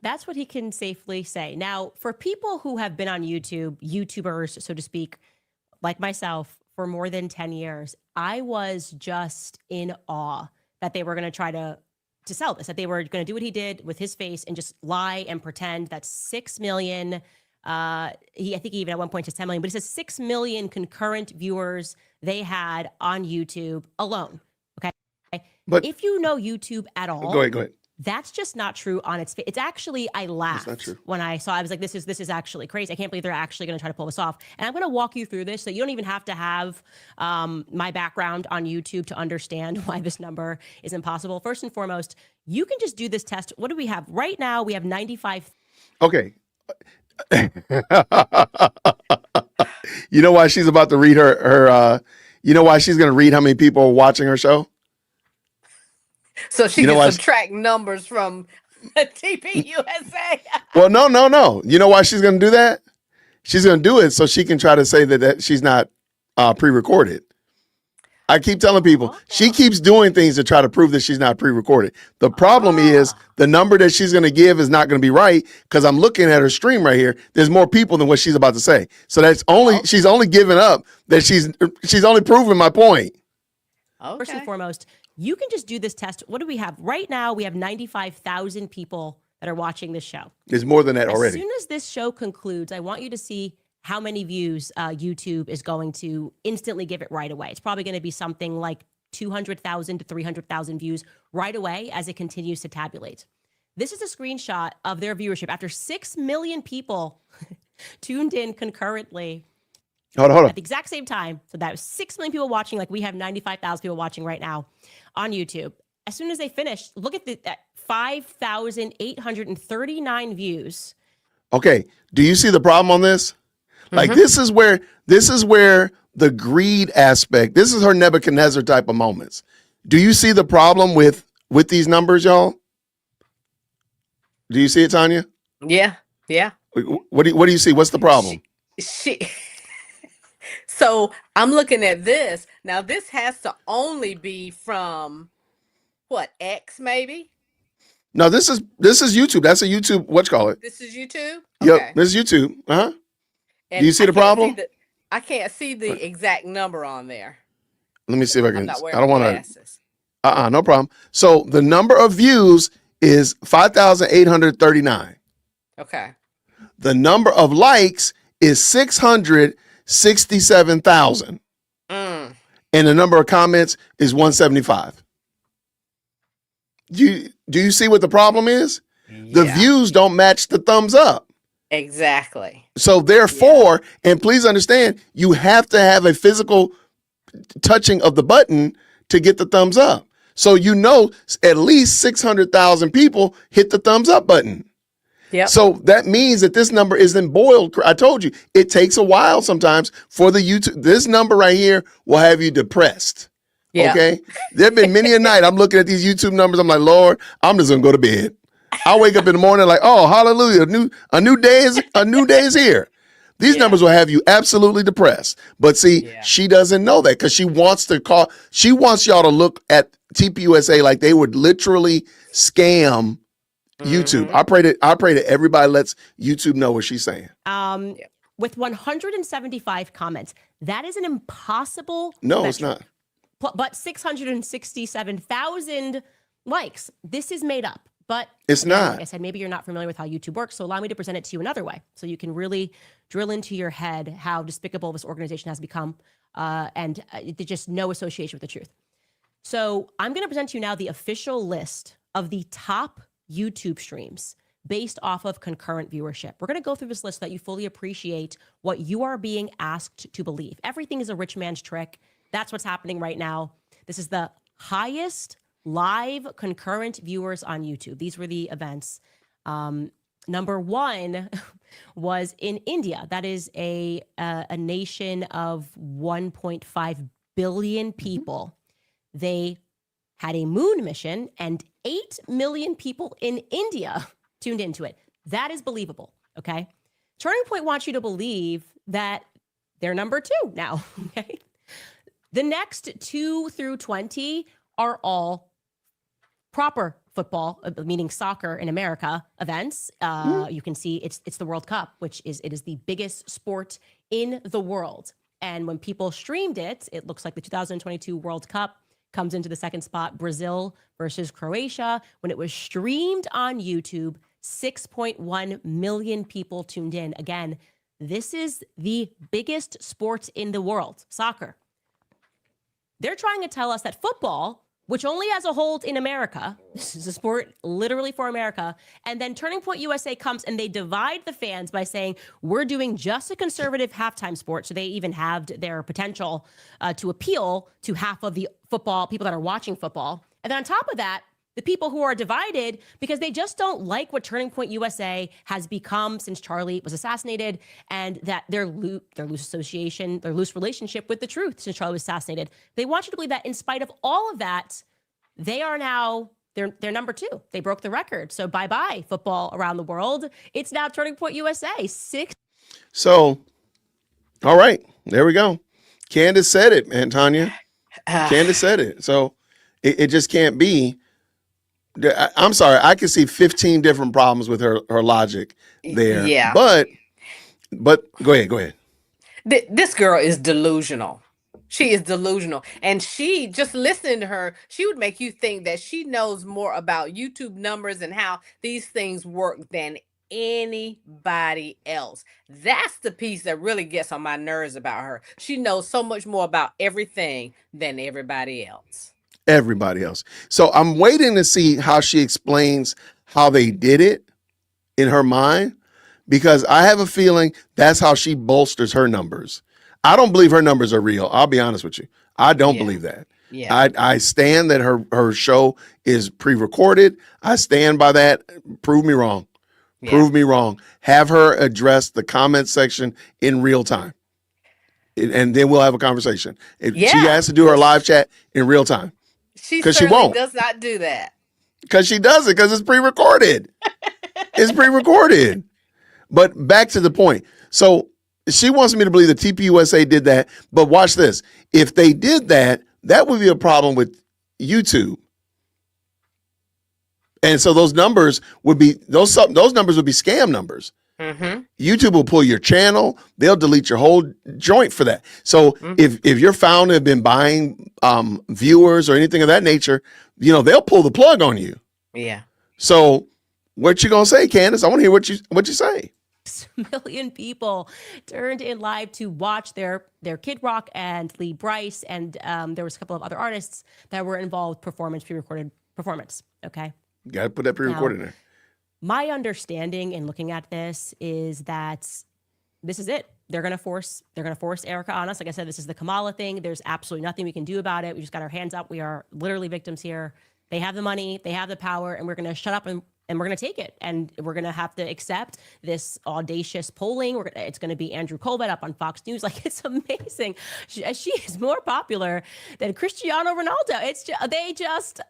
That's what he can safely say. Now, for people who have been on YouTube, YouTubers, so to speak, like myself, for more than 10 years, I was just in awe that they were going to try to sell this, that they were going to do what he did with his face and just lie and pretend that 6 million, I think he even at one point says 10 million, but he says 6 million concurrent viewers they had on YouTube alone. Okay. But if you know YouTube at all, go ahead. That's just not true on its face. It's actually, I laughed when I saw, I was like, this is actually crazy. I can't believe they're actually going to try to pull this off. And I'm going to walk you through this so you don't even have to have my background on YouTube to understand why this number is impossible. First and foremost, you can just do this test. What do we have? Right now, we have 95. Okay. You know why she's about to read her you know why she's going to read how many people are watching her show? So she can subtract numbers from TPUSA. Well, no. You know why she's going to do that? She's going to do it so she can try to say that she's not pre-recorded. I keep telling people, she keeps doing things to try to prove that she's not pre-recorded. The problem is the number that she's going to give is not going to be right because I'm looking at her stream right here. There's more people than what she's about to say. So that's she's only giving up that she's only proving my point. Okay. First and foremost, you can just do this test. What do we have? Right now, we have 95,000 people that are watching this show. There's more than that already. As soon as this show concludes, I want you to see how many views YouTube is going to instantly give it right away. It's probably going to be something like 200,000 to 300,000 views right away as it continues to tabulate. This is a screenshot of their viewership after 6 million people tuned in concurrently. Hold on. At the exact same time. So that was 6 million people watching, like we have 95,000 people watching right now on YouTube. As soon as they finished, look at that 5,839 views. Okay. Do you see the problem on this? Like this is where the greed aspect, this is her Nebuchadnezzar type of moments. Do you see the problem with these numbers, y'all? Do you see it, Tanya? Yeah. What do you see? What's the problem? So I'm looking at this. Now this has to only be from what, X maybe? No, this is YouTube. That's a YouTube, whatchamacallit. This is YouTube? Yep, Okay. this is YouTube. Uh-huh. And do you see the problem? I can't see the exact number on there. Let me see if I can. I'm not wearing I don't want glasses. to. No problem. So the number of views is 5,839. Okay. The number of likes is 667,000. And the number of comments is 175. Do you see what the problem is? The views don't match the thumbs up. Exactly. So therefore, and please understand, you have to have a physical touching of the button to get the thumbs up. So at least 600,000 people hit the thumbs up button. Yep. So that means that this number isn't boiled. I told you, it takes a while sometimes for the YouTube. This number right here will have you depressed. Yeah. Okay. There have been many a night I'm looking at these YouTube numbers. I'm like, Lord, I'm just gonna go to bed. I wake up in the morning like, oh, hallelujah, a new day is here. These numbers will have you absolutely depressed. But see, she doesn't know that because she wants y'all to look at TPUSA like they would literally scam YouTube. I pray that everybody lets YouTube know what she's saying. With 175 comments, that is an impossible No, metric. it's not. But 667,000 likes. This is made up. But it's not. Like I said, maybe you're not familiar with how YouTube works. So allow me to present it to you another way, so you can really drill into your head how despicable this organization has become, and there's just no association with the truth. So I'm going to present to you now the official list of the top YouTube streams based off of concurrent viewership. We're going to go through this list so that you fully appreciate what you are being asked to believe. Everything is a rich man's trick. That's what's happening right now. This is the highest live concurrent viewers on YouTube. These were the events. Number one was in India. That is a nation of 1.5 billion people. They had a moon mission, and 8 million people in India tuned into it. That is believable, okay? Turning Point wants you to believe that they're number 2 now, okay? The next 2 through 20 are all proper football, meaning soccer in America, events. You can see it's the World Cup, which is the biggest sport in the world. And when people streamed it, it looks like the 2022 World Cup comes into the second spot, Brazil versus Croatia. When it was streamed on YouTube, 6.1 million people tuned in. Again, this is the biggest sport in the world, soccer. They're trying to tell us that football, which only has a hold in America, this is a sport literally for America, and then Turning Point USA comes and they divide the fans by saying, we're doing just a conservative halftime sport, so they even halved their potential to appeal to half of the football, people that are watching football. And then on top of that, the people who are divided because they just don't like what Turning Point USA has become since Charlie was assassinated, and that their loose association, their loose relationship with the truth since Charlie was assassinated. They want you to believe that in spite of all of that, they are now, they're number 2. They broke the record. So bye-bye football around the world. It's now Turning Point USA. 6. So, all right, there we go. Candace said it, man, Tanya. Candace said it. So it just can't be. I'm sorry. I can see 15 different problems with her logic there. Yeah. But go ahead. This girl is delusional. She is delusional. And she, just listening to her, she would make you think that she knows more about YouTube numbers and how these things work than anybody else. That's the piece that really gets on my nerves about her. She knows so much more about everything than everybody else. Everybody else. So I'm waiting to see how she explains how they did it in her mind, because I have a feeling that's how she bolsters her numbers. I don't believe her numbers are real. I'll be honest with you. I don't believe that. Yeah. I stand that her show is pre-recorded. I stand by that. Prove me wrong. Yeah. Prove me wrong. Have her address the comment section in real time. And then we'll have a conversation. She has to do her live chat in real time. She 'Cause certainly she won't. does not do that. Because she does it, because it's pre-recorded. It's pre-recorded. But back to the point. So she wants me to believe that TPUSA did that. But watch this. If they did that, that would be a problem with YouTube. And so those numbers would be those numbers would be scam numbers. Mm-hmm. YouTube will pull your channel. They'll delete your whole joint for that. So if your founder have been buying viewers or anything of that nature, they'll pull the plug on you. Yeah. So what you gonna say, Candace? I want to hear what you say. million people turned in live to watch their Kid Rock and Lee Bryce, and there was a couple of other artists that were involved, pre-recorded performance. Okay, Got to put that pre-recorded in there. My understanding in looking at this is that this is it. They're gonna force Erica on us. Like I said, this is the Kamala thing. There's absolutely nothing we can do about it. We just got our hands up. We are literally victims here. They have the money, they have the power, and we're gonna shut up and we're gonna take it. And we're gonna have to accept this audacious polling. It's gonna be Andrew Colbert up on Fox News. Like, it's amazing. She is more popular than Cristiano Ronaldo. It's just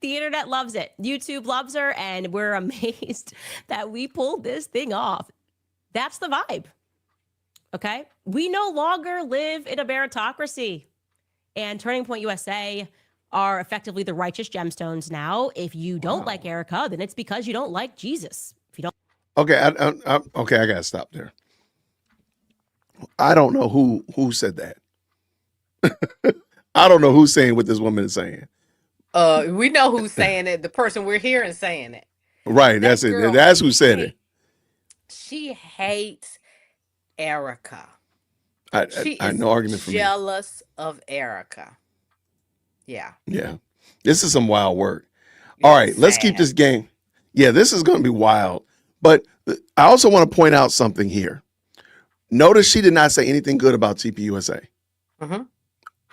the internet loves it. YouTube loves her, and we're amazed that we pulled this thing off. That's the vibe. Okay? We no longer live in a meritocracy. And Turning Point USA are effectively the righteous gemstones now. If you don't like Erica, then it's because you don't like Jesus. If you don't. Okay, okay, I gotta stop there. I don't know who said that. I don't know who's saying what this woman is saying. We know who's saying it. The person we're hearing saying it. Right, that's it. That's who said it. She hates Erica. I no argument for me. Jealous of Erica. Yeah. Yeah. This is some wild work. All right, let's keep this game. Yeah, this is going to be wild. But I also want to point out something here. Notice she did not say anything good about TPUSA.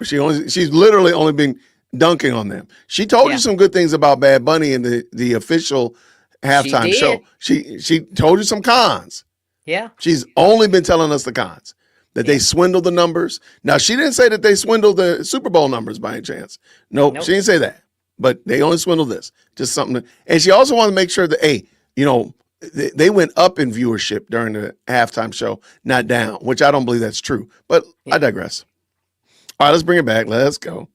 She's literally only been dunking on them. She told you some good things about Bad Bunny and the official halftime show. She told you some cons. Yeah. She's only been telling us the cons. That they swindled the numbers. Now, she didn't say that they swindled the Super Bowl numbers by any chance. Nope. She didn't say that. But they only swindled this. Just something. And she also wanted to make sure that, hey, you know, they went up in viewership during the halftime show, not down, which I don't believe that's true. But I digress. All right, let's bring it back. Let's go.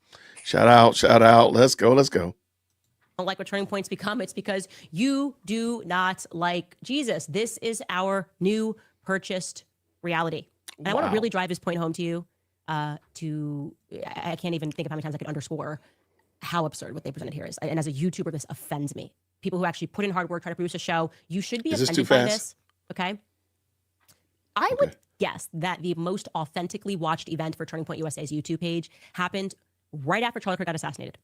Shout out. Let's go. Don't like what Turning Point's become. It's because you do not like Jesus. This is our new purchased reality. And I want to really drive this point home to you. I can't even think of how many times I could underscore how absurd what they presented here is. And as a YouTuber, this offends me. People who actually put in hard work, try to produce a show, you should be offended by this. Okay. I would guess that the most authentically watched event for Turning Point USA's YouTube page happened right after Charlie Kirk got assassinated.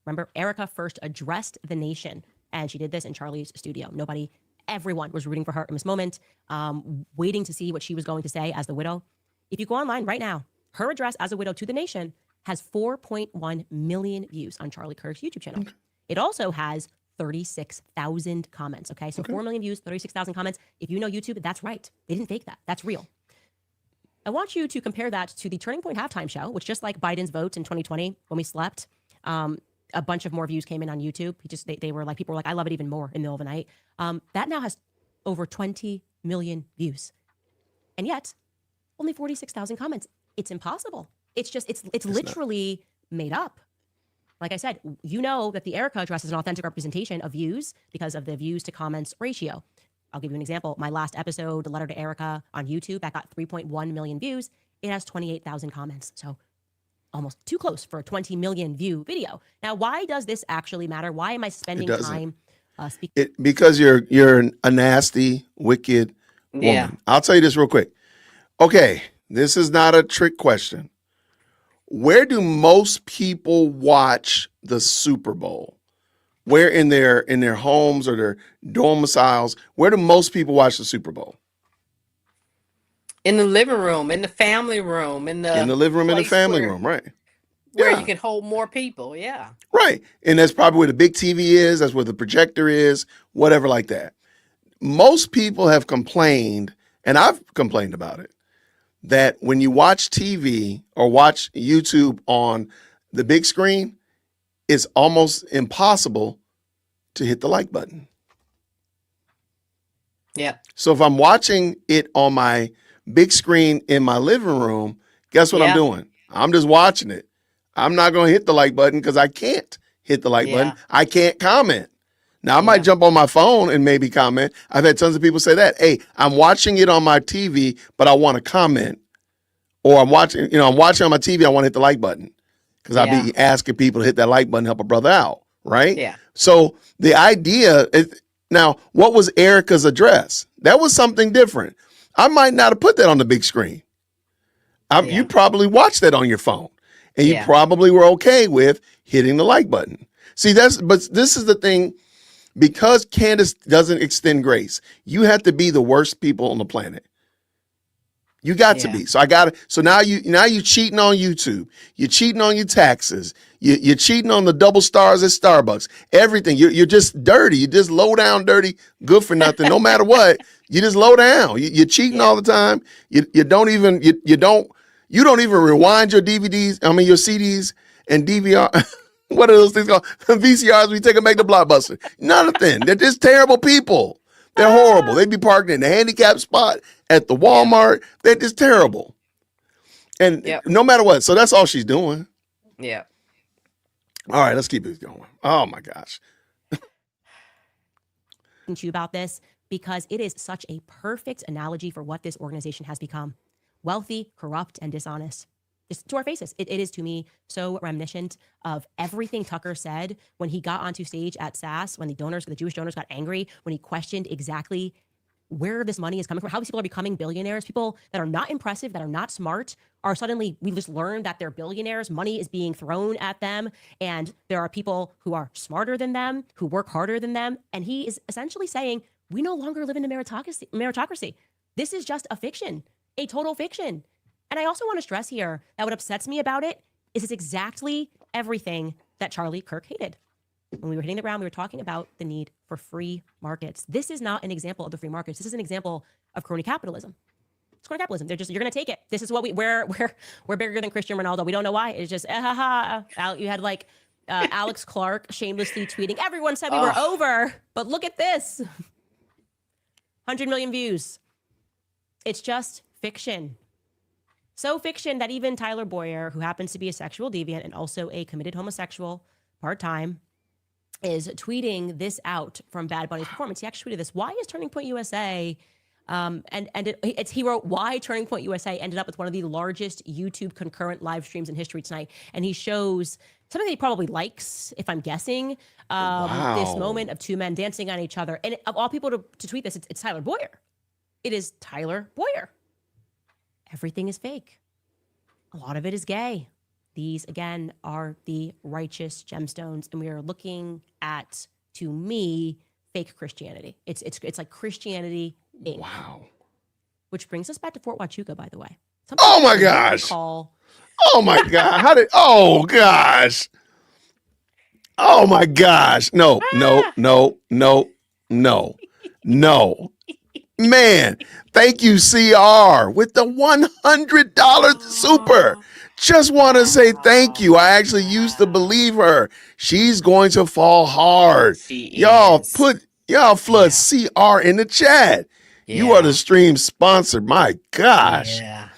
Remember, Erica first addressed the nation, and she did this in Charlie's studio. Everyone was rooting for her in this moment, waiting to see what she was going to say as the widow. If you go online right now, her address as a widow to the nation has 4.1 million views on Charlie Kirk's YouTube channel. It also has 36,000 comments. Okay, so 4 million views, 36,000 comments. If you know YouTube, that's right. They didn't fake that. That's real. I want you to compare that to the Turning Point halftime show, which, just like Biden's vote in 2020 when we slept, a bunch of more views came in on YouTube. They were like, people were like, I love it even more in the middle of the night. That now has over 20 million views. And yet, only 46,000 comments. It's impossible. It's literally made up. Like I said, you know that the Erica address is an authentic representation of views because of the views to comments ratio. I'll give you an example. My last episode, The Letter to Erica on YouTube, that got 3.1 million views. It has 28,000 comments. So almost too close for a 20 million view video. Now, why does this actually matter? Why am I spending time speaking? Because you're a nasty, wicked woman. Yeah. I'll tell you this real quick. Okay, this is not a trick question. Where do most people watch the Super Bowl? Where in their homes or their domiciles? Where do most people watch the Super Bowl? In the living room, in the family room, in the living room, in the family room, right? Where you can hold more people, yeah. Right. And that's probably where the big TV is, that's where the projector is, whatever like that. Most people have complained, and I've complained about it, that when you watch TV or watch YouTube on the big screen, it's almost impossible to hit the like button. Yeah. So if I'm watching it on my big screen in my living room, guess what I'm doing? I'm just watching it. I'm not going to hit the like button because I can't hit the like button. I can't comment. Now, I might jump on my phone and maybe comment. I've had tons of people say that. Hey, I'm watching it on my TV, but I want to comment. Or I'm watching on my TV, I want to hit the like button. Because I'll be asking people to hit that like button, help a brother out, right? Yeah. So the idea is, Now, what was Erica's address? That was something different. I might not have put that on the big screen. You probably watched that on your phone, and you probably were okay with hitting the like button. See, but this is the thing, because Candace doesn't extend grace, you have to be the worst people on the planet. You got to be. So now you cheating on YouTube. You're cheating on your taxes. You're cheating on the double stars at Starbucks. Everything. You're just dirty. You're just low down dirty, good for nothing. No matter what, you just low down. You're cheating all the time. You don't even rewind your DVDs. I mean your CDs and DVR. What are those things called? VCRs. We take them back to Blockbuster. Nothing. They're just terrible people. They're horrible. They'd be parked in the handicap spot at the Walmart. They're just terrible. And no matter what. So that's all she's doing. Yeah. All right, let's keep this going. Oh my gosh. To you about this because it is such a perfect analogy for what this organization has become. Wealthy, corrupt, and dishonest. Just to our faces. It is to me so reminiscent of everything Tucker said when he got onto stage at SAS, when the Jewish donors got angry, when he questioned exactly where this money is coming from, how these people are becoming billionaires. People that are not impressive, that are not smart, are suddenly, we just learned that they're billionaires. Money is being thrown at them. And there are people who are smarter than them, who work harder than them. And he is essentially saying, we no longer live in a meritocracy. This is just a fiction, a total fiction. And I also want to stress here that what upsets me about it is it's exactly everything that Charlie Kirk hated. When we were hitting the ground, we were talking about the need for free markets. This is not an example of the free markets. This is an example of crony capitalism. It's crony capitalism. They're just, you're going to take it. This is what we're bigger than Cristiano Ronaldo. We don't know why. It's just, you had like Alex Clark shamelessly tweeting, everyone said we were over, but look at this. 100 million views. It's just fiction. So fiction that even Tyler Boyer, who happens to be a sexual deviant and also a committed homosexual part-time, is tweeting this out from Bad Bunny's performance. He actually tweeted this. Why is Turning Point USA, he wrote, why Turning Point USA ended up with one of the largest YouTube concurrent live streams in history tonight. And he shows something that he probably likes, if I'm guessing, this moment of two men dancing on each other. And of all people to tweet this, it's Tyler Boyer. It is Tyler Boyer. Everything is fake. A lot of it is gay. These, again, are the righteous gemstones. And we are looking at, to me, fake Christianity. It's like Christianity Inc. Wow. Which brings us back to Fort Huachuca, by the way. Oh my gosh. Oh my God. Oh gosh. Oh my gosh. No. Man, thank you, CR, with the $100 super. Just want to say thank you. I actually used to believe her. She's going to fall hard. Y'all flood CR in the chat. Yeah. You are the stream sponsor. My gosh. Yeah.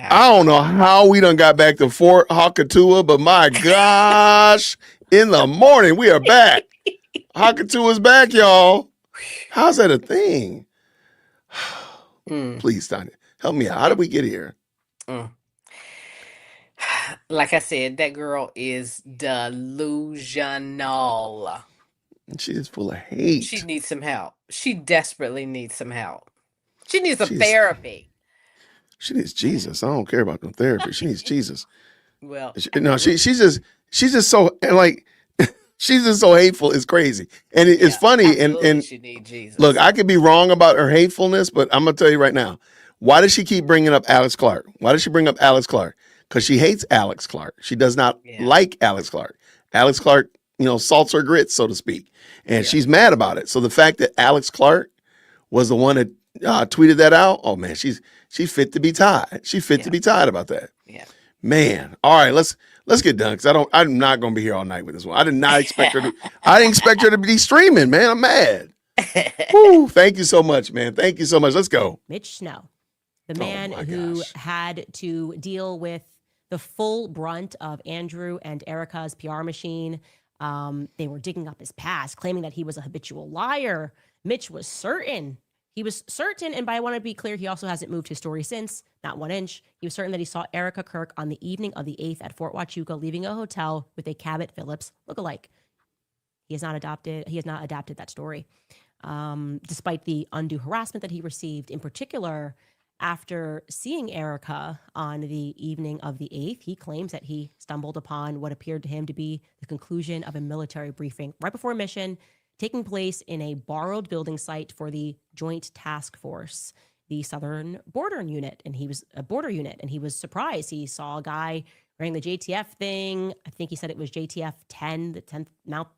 I don't know how we done got back to Fort Hakatua, but my gosh, in the morning, we are back. Hakatua's back, y'all. How's that a thing? Please, Tanya, help me out. How did we get here? Like I said, that girl is delusional. She is full of hate. She needs some help. She desperately needs some help. She needs some therapy. She needs Jesus. I don't care about no therapy. She needs Jesus. Well, she's just so like she's just so hateful. It's crazy, and it's funny. And she needs Jesus. Look, I could be wrong about her hatefulness, but I'm gonna tell you right now. Why does she keep bringing up Alex Clark? Why does she bring up Alex Clark? Because she hates Alex Clark. She does not like Alex Clark. Alex Clark, salts her grits, so to speak, and she's mad about it. So the fact that Alex Clark was the one that tweeted that out, oh man, she's fit to be tied. She's fit to be tied about that. Yeah, man. All right, let's get done because I'm not gonna be here all night with this one. I did not expect her to. I didn't expect her to be streaming, man. I'm mad. Woo, thank you so much, man. Thank you so much. Let's go. Mitch Snow, the man who had to deal with the full brunt of Andrew and Erica's PR machine. They were digging up his past, claiming that he was a habitual liar. Mitch was certain. He was certain, and I want to be clear, he also hasn't moved his story since, not 1 inch. He was certain that he saw Erica Kirk on the evening of the 8th at Fort Huachuca, leaving a hotel with a Cabot Phillips lookalike. He has not adapted that story. despite the undue harassment that he received. In particular, after seeing Erica on the evening of the 8th, he claims that he stumbled upon what appeared to him to be the conclusion of a military briefing right before a mission taking place in a borrowed building site for the Joint Task Force, the Southern Border Unit. And he was a border unit, and he was surprised. He saw a guy wearing the JTF thing. I think he said it was JTF 10, the 10th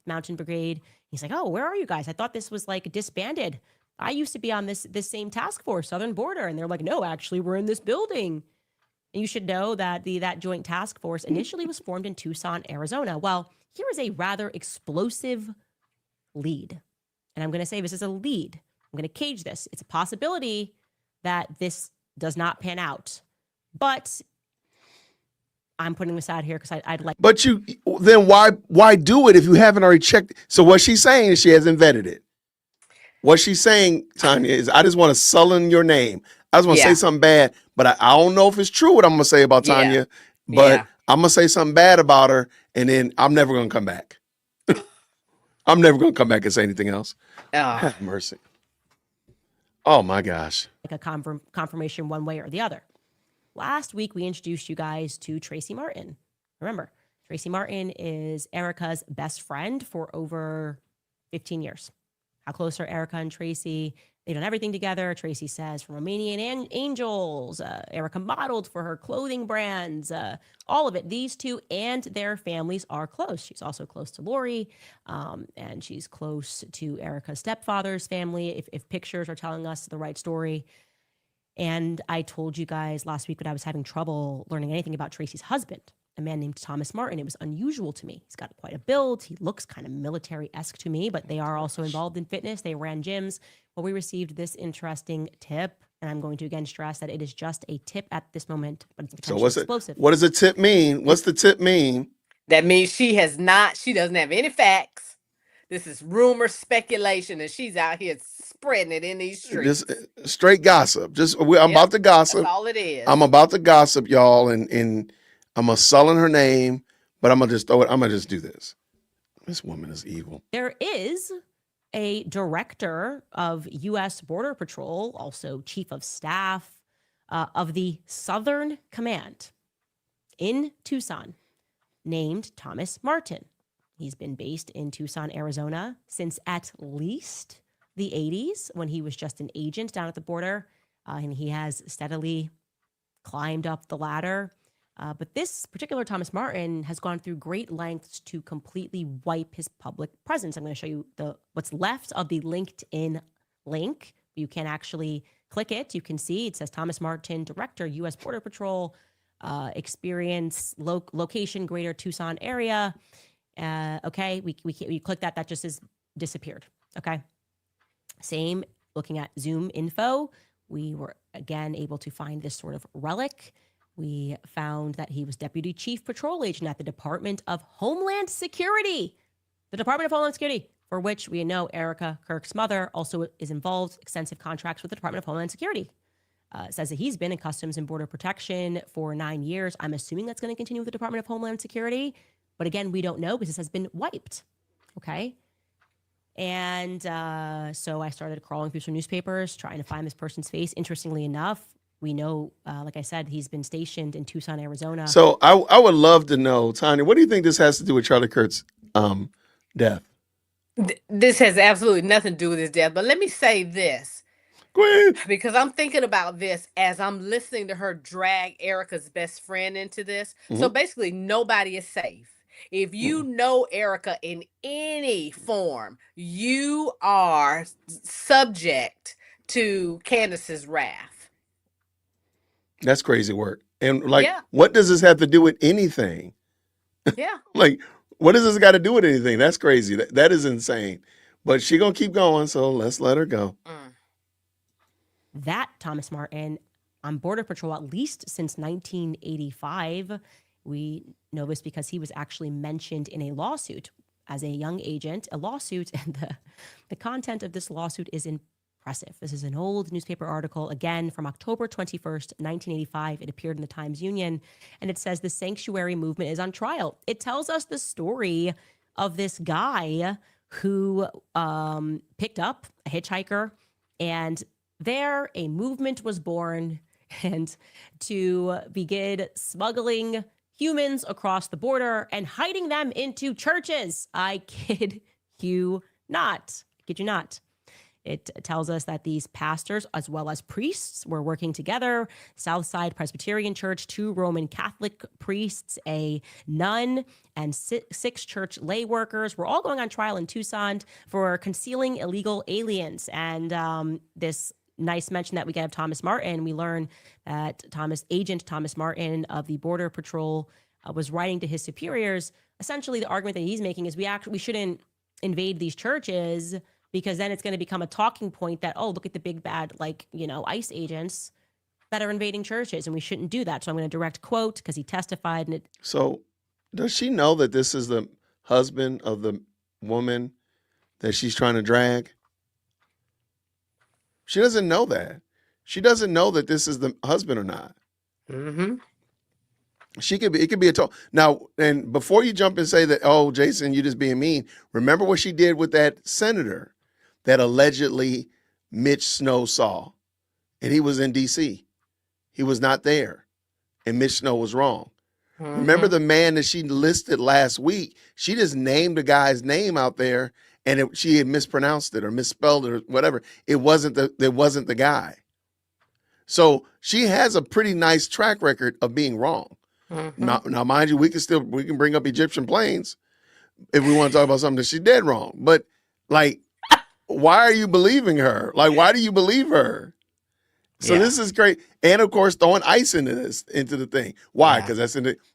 Mountain Brigade. He's like, oh, where are you guys? I thought this was like disbanded. I used to be on this same task force, Southern Border. And they're like, no, actually, we're in this building. And you should know that that joint task force initially was formed in Tucson, Arizona. Well, here is a rather explosive lead. And I'm going to say this is a lead. I'm going to cage this. It's a possibility that this does not pan out. But I'm putting this out here because I'd like. But then why do it if you haven't already checked? So what she's saying is she hasn't vetted it. What she's saying, Tanya, is I just want to sullen your name. I just want to say something bad, but I don't know if it's true what I'm going to say about Tanya, but I'm going to say something bad about her, and then I'm never going to come back. I'm never going to come back and say anything else. Have mercy. Oh, my gosh. Like a confirmation one way or the other. Last week, we introduced you guys to Tracy Martin. Remember, Tracy Martin is Erica's best friend for over 15 years. How close are Erica and Tracy? They've done everything together. Tracy says from Romanian Angels. Erica modeled for her clothing brands. All of it. These two and their families are close. She's also close to Lori, and she's close to Erica's stepfather's family, if pictures are telling us the right story. And I told you guys last week that I was having trouble learning anything about Tracy's husband, a man named Thomas Martin. It was unusual to me. He's got quite a build. He looks kind of military-esque to me, but they are also involved in fitness. They ran gyms. Well, we received this interesting tip, and I'm going to again stress that it is just a tip at this moment, but it's potentially explosive. What does a tip mean? What's the tip mean? That means she doesn't have any facts. This is rumor, speculation, and she's out here spreading it in these streets. Just straight gossip. I'm about to gossip. That's all it is. I'm about to gossip, y'all, and I'm going to sullen her name, but I'm going to just throw it. I'm going to just do this. This woman is evil. There is a director of U.S. Border Patrol, also chief of staff of the Southern Command in Tucson, named Thomas Martin. He's been based in Tucson, Arizona since at least the 80s when he was just an agent down at the border. And he has steadily climbed up the ladder. But this particular Thomas Martin has gone through great lengths to completely wipe his public presence. I'm going to show you what's left of the LinkedIn link. You can actually click it. You can see it says Thomas Martin, Director, U.S. Border Patrol, experience, location, Greater Tucson area. Okay, we click that. That just is disappeared. Okay. Same, looking at Zoom info, we were again able to find this sort of relic. We found that he was Deputy Chief Patrol Agent at the Department of Homeland Security. The Department of Homeland Security, for which we know Erica Kirk's mother also is involved, extensive contracts with the Department of Homeland Security. Says that he's been in Customs and Border Protection for 9 years. I'm assuming that's going to continue with the Department of Homeland Security. But again, we don't know because this has been wiped. Okay. And so I started crawling through some newspapers, trying to find this person's face. Interestingly enough, we know, like I said, he's been stationed in Tucson, Arizona. So I would love to know, Tanya, what do you think this has to do with Charlie Kirk's death? This has absolutely nothing to do with his death. But let me say this. Go ahead. Because I'm thinking about this as I'm listening to her drag Erica's best friend into this. Mm-hmm. So basically, nobody is safe. If you know Erica in any form, you are subject to Candace's wrath. That's crazy work. And what does this have to do with anything? Yeah. What does this got to do with anything? That's crazy. That is insane. But she going to keep going, so let's let her go. That Thomas Martin on Border Patrol, at least since 1985, we know this because he was actually mentioned in a lawsuit as a young agent, and the content of this lawsuit is impressive. This is an old newspaper article, again, from October 21st, 1985. It appeared in the Times-Union, and it says the sanctuary movement is on trial. It tells us the story of this guy who picked up a hitchhiker, and there a movement was born and to begin smuggling humans across the border and hiding them into churches. I kid you not. I kid you not. It tells us that these pastors, as well as priests, were working together. Southside Presbyterian Church, 2 Roman Catholic priests, a nun, and 6 church lay workers were all going on trial in Tucson for concealing illegal aliens. And this nice mention that we get of Thomas Martin, we learn that Agent Thomas Martin of the Border Patrol was writing to his superiors. Essentially, the argument that he's making is we shouldn't invade these churches, because then it's going to become a talking point that, oh, look at the big bad, ICE agents that are invading churches, and we shouldn't do that. So I'm going to direct quote, because he testified. So does she know that this is the husband of the woman that she's trying to drag? She doesn't know that. She doesn't know that this is the husband or not. Mm-hmm. It could be a talk. Now, and before you jump and say that, oh, Jason, you just being mean, remember what she did with that senator that allegedly Mitch Snow saw. And he was in D.C. He was not there. And Mitch Snow was wrong. Mm-hmm. Remember the man that she listed last week? She just named the guy's name out there, and she had mispronounced it or misspelled it or whatever. It wasn't the guy. So she has a pretty nice track record of being wrong. Mm-hmm. Now, mind you, we can bring up Egyptian planes if we want to talk about something that she did wrong. But why are you believing her? Why do you believe her? So This is great. And of course, throwing ice into the thing. Why? Because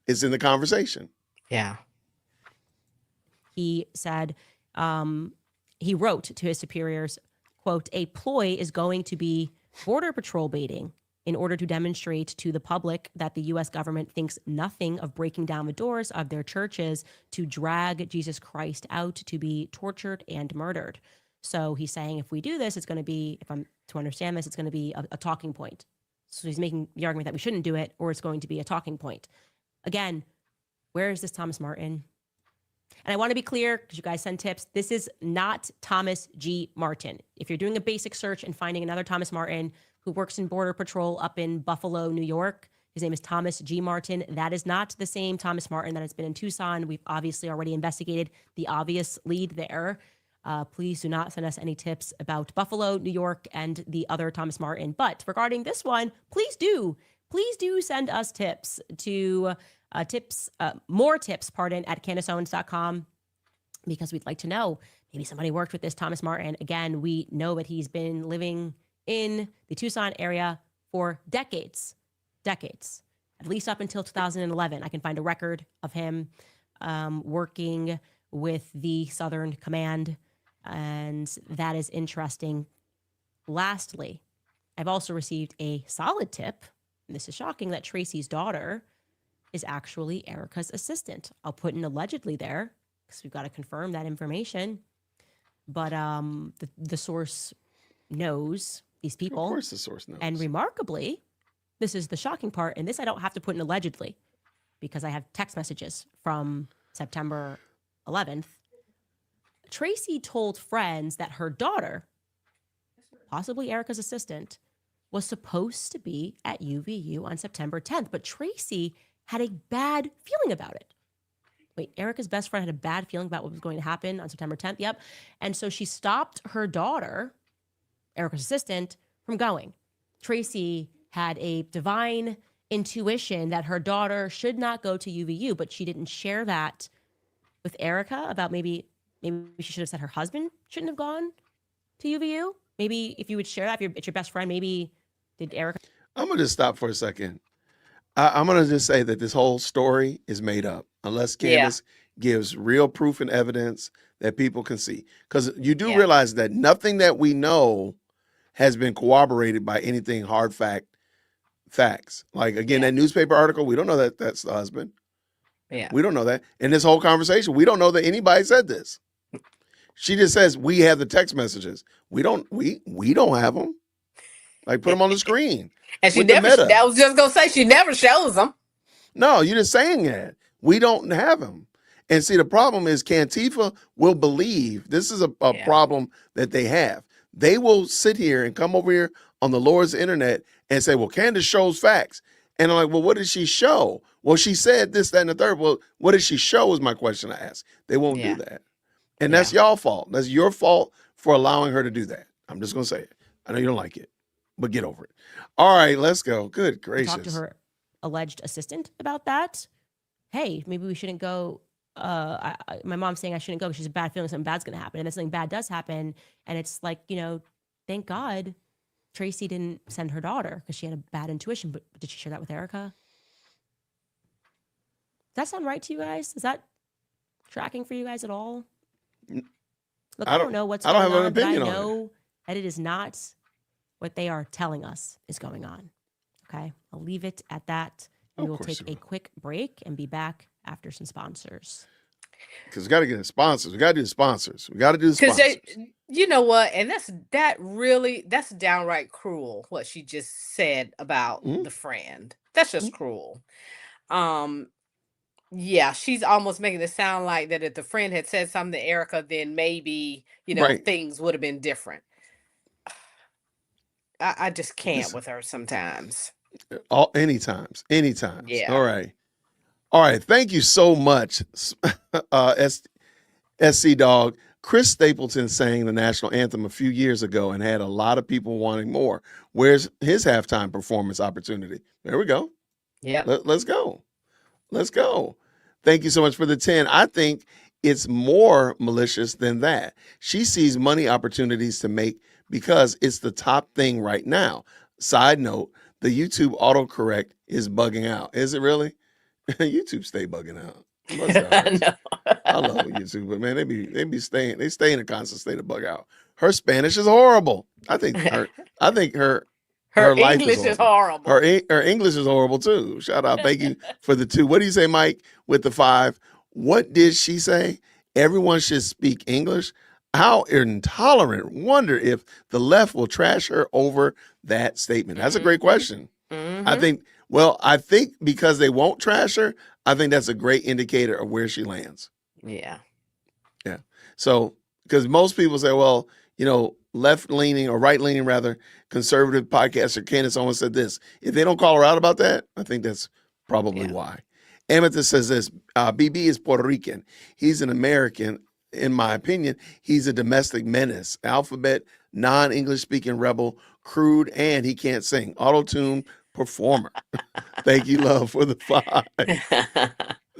it's in the conversation. Yeah. He said, he wrote to his superiors, quote, "A ploy is going to be border patrol baiting in order to demonstrate to the public that the U.S. government thinks nothing of breaking down the doors of their churches to drag Jesus Christ out to be tortured and murdered." So he's saying, if we do this, it's going to be, if I'm to understand this, it's going to be a talking point. So he's making the argument that we shouldn't do it, or it's going to be a talking point. Again, where is this Thomas Martin? And I want to be clear, because you guys send tips, this is not Thomas G. Martin. If you're doing a basic search and finding another Thomas Martin who works in Border Patrol up in Buffalo, New York, his name is Thomas G. Martin. That is not the same Thomas Martin that has been in Tucson. We've obviously already investigated the obvious lead there. Please do not send us any tips about Buffalo, New York, and the other Thomas Martin. But regarding this one, please do send us tips to more tips, at CandaceOwens.com, because we'd like to know. Maybe somebody worked with this Thomas Martin. Again, we know that he's been living in the Tucson area for decades, at least up until 2011. I can find a record of him working with the Southern Command, and that is interesting. Lastly, I've also received a solid tip, and this is shocking, that Tracy's daughter is actually Erica's assistant. I'll put an allegedly there, because we've got to confirm that information. But the source knows these people. Of course the source knows. And remarkably, this is the shocking part, and this I don't have to put in allegedly, because I have text messages from September 11th. Tracy told friends that her daughter, possibly Erica's assistant, was supposed to be at UVU on September 10th, but Tracy had a bad feeling about it. Wait, Erica's best friend had a bad feeling about what was going to happen on September 10th? Yep. And so she stopped her daughter, Erica's assistant, from going. Tracy had a divine intuition that her daughter should not go to UVU, but she didn't share that with Erica about maybe she should have said her husband shouldn't have gone to UVU. Maybe if you would share that, if it's your best friend, maybe did Erica? I'm going to just stop for a second. I'm going to just say that this whole story is made up unless Candace gives real proof and evidence that people can see. Because you do realize that nothing that we know has been corroborated by anything hard facts. Like, again, that newspaper article, we don't know that that's the husband. Yeah. We don't know that. In this whole conversation, we don't know that anybody said this. She just says, we have the text messages. We don't have them. Like, put them on the screen. And she never, I was just going to say, she never shows them. No, you're just saying that. We don't have them. And see, the problem is Cantifa will believe this is a problem that they have. They will sit here and come over here on the Lord's internet and say, well, Candace shows facts. And I'm like, well, what did she show? Well, she said this, that, and the third. Well, what did she show is my question I ask. They won't do that. And that's y'all fault. That's your fault for allowing her to do that. I'm just going to say it. I know you don't like it, but get over it. All right, let's go. Good gracious. Talk to her alleged assistant about that. Hey, maybe we shouldn't go. My mom's saying I shouldn't go because she's a bad feeling something bad's going to happen. And then something bad does happen. And it's like, thank God Tracy didn't send her daughter because she had a bad intuition. But did she share that with Erica? Does that sound right to you guys? Is that tracking for you guys at all? Look, I don't know what's going on, but I know that it is not what they are telling us is going on. Okay, I'll leave it at that. We will take a quick break and be back after some sponsors. Because we got to get the sponsors. We got to do the sponsors. We got to do the sponsors. You know what? And that's downright cruel what she just said about the friend. That's just cruel. Yeah, she's almost making it sound like that if the friend had said something to Erica, then maybe, things would have been different. I just can't with her sometimes. Anytime. Yeah. All right. Thank you so much, SC Dog. Chris Stapleton sang the national anthem a few years ago and had a lot of people wanting more. Where's his halftime performance opportunity? There we go. Yeah. Let's go. Let's go. Thank you so much for the 10. I think it's more malicious than that. She sees money opportunities to make because it's the top thing right now. Side note, the YouTube autocorrect is bugging out. Is it really? YouTube stay bugging out. I love YouTube, but man, they stay in a constant state of bug out. Her Spanish is horrible. I think her life English is horrible. Her English is horrible too. Shout out. Thank you for the 2. What do you say, Mike, with the 5? What did she say? Everyone should speak English. How intolerant. Wonder if the left will trash her over that statement. That's a great question. I think because they won't trash her, I think that's a great indicator of where she lands. Yeah. Yeah. So, because most people say, well, left-leaning or right-leaning, rather, conservative podcaster Candace Owens said this. If they don't call her out about that, I think that's probably why. Amethyst says this, BB is Puerto Rican. He's an American. In my opinion, he's a domestic menace. Alphabet, non-English speaking rebel, crude, and he can't sing. Auto-tune performer. Thank you, love, for the 5.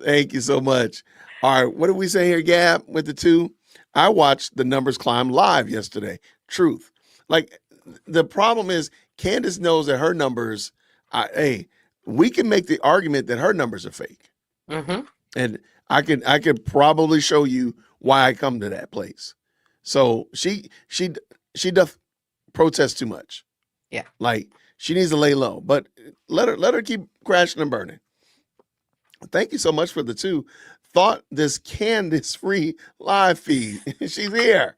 Thank you so much. All right, what did we say here, Gab, with the 2? I watched the numbers climb live yesterday. Truth. Like, the problem is Candace knows that her numbers, we can make the argument that her numbers are fake. And I could probably show you why I come to that place. So she does protest too much. Yeah. Like, she needs to lay low, but let her keep crashing and burning. Thank you so much for the 2. Thought this Candace free live feed. She's here.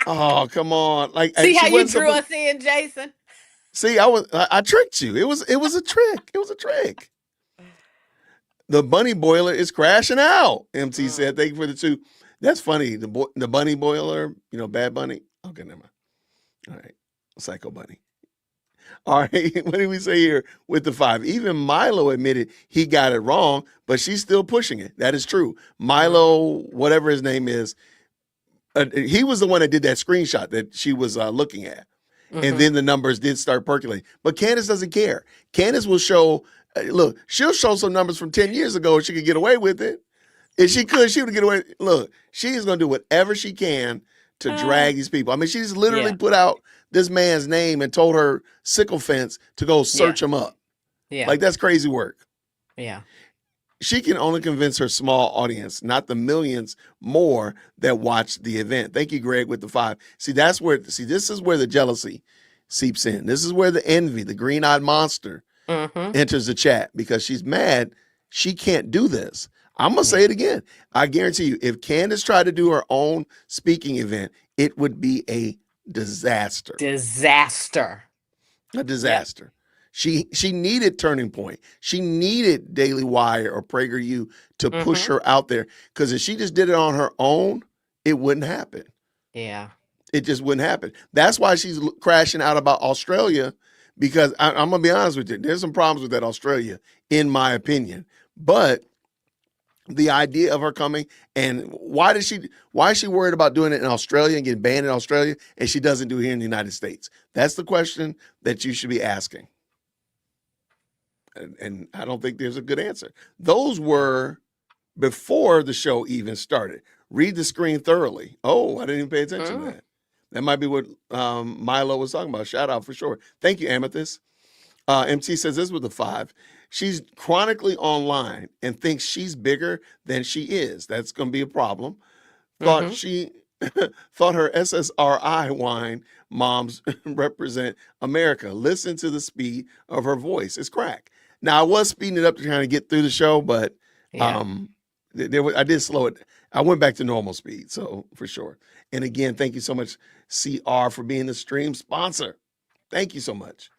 Oh, come on. Like, see how you drew us in, Jason? See, I tricked you. It was a trick. It was a trick. The bunny boiler is crashing out. MT said, thank you for the 2. That's funny. The bunny boiler, Bad Bunny. Okay, never mind. All right. Psycho Bunny. All right. What did we say here with the 5? Even Milo admitted he got it wrong, but she's still pushing it. That is true. Milo, whatever his name is, he was the one that did that screenshot that she was looking at. And then the numbers did start percolating. But Candace doesn't care. Candace will show, look, she'll show some numbers from 10 years ago if she could get away with it. If she could, she would get away. Look, she is going to do whatever she can to drag these people. I mean, she's literally put out this man's name and told her sycophants to go search him up. Yeah. Like, that's crazy work. Yeah. She can only convince her small audience, not the millions more that watch the event. Thank you, Greg, with the 5. This is where the jealousy seeps in. This is where the envy, the green-eyed monster, enters the chat because she's mad she can't do this. I'm going to say it again. I guarantee you, if Candace tried to do her own speaking event, it would be a disaster. Disaster. A disaster. She needed Turning Point. She needed Daily Wire or PragerU to push her out there, because if she just did it on her own, it wouldn't happen. Yeah. It just wouldn't happen. That's why she's crashing out about Australia, because I'm going to be honest with you. There's some problems with that Australia, in my opinion. But the idea of her coming, and why is she worried about doing it in Australia and getting banned in Australia, and she doesn't do it here in the United States? That's the question that you should be asking. And I don't think there's a good answer. Those were before the show even started. Read the screen thoroughly. Oh, I didn't even pay attention to that. That might be what Milo was talking about. Shout out for sure. Thank you, Amethyst. MT says this with a 5. She's chronically online and thinks she's bigger than she is. That's going to be a problem. Thought her SSRI wine moms represent America. Listen to the speed of her voice. It's crack. Now, I was speeding it up to kind of get through the show, but I did slow it. I went back to normal speed, so for sure. And again, thank you so much, CR, for being the stream sponsor. Thank you so much.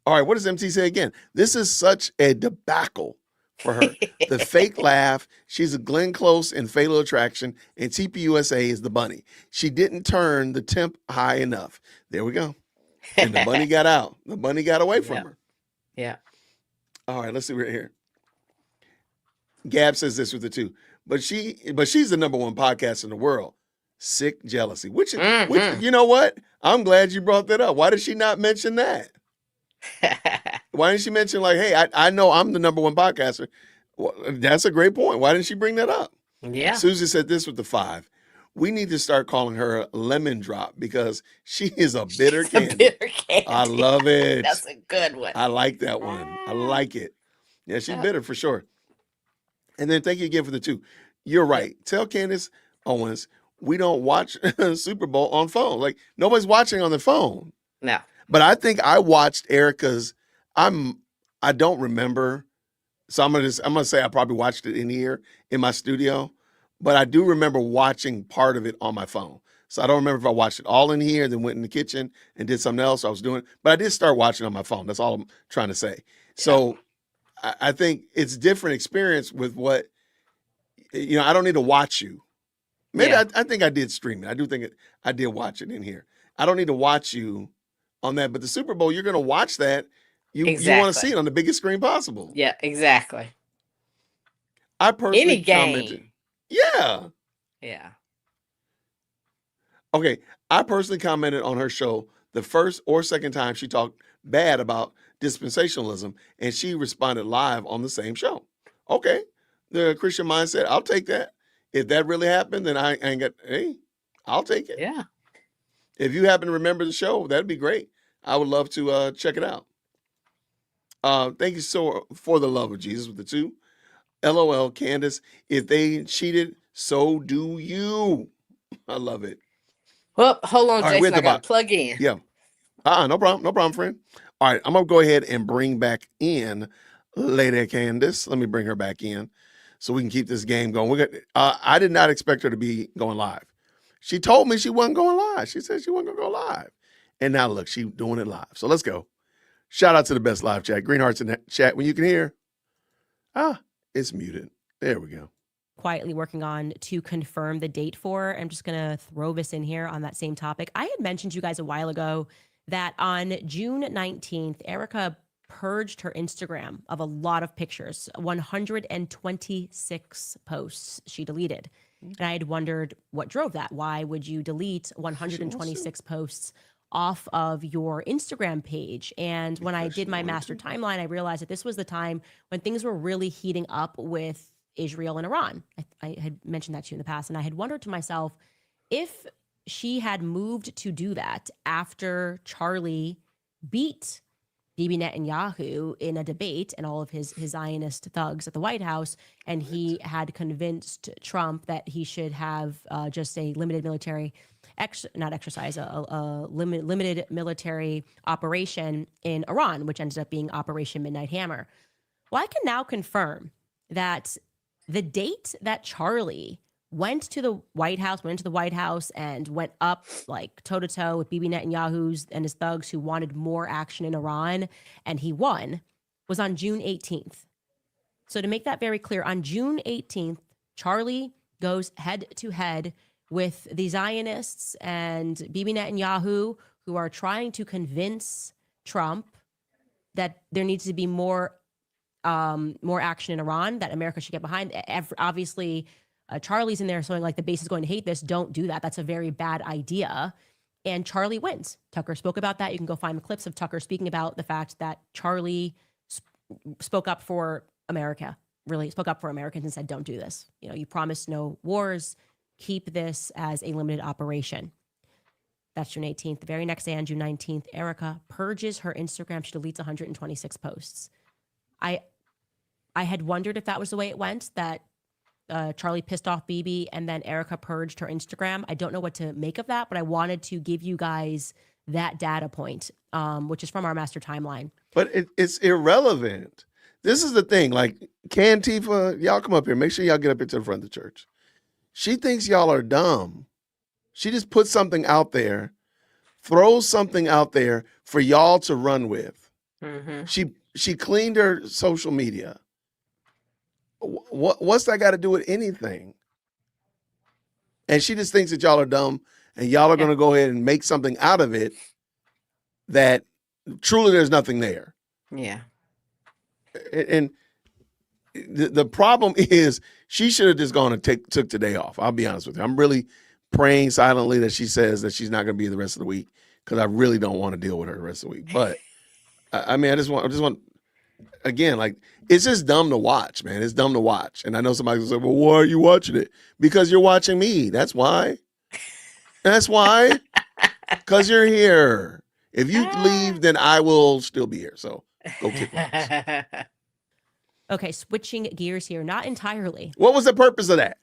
All right, what does MT say again? This is such a debacle for her. The fake laugh. She's a Glenn Close in Fatal Attraction, and TPUSA is the bunny. She didn't turn the temp high enough. There we go. And the bunny got out. The bunny got away from her. Yeah. All right, let's see right here. Gab says this with the 2. But she's the number 1 podcast in the world. Sick jealousy. Which you know what? I'm glad you brought that up. Why did she not mention that? Why didn't she mention, like, hey, I know I'm the number 1 podcaster? Well, that's a great point. Why didn't she bring that up? Yeah. Susie said this with the 5. We need to start calling her Lemon Drop, because she is a bitter candy. I love it. That's a good one. I like that one. I like it. Yeah, she's bitter for sure. And then thank you again for the 2. You're right. Tell Candace Owens we don't watch Super Bowl on phone. Like, nobody's watching on the phone. No. But I think I watched Erica's. I don't remember, so I'm gonna say I probably watched it in here in my studio, but I do remember watching part of it on my phone. So I don't remember if I watched it all in here, then went in the kitchen and did something else I was doing. But I did start watching on my phone. That's all I'm trying to say. So I think it's different experience with what, I don't need to watch you. Maybe I think I did stream it. I do think I did watch it in here. I don't need to watch you on that. But the Super Bowl, you're going to watch that. You want to see it on the biggest screen possible. Yeah, exactly. I personally commented. Game. Yeah. Yeah. Okay. I personally commented on her show the first or second time she talked bad about dispensationalism, and she responded live on the same show. Okay. The Christian mindset, I'll take that. If that really happened, then I ain't got, I'll take it. Yeah. If you happen to remember the show, that'd be great. I would love to check it out. Thank you so for the love of Jesus with the 2. LOL, Candace. If they cheated, so do you. I love it. Well, hold on, All right, Jason. I got to plug in. Yeah. No problem. No problem, friend. All right, I'm going to go ahead and bring back in Lady Candace. Let me bring her back in so we can keep this game going. I did not expect her to be going live. She told me she wasn't going live. She said she wasn't going to go live. And now, look, she's doing it live. So let's go. Shout out to the best live chat. Green hearts in the chat when you can hear. It's muted. There we go. Quietly working on to confirm the date for. I'm just going to throw this in here on that same topic. I had mentioned to you guys a while ago that on June 19th, Erica purged her Instagram of a lot of pictures, 126 posts she deleted. And I had wondered what drove that. Why would you delete 126 posts off of your Instagram page? And when I did my master timeline, I realized that this was the time when things were really heating up with Israel and Iran. I had mentioned that to you in the past, and I had wondered to myself if she had moved to do that after Charlie beat Bibi Netanyahu in a debate and all of his Zionist thugs at the White House, and he had convinced Trump that he should have just a limited military limited military operation in Iran, which ended up being Operation Midnight Hammer. Well, I can now confirm that the date that Charlie went into the White House and went up like toe to toe with Bibi Netanyahu's and his thugs who wanted more action in Iran, and he won, was on June 18th. So to make that very clear, on June 18th, Charlie goes head to head with the Zionists and Bibi Netanyahu, who are trying to convince Trump that there needs to be more action in Iran, that America should get behind. Obviously, Charlie's in there showing like the base is going to hate this. Don't do that. That's a very bad idea. And Charlie wins. Tucker spoke about that. You can go find the clips of Tucker speaking about the fact that Charlie spoke up for America, really spoke up for Americans and said, don't do this. You know, you promised no wars. Keep this as a limited operation. That's June 18th. The very next day on June 19th, Erica purges her Instagram. She deletes 126 posts. I had wondered if that was the way it went, that Charlie pissed off Bibi and then Erica purged her Instagram. I don't know what to make of that, but I wanted to give you guys that data point, which is from our master timeline. But it's irrelevant. This is the thing. Like, Cantifa, y'all come up here. Make sure y'all get up here to the front of the church. She thinks y'all are dumb. She just puts something out there, throws something out there for y'all to run with. Mm-hmm. She cleaned her social media. What's that got to do with anything? And she just thinks that y'all are dumb and y'all are going to go ahead and make something out of it that truly there's nothing there. Yeah. And the problem is she should have just gone and took today off. I'll be honest with you. I'm really praying silently that she says that she's not going to be the rest of the week, because I really don't want to deal with her the rest of the week. But I mean, I just want again, like, it's just dumb to watch, man. It's dumb to watch. And I know somebody will say, well, why are you watching it? Because you're watching me. That's why. That's why. Because you're here. If you leave, then I will still be here. So go kick rocks. Okay, switching gears here, not entirely. What was the purpose of that?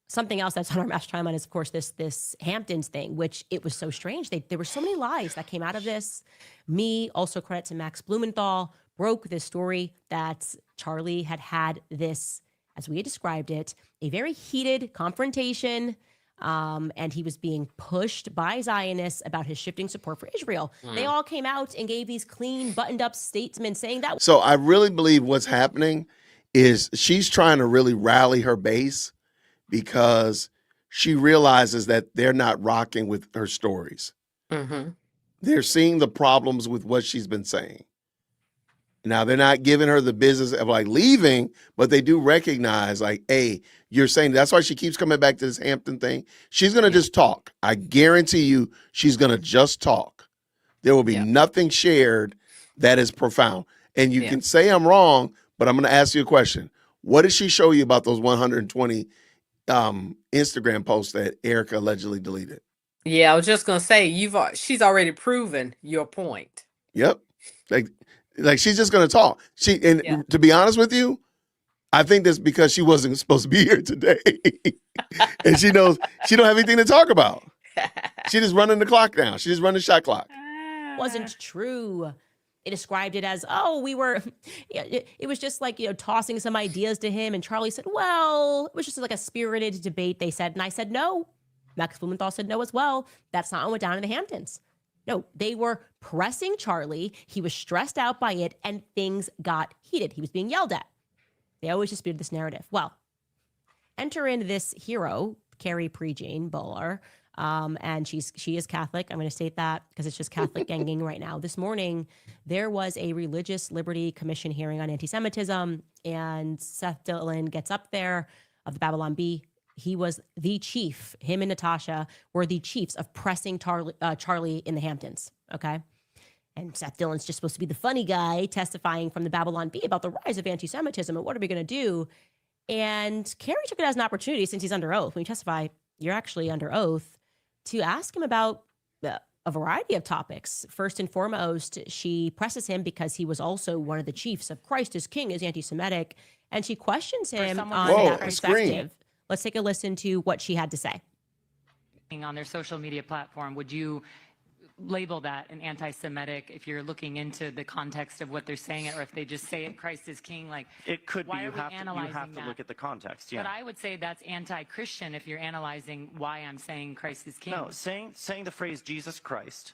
Something else that's on our master timeline is, of course, this Hamptons thing, which it was so strange. There were so many lies that came out of this. Me, also credit to Max Blumenthal, broke this story that Charlie had this, as we had described it, a very heated confrontation, and he was being pushed by Zionists about his shifting support for Israel. They all came out and gave these clean, buttoned-up statements saying that. So I really believe what's happening is she's trying to really rally her base, because she realizes that they're not rocking with her stories. Mm-hmm. They're seeing the problems with what she's been saying. Now, they're not giving her the business of like leaving, but they do recognize, like, hey, you're saying, that's why she keeps coming back to this Hampton thing. She's going to just talk. I guarantee you she's going to just talk. There will be nothing shared that is profound. And you can say I'm wrong, but I'm going to ask you a question. What did she show you about those 120 Instagram posts that Erica allegedly deleted? Yeah, I was just gonna say she's already proven your point. Yep. Like she's just gonna talk. To be honest with you, I think that's because she wasn't supposed to be here today. And she knows she don't have anything to talk about. She just running the clock down. She just running the shot clock. Wasn't true. They described it as, it was just like, tossing some ideas to him. And Charlie said, well, it was just like a spirited debate, they said. And I said, no. Max Blumenthal said no as well. That's not what went down in the Hamptons. No, they were pressing Charlie. He was stressed out by it, and things got heated. He was being yelled at. They always disputed this narrative. Well, enter in this hero, Carrie Prejean Bowler, and she is Catholic. I'm going to state that because it's just Catholic ganging right now. This morning, there was a Religious Liberty Commission hearing on anti-Semitism, and Seth Dillon gets up there of the Babylon Bee. He was the chief. Him and Natasha were the chiefs of pressing Charlie in the Hamptons, okay? And Seth Dillon's just supposed to be the funny guy testifying from the Babylon Bee about the rise of anti-Semitism and what are we going to do? And Carrie took it as an opportunity, since he's under oath. When you testify, you're actually under oath, to ask him about a variety of topics. First and foremost, she presses him because he was also one of the chiefs of Christ is King is anti-Semitic. And she questions him on that perspective. Let's take a listen to what she had to say. On their social media platform, would you label that an anti-Semitic if you're looking into the context of what they're saying, or if they just say it, Christ is King. Like, it could be. why You are we have to analyzing that? look at the context. Yeah. But I would say that's anti-Christian if you're analyzing why I'm saying Christ is King. No, saying the phrase Jesus Christ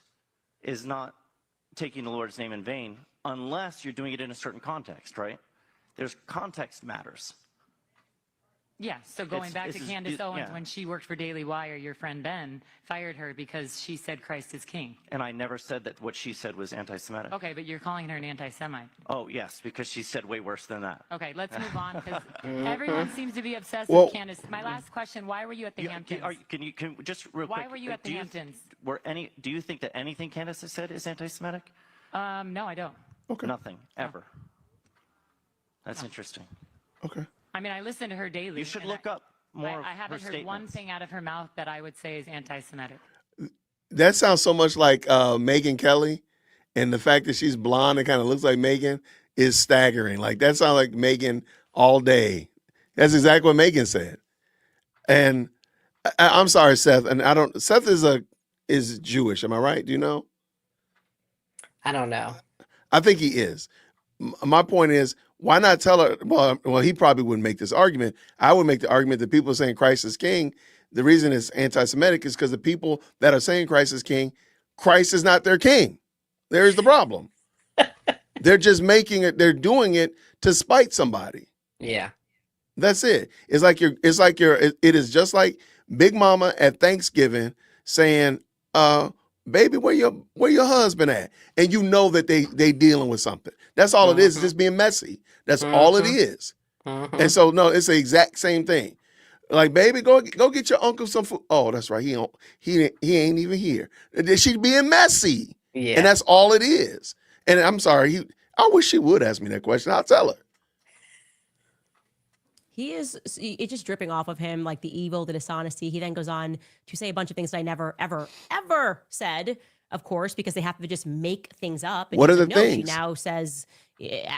is not taking the Lord's name in vain unless you're doing it in a certain context, right? There's context matters. Yeah, so going back to Candace Owens, yeah. when she worked for Daily Wire, your friend Ben fired her because she said Christ is King. And I never said that what she said was anti-Semitic. Okay, but you're calling her an anti-Semite. Oh, yes, because she said way worse than that. Okay, let's move on, because everyone seems to be obsessed Well- with Candace. My last question, why were you at the Hamptons? Can just real quick? Why were you at the Hamptons? Do you think that anything Candace has said is anti-Semitic? No, I don't. Okay. Nothing, ever. That's interesting. Okay. I mean, I listen to her daily. You should and look up more of I haven't her heard one statements. thing out of her mouth that I would say is anti-Semitic. That sounds so much like Megyn Kelly, and the fact that she's blonde and kind of looks like Megyn is staggering. Like, that sounds like Megyn all day. That's exactly what Megyn said. And I'm sorry, Seth, and I don't. Seth is Jewish. Am I right? Do you know? I don't know. I think he is. My point is, why not tell her? Well, he probably wouldn't make this argument. I would make the argument that people saying Christ is King, the reason it's anti-Semitic is because the people that are saying Christ is King, Christ is not their king. There's the problem. They're just making it. They're doing it to spite somebody. Yeah. That's it. It is just like Big Mama at Thanksgiving saying, baby, where your husband at? And you know that they dealing with something. That's all it is. It's just being messy. That's all it is. And so no, it's the exact same thing. Like, baby, go get your uncle some food. Oh, that's right. He ain't even here. She's being messy. Yeah. And that's all it is. And I'm sorry, I wish she would ask me that question. I'll tell her. It's just dripping off of him, like the evil, the dishonesty. He then goes on to say a bunch of things that I never, ever, ever said, of course, because they have to just make things up. And What he are the doesn't know. She things? now says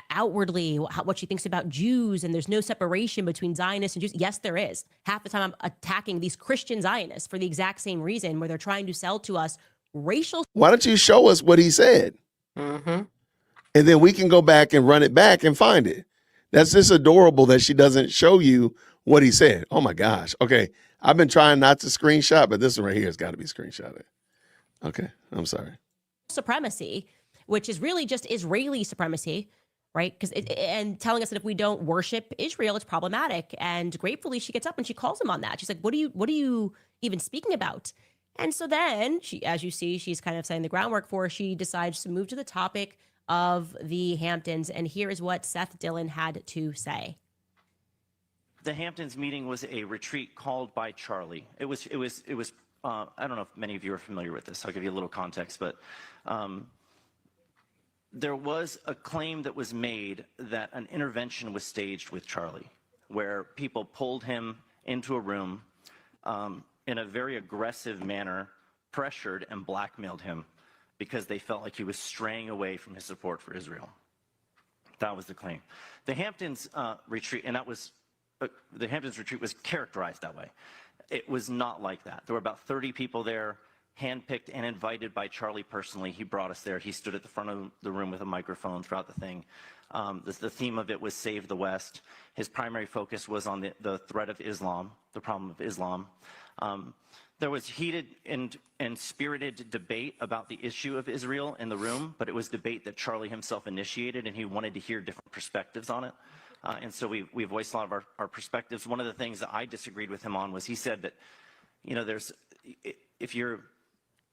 outwardly what she thinks about Jews, and there's no separation between Zionists and Jews. Yes, there is. Half the time I'm attacking these Christian Zionists for the exact same reason, where they're trying to sell to us racial. Why don't you show us what he said? And then we can go back and run it back and find it. That's just adorable that she doesn't show you what he said. Oh my gosh. Okay. I've been trying not to screenshot, but this one right here has got to be screenshotted. Okay. I'm sorry. Supremacy, which is really just Israeli supremacy, right? And telling us that if we don't worship Israel, it's problematic. And gratefully, she gets up and she calls him on that. She's like, what are you even speaking about? And so then she, as you see, she's kind of setting the groundwork for, she decides to move to the topic of the Hamptons. And here is what Seth Dillon had to say. The Hamptons meeting was a retreat called by Charlie. It was. I don't know if many of you are familiar with this. I'll give you a little context, but there was a claim that was made that an intervention was staged with Charlie, where people pulled him into a room in a very aggressive manner, pressured and blackmailed him because they felt like he was straying away from his support for Israel. That was the claim. The Hamptons retreat, and that was the Hamptons retreat was characterized that way. It was not like that. There were about 30 people there, handpicked and invited by Charlie personally. He brought us there. He stood at the front of the room with a microphone throughout the thing. The theme of it was Save the West. His primary focus was on the threat of Islam, the problem of Islam. There was heated and spirited debate about the issue of Israel in the room, but it was debate that Charlie himself initiated, and he wanted to hear different perspectives on it. And so we voiced a lot of our perspectives. One of the things that I disagreed with him on was he said that, if you're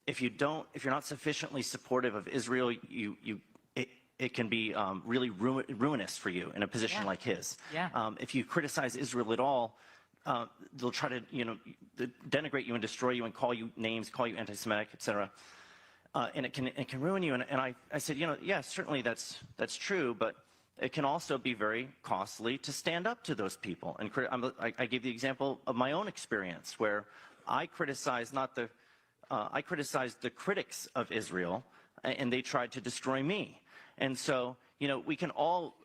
not sufficiently supportive of Israel, it can be really ruinous for you in a position like his. If you criticize Israel at all, they'll try to denigrate you and destroy you and call you names, call you anti-Semitic, etc. And it can ruin you. And I said, yeah, certainly that's true, but it can also be very costly to stand up to those people. And I gave the example of my own experience where I criticized the critics of Israel, and they tried to destroy me. And so, we can all,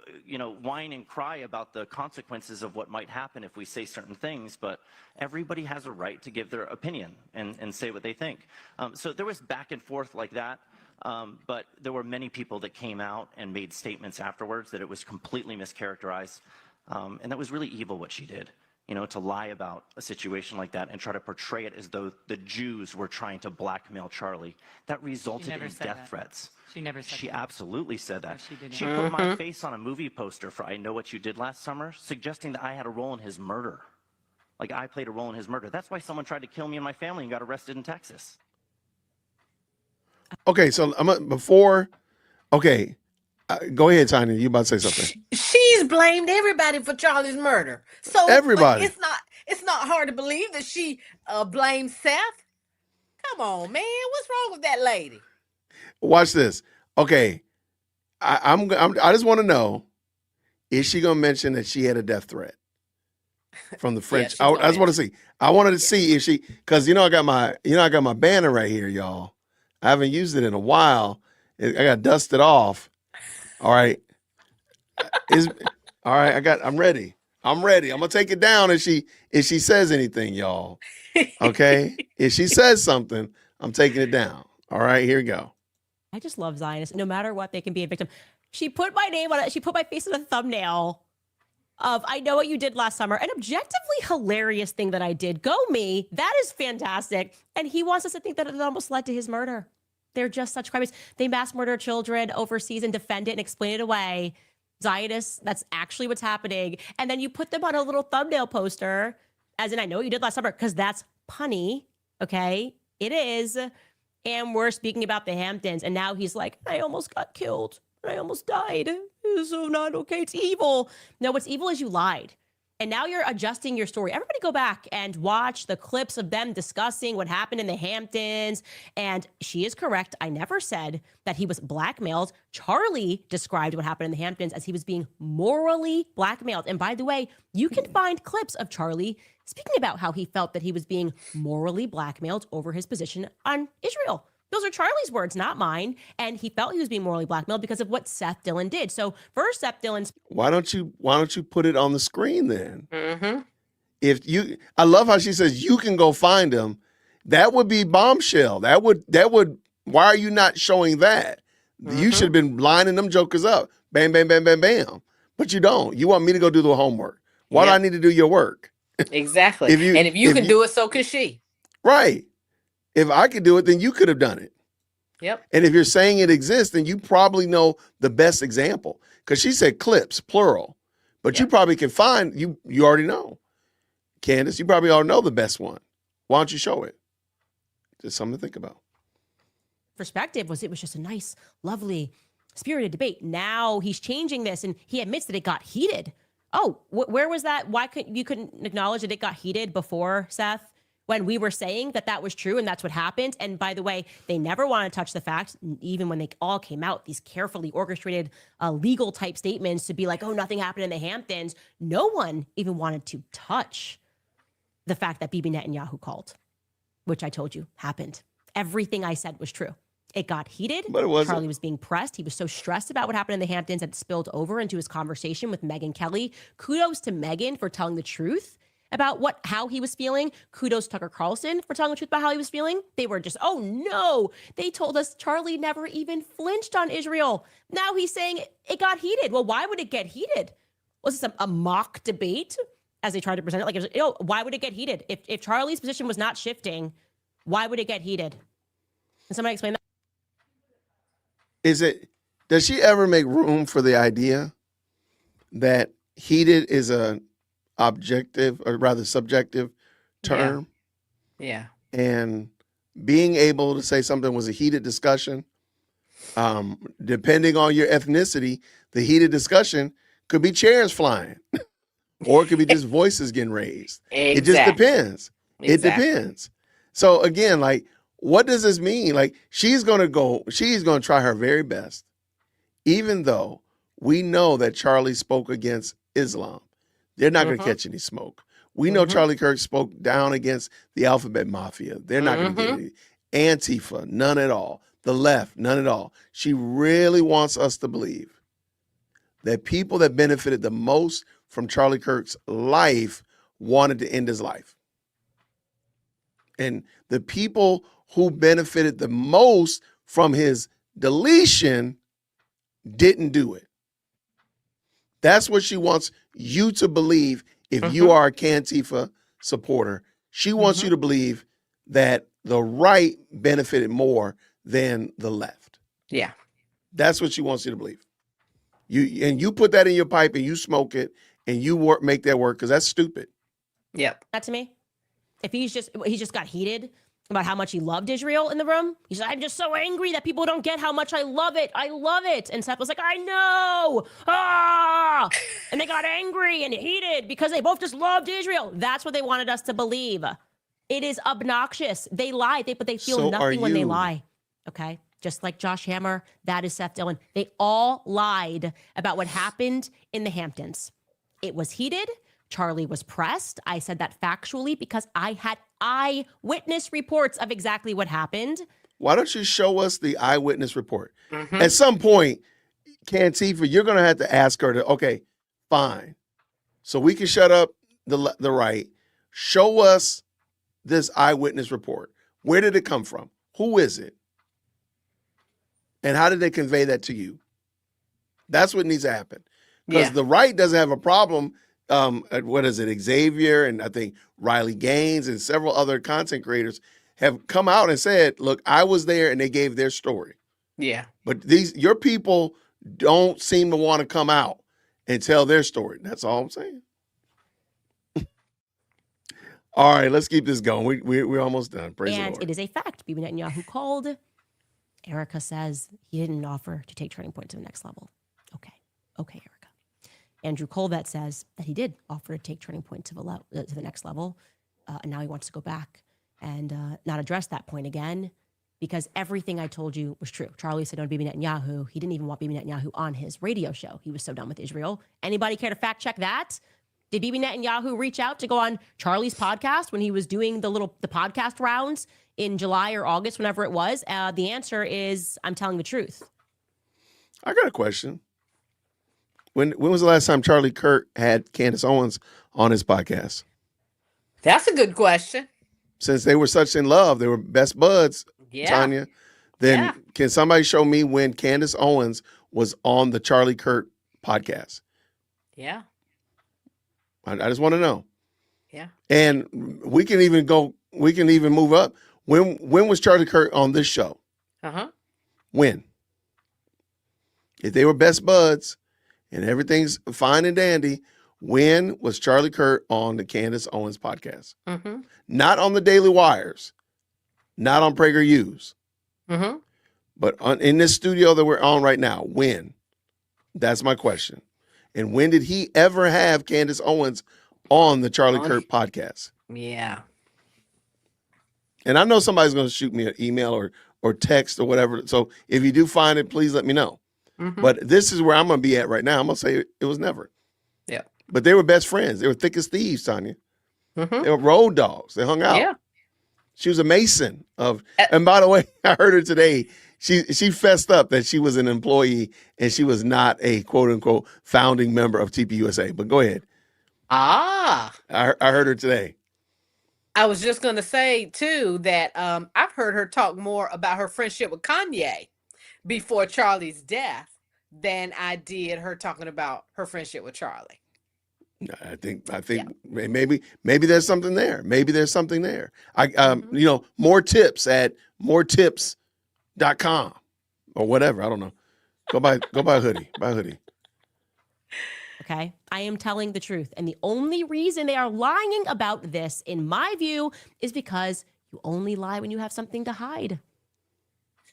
whine and cry about the consequences of what might happen if we say certain things, but everybody has a right to give their opinion and say what they think. So there was back and forth like that, but there were many people that came out and made statements afterwards that it was completely mischaracterized, and that was really evil what she did. To lie about a situation like that and try to portray it as though the Jews were trying to blackmail Charlie. That resulted in death threats. She never said She that. absolutely said that. No, she didn't. She put my face on a movie poster for I Know What You Did Last Summer, suggesting that I had a role in his murder. Like I played a role in his murder. That's why someone tried to kill me and my family and got arrested in Texas. Okay, so go ahead, Tanya. You about to say something? She's blamed everybody for Charlie's murder. So Everybody. it's not hard to believe that she blames Seth. Come on, man. What's wrong with that lady? Watch this. Okay, I just want to know: is she gonna mention that she had a death threat from the French? Yeah, I just want to see. I wanted to see if she, because I got my banner right here, y'all. I haven't used it in a while. I got dusted off. All right. All right. I'm ready. I'm gonna take it down if she says anything, y'all. Okay. If she says something, I'm taking it down. All right, here we go. I just love Zionists. No matter what, they can be a victim. She put my name on it. She put my face in a thumbnail of I Know What You Did Last Summer. An objectively hilarious thing that I did. Go me. That is fantastic. And he wants us to think that it almost led to his murder. They're just such criminals. They mass murder children overseas and defend it and explain it away. Zionists, that's actually what's happening. And then you put them on a little thumbnail poster, as in I Know What You Did Last Summer, because that's punny, okay? It is. And we're speaking about the Hamptons, and now he's like, I almost got killed. I almost died. It's so not okay. It's evil. No, what's evil is you lied. And now you're adjusting your story. Everybody go back and watch the clips of them discussing what happened in the Hamptons. And she is correct. I never said that he was blackmailed. Charlie described what happened in the Hamptons as he was being morally blackmailed. And by the way, you can find clips of Charlie speaking about how he felt that he was being morally blackmailed over his position on Israel. Those are Charlie's words, not mine. And he felt he was being morally blackmailed because of what Seth Dillon did. So first, Seth Dillon's. Why don't you put it on the screen then? Mm-hmm. I love how she says you can go find him. That would be bombshell. That would. Why are you not showing that? You should have been lining them jokers up. Bam, bam, bam, bam, bam. But you don't. You want me to go do the homework. Why do I need to do your work? Exactly. If you can do it, so can she. Right. If I could do it, then you could have done it. Yep. And if you're saying it exists, then you probably know the best example. Because she said clips, plural. But you probably can find, you already know. Candace, you probably already know the best one. Why don't you show it? Just something to think about. Perspective was it was just a nice, lovely, spirited debate. Now he's changing this, and he admits that it got heated. Oh, where was that? Why couldn't acknowledge that it got heated before, Seth? When we were saying that that was true and that's what happened. And by the way, they never want to touch the facts, even when they all came out, these carefully orchestrated legal type statements to be like, oh, nothing happened in the Hamptons. No one even wanted to touch the fact that Bibi Netanyahu called, which I told you happened. Everything I said was true. It got heated. But it wasn't. Charlie was being pressed. He was so stressed about what happened in the Hamptons that it spilled over into his conversation with Megyn Kelly. Kudos to Megyn for telling the truth about how he was feeling. Kudos to Tucker Carlson for telling the truth about how he was feeling. They were just, oh no, they told us Charlie never even flinched on Israel. Now he's saying it got heated. Well, why would it get heated? Was this a mock debate as they tried to present it? Like, it was, why would it get heated? If Charlie's position was not shifting, why would it get heated? Can somebody explain that? Does she ever make room for the idea that heated is a objective or rather subjective term? Yeah. And being able to say something was a heated discussion, depending on your ethnicity, the heated discussion could be chairs flying or it could be just voices getting raised. Exactly. It just depends. Exactly. It depends. So again, like, what does this mean? Like, she's going to try her very best, even though we know that Charlie spoke against Islam. They're not going to catch any smoke. We know Charlie Kirk spoke down against the Alphabet Mafia. They're not going to get any. Antifa, none at all. The left, none at all. She really wants us to believe that people that benefited the most from Charlie Kirk's life wanted to end his life. And the people who benefited the most from his deletion didn't do it. That's what she wants you to believe if you are a Cantifa supporter. She wants you to believe that the right benefited more than the left. Yeah. That's what she wants you to believe. You put that in your pipe and you smoke it and you make that work because that's stupid. Yep. That to me. If he just got heated about how much he loved Israel in the room. He's like, I'm just so angry that people don't get how much I love it. I love it. And Seth was like, I know. Ah! And they got angry and heated because they both just loved Israel. That's what they wanted us to believe. It is obnoxious. They lie, but they feel So nothing are when they you. lie. Okay? Just like Josh Hammer, that is Seth Dillon. They all lied about what happened in the Hamptons. It was heated. Charlie was pressed. I said that factually because I had eyewitness reports of exactly what happened. Why don't you show us the eyewitness report? At some point, Cantifa, you're going to have to ask her to, okay, fine. So we can shut up the right. Show us this eyewitness report. Where did it come from? Who is it? And how did they convey that to you? That's what needs to happen. Because the right doesn't have a problem. What is it? Xavier and I think Riley Gaines and several other content creators have come out and said, look, I was there, and they gave their story. Yeah. But your people don't seem to want to come out and tell their story. That's all I'm saying. All right, let's keep this going. We're almost done. Praise the And Lord. it is a fact. Bibi Netanyahu called. Erica says he didn't offer to take Turning Point to the next level. Okay, Erica. Andrew Colvett says that he did offer to take Turning Point to the next level, and now he wants to go back and not address that point again because everything I told you was true. Charlie said on Bibi Netanyahu, he didn't even want Bibi Netanyahu on his radio show. He was so done with Israel. Anybody care to fact check that? Did Bibi Netanyahu reach out to go on Charlie's podcast when he was doing the podcast rounds in July or August, whenever it was? The answer is, I'm telling the truth. I got a question. When was the last time Charlie Kirk had Candace Owens on his podcast? That's a good question. Since they were such in love, they were best buds, Yeah. Tanya. Then can somebody show me when Candace Owens was on the Charlie Kirk podcast? Yeah. I just want to know. Yeah. And we can even move up. When was Charlie Kirk on this show? When? If they were best buds and everything's fine and dandy, when was Charlie Kirk on the Candace Owens podcast? Not on the Daily Wires, not on PragerU's, but in this studio that we're on right now. When? That's my question. And when did he ever have Candace Owens on the Charlie Kirk podcast? Yeah. And I know somebody's going to shoot me an email or text or whatever. So if you do find it, please let me know. But this is where I'm going to be at right now. I'm going to say it was never. Yeah. But they were best friends. They were thick as thieves, Tanya. They were road dogs. They hung out. Yeah. She was a Mason of, and by the way, I heard her today. She fessed up that she was an employee and she was not a quote unquote founding member of TPUSA. But go ahead. Ah. I heard her today. I was just going to say, too, that I've heard her talk more about her friendship with Kanye before Charlie's death than I did her talking about her friendship with Charlie. I think maybe there's something there. Maybe there's something there. More tips at moretips.com or whatever. I don't know. Go buy a hoodie. Buy a hoodie. Okay. I am telling the truth. And the only reason they are lying about this, in my view, is because you only lie when you have something to hide.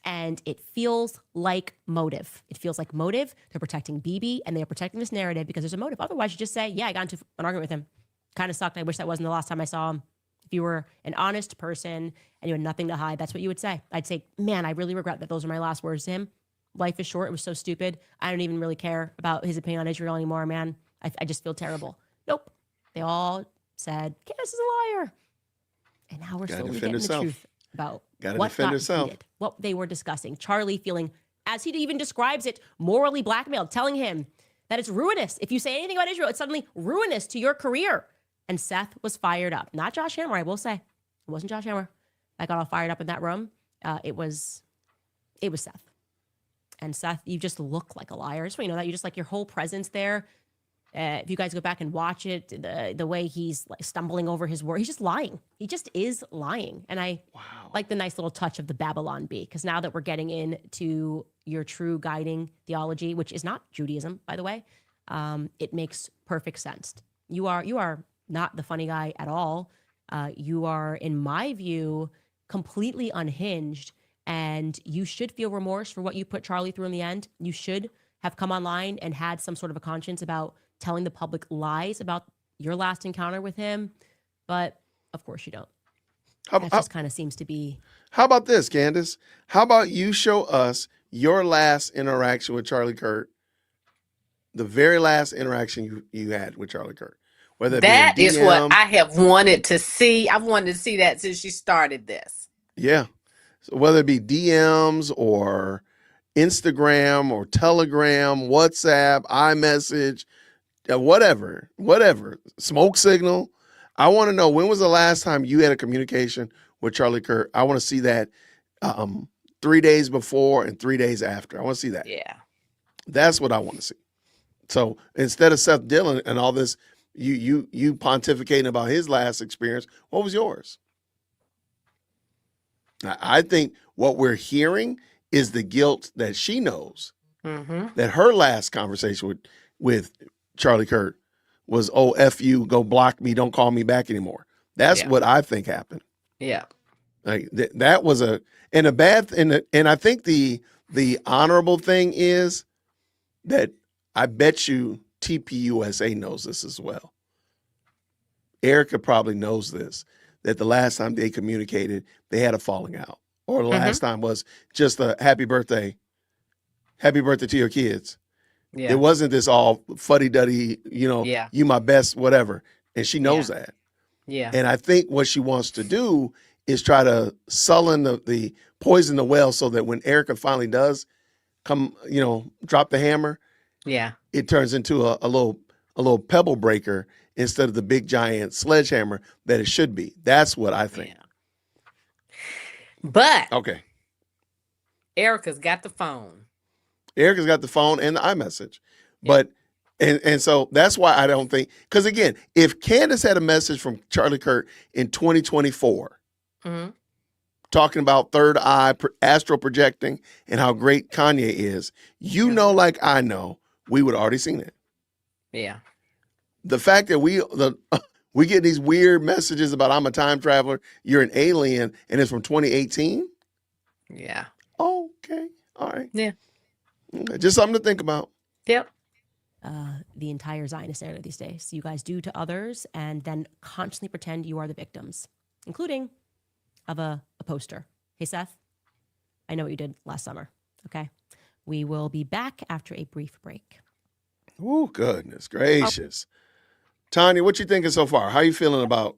And it feels like motive. It feels like motive. They're protecting Bibi and they're protecting this narrative because there's a motive. Otherwise, you just say, yeah, I got into an argument with him. Kind of sucked. I wish that wasn't the last time I saw him. If you were an honest person and you had nothing to hide, that's what you would say. I'd say, man, I really regret that those are my last words to him. Life is short. It was so stupid. I don't even really care about his opinion on Israel anymore, man. I just feel terrible. Nope. They all said, Candace is a liar. And now we're slowly getting the truth about what got heated, what they were discussing. Charlie feeling, as he even describes it, morally blackmailed, telling him, that it's ruinous. If you say anything about Israel, it's suddenly ruinous to your career. And Seth was fired up. Not Josh Hammer, I will say. It wasn't Josh Hammer that got all fired up in that room. It was Seth. And Seth, you just look like a liar. I just want you to know that. You just like your whole presence there. If you guys go back and watch it, the way he's like stumbling over his word, he's just lying. He just is lying. And I like the nice little touch of the Babylon Bee, because now that we're getting into your true guiding theology, which is not Judaism, by the way, it makes perfect sense. You are not the funny guy at all. You are, in my view, completely unhinged, and you should feel remorse for what you put Charlie through in the end. You should have come online and had some sort of a conscience about telling the public lies about your last encounter with him. But of course you don't. That just kind of seems to be. How about this, Candace? How about you show us your last interaction with Charlie Kirk, the very last interaction you had with Charlie Kirk? Whether That is is what I have wanted to see. I've wanted to see that since you started this. Yeah. So whether it be DMs or Instagram or Telegram, WhatsApp, iMessage, whatever, smoke signal. I want to know, when was the last time you had a communication with Charlie Kirk? I want to see that 3 days before and 3 days after. I want to see that. Yeah. That's what I want to see. So instead of Seth Dillon and all this, you pontificating about his last experience, what was yours? I think what we're hearing is the guilt that she knows, that her last conversation with Charlie Kirk was, oh, F you, go block me, don't call me back anymore. That's what I think happened. Yeah. Like that was and I think the honorable thing is that I bet you TPUSA knows this as well. Erica probably knows this, that the last time they communicated, they had a falling out. Or the last time was just a happy birthday to your kids. Yeah. It wasn't this all fuddy-duddy, you my best, whatever. And she knows that. Yeah. And I think what she wants to do is try to sullen the poison the well, so that when Erica finally does come, drop the hammer, it turns into a little pebble breaker instead of the big giant sledgehammer that it should be. That's what I think. But okay, Erica's got the phone. Erica's got the phone and the iMessage. But and so that's why I don't think, because again, if Candace had a message from Charlie Kirk in 2024 talking about third eye astral projecting and how great Kanye is, like I know, we would have already seen it. Yeah. The fact that we get these weird messages about I'm a time traveler, you're an alien, and it's from 2018. Yeah. Okay. All right. Yeah. Just something to think about. Yep. The entire Zionist narrative these days. You guys do to others and then constantly pretend you are the victims, including of a poster. Hey, Seth, I know what you did last summer. Okay. We will be back after a brief break. Oh, goodness gracious. Tanya, what you thinking so far? How you feeling about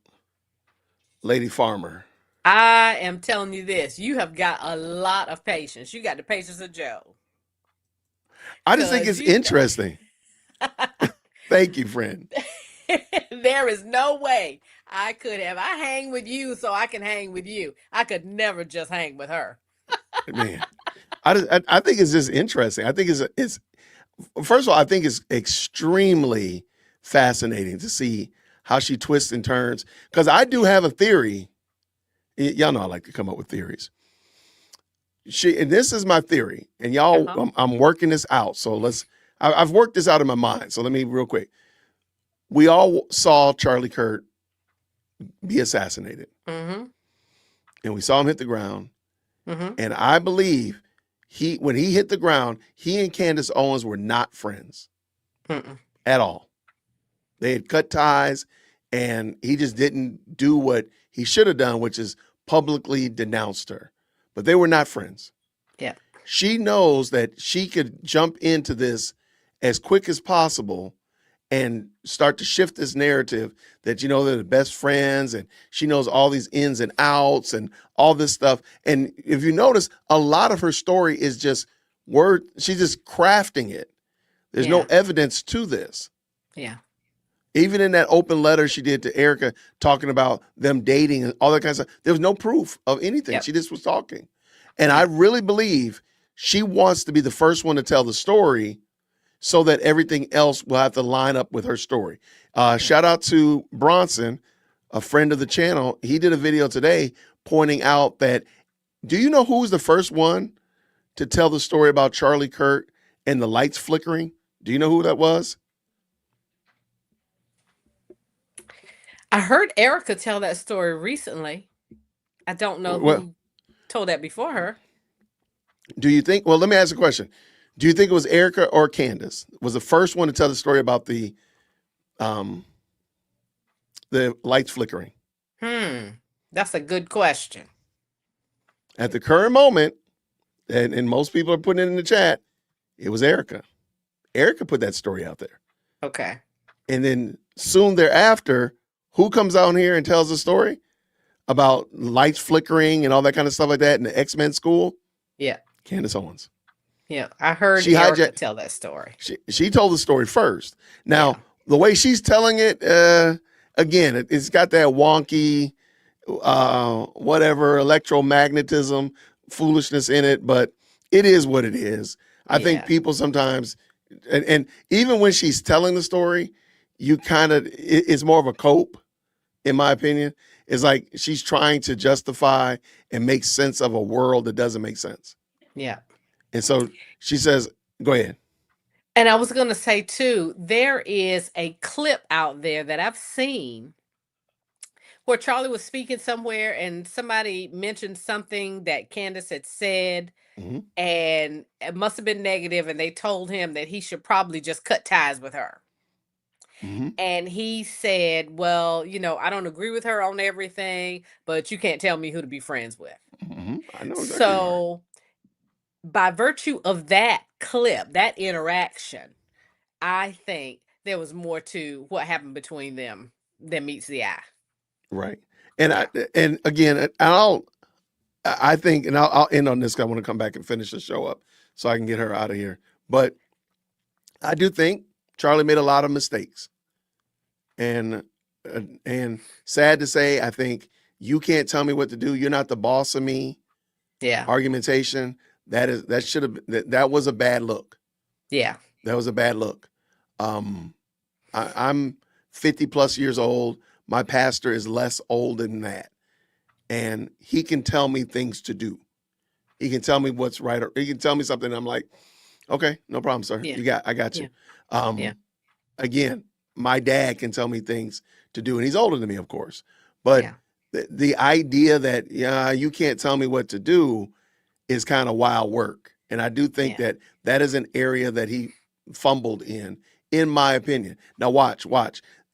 Lady Farmer? I am telling you this. You have got a lot of patience. You got the patience of Joe. I just think it's interesting. Thank you, friend. There is no way I could have. I hang with you so I can hang with you. I could never just hang with her. Man, I think it's just interesting. I think it's first of all, I think it's extremely fascinating to see how she twists and turns, because I do have a theory. Y'all know I like to come up with theories. And this is my theory, and y'all, I'm working this out. So I've worked this out in my mind. So let me real quick. We all saw Charlie Kirk be assassinated, and we saw him hit the ground. And I believe when he hit the ground, he and Candace Owens were not friends at all. They had cut ties, and he just didn't do what he should have done, which is publicly denounced her. But they were not friends. Yeah. She knows that she could jump into this as quick as possible and start to shift this narrative that, they're the best friends, and she knows all these ins and outs and all this stuff. And if you notice, a lot of her story is just she's just crafting it. There's Yeah. no evidence to this. Yeah. Even in that open letter she did to Erica talking about them dating and all that kind of stuff, there was no proof of anything. Yep. She just was talking. And I really believe she wants to be the first one to tell the story so that everything else will have to line up with her story. Shout out to Bronson, a friend of the channel. He did a video today pointing out that, do you know who was the first one to tell the story about Charlie Kirk and the lights flickering? Do you know who that was? I heard Erica tell that story recently. I don't know Well, who told that before her. do you think, well, let me ask a question. Do you think it was Erica or Candace was the first one to tell the story about the lights flickering? That's a good question. At the current moment, and most people are putting it in the chat, it was Erica. Erica put that story out there. Okay. And then soon thereafter, who comes out here and tells the story about lights flickering and all that kind of stuff like that in the X-Men school? Yeah. Candace Owens. Yeah. I heard She Erica hijacked- tell that story. She told the story first. Now, the way she's telling it, again, it's got that wonky, whatever, electromagnetism foolishness in it, but it is what it is. I think people sometimes, and even when she's telling the story, you kind of, it's more of a cope, in my opinion. It's like she's trying to justify and make sense of a world that doesn't make sense. Yeah. And so she says, go ahead. And I was going to say too, there is a clip out there that I've seen where Charlie was speaking somewhere and somebody mentioned something that Candace had said, and it must have been negative, and they told him that he should probably just cut ties with her. And he said, well, you know, I don't agree with her on everything, but you can't tell me who to be friends with. I know exactly. So by virtue of that clip, that interaction, I think there was more to what happened between them than meets the eye. Right. And again, I think, and I'll end on this 'cause I want to come back and finish the show up so I can get her out of here. But I do think Charlie made a lot of mistakes. And sad to say, I think you can't tell me what to do. You're not the boss of me. Yeah. Argumentation. That was a bad look. Yeah. That was a bad look. I'm 50 plus years old. My pastor is less old than that. And he can tell me things to do. He can tell me what's right. Or he can tell me something. I'm like, okay, no problem, sir. I got you. Again, my dad can tell me things to do, and he's older than me, of course. But the idea that, you can't tell me what to do is kind of wild work. And I do think that is an area that he fumbled in my opinion. Now watch.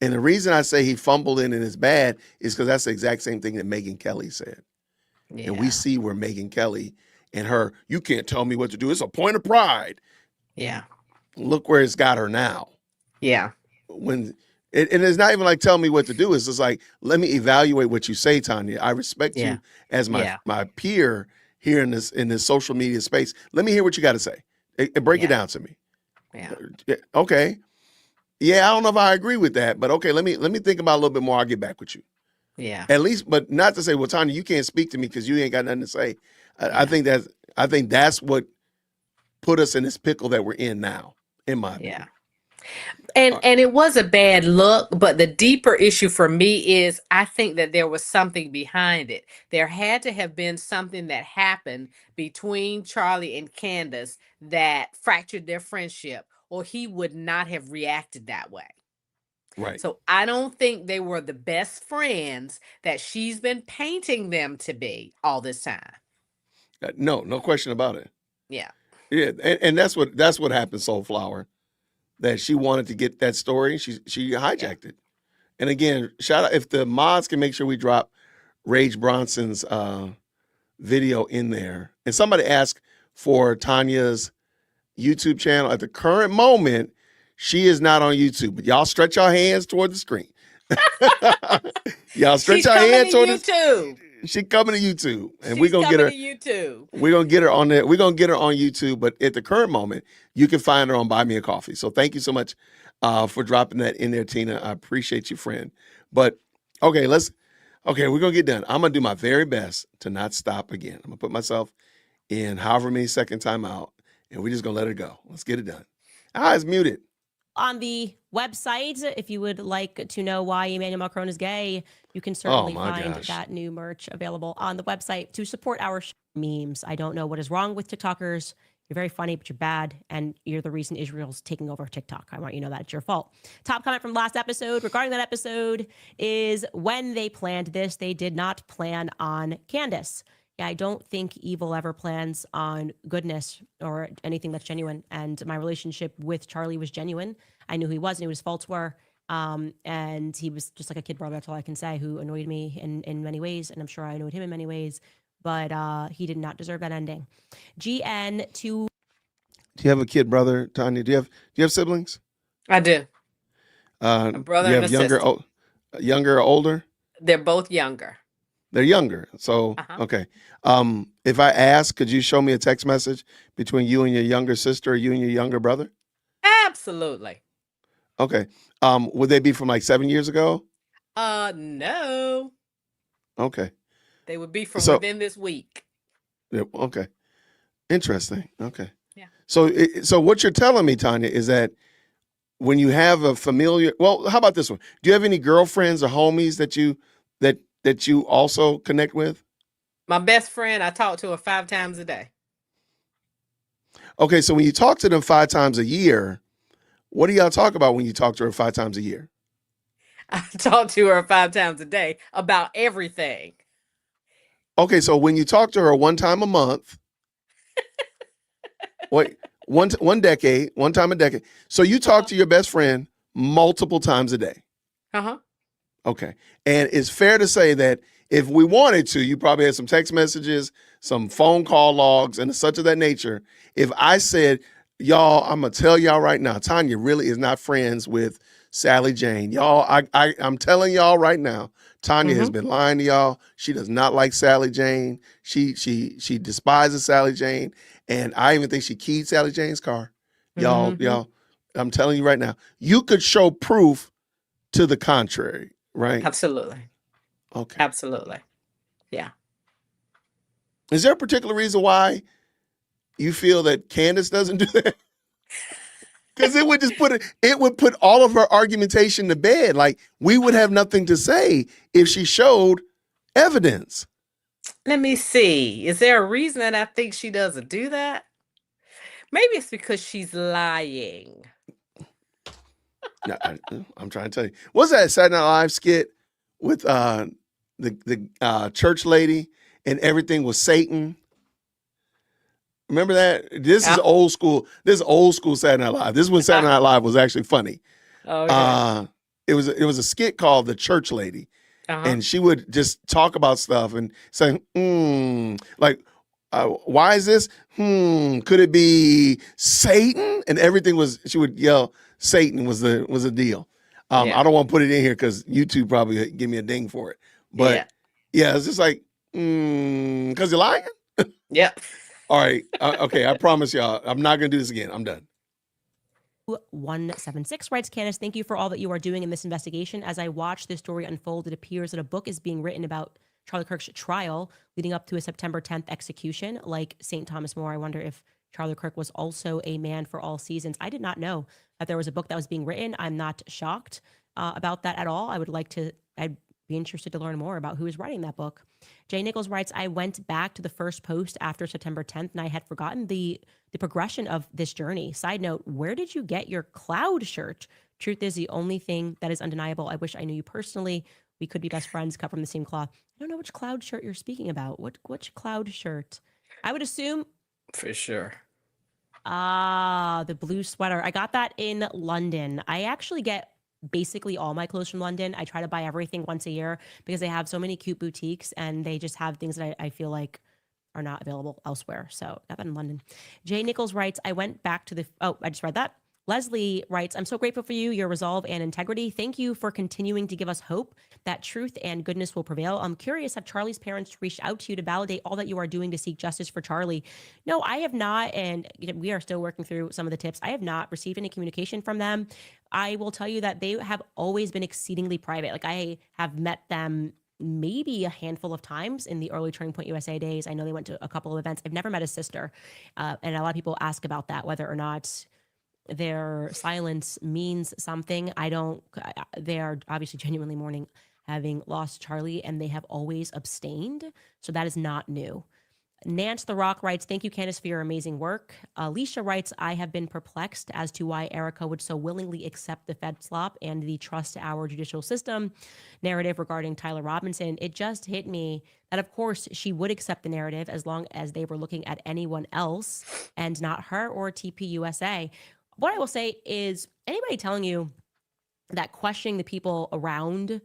And the reason I say he fumbled in and is bad is because that's the exact same thing that Megyn Kelly said. And we see where Megyn Kelly and her, you can't tell me what to do. It's a point of pride. Yeah. Look where it's got her now. Yeah. And it's not even like tell me what to do. It's just like, let me evaluate what you say, Tanya. I respect you as my peer here in this social media space. Let me hear what you got to say. And break it down to me. Yeah. Okay. Yeah, I don't know if I agree with that, but okay, let me think about it a little bit more. I'll get back with you. Yeah. At least, but not to say, well, Tanya, you can't speak to me because you ain't got nothing to say. I think that's what put us in this pickle that we're in now, in my opinion. And it was a bad look, but the deeper issue for me is I think that there was something behind it. There had to have been something that happened between Charlie and Candace that fractured their friendship, or he would not have reacted that way. Right. So I don't think they were the best friends that she's been painting them to be all this time. No question about it. Yeah. Yeah, and that's what happened, Soulflower. That she wanted to get that story, she hijacked it. And again, shout out if the mods can make sure we drop Rage Bronson's video in there. And somebody asked for Tanya's YouTube channel. At the current moment, she is not on YouTube. But y'all stretch your hands toward the screen. Y'all stretch She's your coming hands to toward YouTube. She coming to YouTube, and She's we're gonna get coming her. to YouTube. We're gonna get her on there. We're gonna get her on YouTube. But at the current moment, you can find her on Buy Me a Coffee. So thank you so much for dropping that in there, Tina. I appreciate you, friend. But okay, we're gonna get done. I'm gonna do my very best to not stop again. I'm gonna put myself in however many second time out, and we're just gonna let it go. Let's get it done. It's muted. On the website, if you would like to know why Emmanuel Macron is gay, you can certainly find that new merch available on the website to support our memes. I don't know what is wrong with TikTokers. You're very funny, but you're bad, and you're the reason Israel's taking over TikTok. I want you to know that it's your fault. Top comment from last episode regarding that episode is when they planned this, they did not plan on Candace. Yeah, I don't think evil ever plans on goodness or anything that's genuine. And my relationship with Charlie was genuine. I knew who he was and who his faults were. And he was just like a kid brother, that's all I can say, who annoyed me in many ways. And I'm sure I annoyed him in many ways. But he did not deserve that ending. GN2. Do you have a kid brother, Tanya? Do you have siblings? I do. A brother you and have a sister. younger or older? They're both younger. They're younger. So, okay. If I ask, could you show me a text message between you and your younger sister or you and your younger brother? Absolutely. Okay. Would they be from like 7 years ago? No. Okay. They would be from So- within this week. Yeah, okay. Interesting. Okay. Yeah. So what you're telling me, Tanya, is that when you have a familiar, well, how about this one? Do you have any girlfriends or homies that you also connect with? My best friend, I talk to her 5 times a day. Okay, so when you talk to them 5 times a year, what do y'all talk about when you talk to her 5 times a year? I talk to her 5 times a day about everything. Okay, so when you talk to her one time a month, one time a decade. So you talk to your best friend multiple times a day. Uh-huh. Okay. And it's fair to say that if we wanted to, you probably had some text messages, some phone call logs, and such of that nature. If I said, y'all, I'm going to tell y'all right now, Tanya really is not friends with Sally Jane. Y'all, I'm telling y'all right now, Tanya has been lying to y'all. She does not like Sally Jane. She despises Sally Jane. And I even think she keyed Sally Jane's car. Y'all, I'm telling you right now, you could show proof to the contrary, right? Absolutely. Okay. Absolutely. Yeah. Is there a particular reason why you feel that Candace doesn't do that? Because it would put all of her argumentation to bed. Like, we would have nothing to say if she showed evidence. Let me see. Is there a reason that I think she doesn't do that? Maybe it's because she's lying. No, I'm trying to tell you. What's that Saturday Night Live skit with the church lady and everything was Satan? Remember that? This is old school. This is old school Saturday Night Live. This is when Saturday Night Live was actually funny. Oh, yeah. It was a skit called The Church Lady. And she would just talk about stuff and say, like, why is this? Could it be Satan? And everything was, she would yell, Satan was the deal. I don't want to put it in here because YouTube probably give me a ding for it. But yeah, it's just like, because you're lying? Yep. All right. Okay. I promise y'all, I'm not going to do this again. I'm done. 176 writes, Candace, thank you for all that you are doing in this investigation. As I watch this story unfold, it appears that a book is being written about Charlie Kirk's trial leading up to a September 10th execution. Like St. Thomas More, I wonder if Charlie Kirk was also a man for all seasons. I did not know that there was a book that was being written. I'm not shocked about that at all. I'd be interested to learn more about who is writing that book. Jay Nichols writes, I went back to the first post after September 10th and I had forgotten the progression of this journey. Side note, where did you get your cloud shirt? Truth is, the only thing that is undeniable. I wish I knew you personally. We could be best friends, cut from the same cloth. I don't know which cloud shirt you're speaking about. Which cloud shirt? I would assume. For sure. The blue sweater. I got that in London. I actually get basically all my clothes from London. I try to buy everything once a year because they have so many cute boutiques and they just have things that I feel like are not available elsewhere. So got that in London. Jay Nichols writes, I went back to I just read that. Leslie writes, I'm so grateful for you, your resolve and integrity. Thank you for continuing to give us hope that truth and goodness will prevail. I'm curious, have Charlie's parents reached out to you to validate all that you are doing to seek justice for Charlie? No, I have not. And we are still working through some of the tips. I have not received any communication from them. I will tell you that they have always been exceedingly private. Like, I have met them maybe a handful of times in the early Turning Point USA days. I know they went to a couple of events. I've never met his sister. And a lot of people ask about that, whether or not their silence means something. They are obviously genuinely mourning having lost Charlie, and they have always abstained. So that is not new. Nance the Rock writes, thank you, Candace, for your amazing work. Alicia writes, I have been perplexed as to why Erica would so willingly accept the Fed slop and the trust our judicial system narrative regarding Tyler Robinson. It just hit me that, of course, she would accept the narrative as long as they were looking at anyone else and not her or TPUSA. What I will say is, anybody telling you that questioning the people around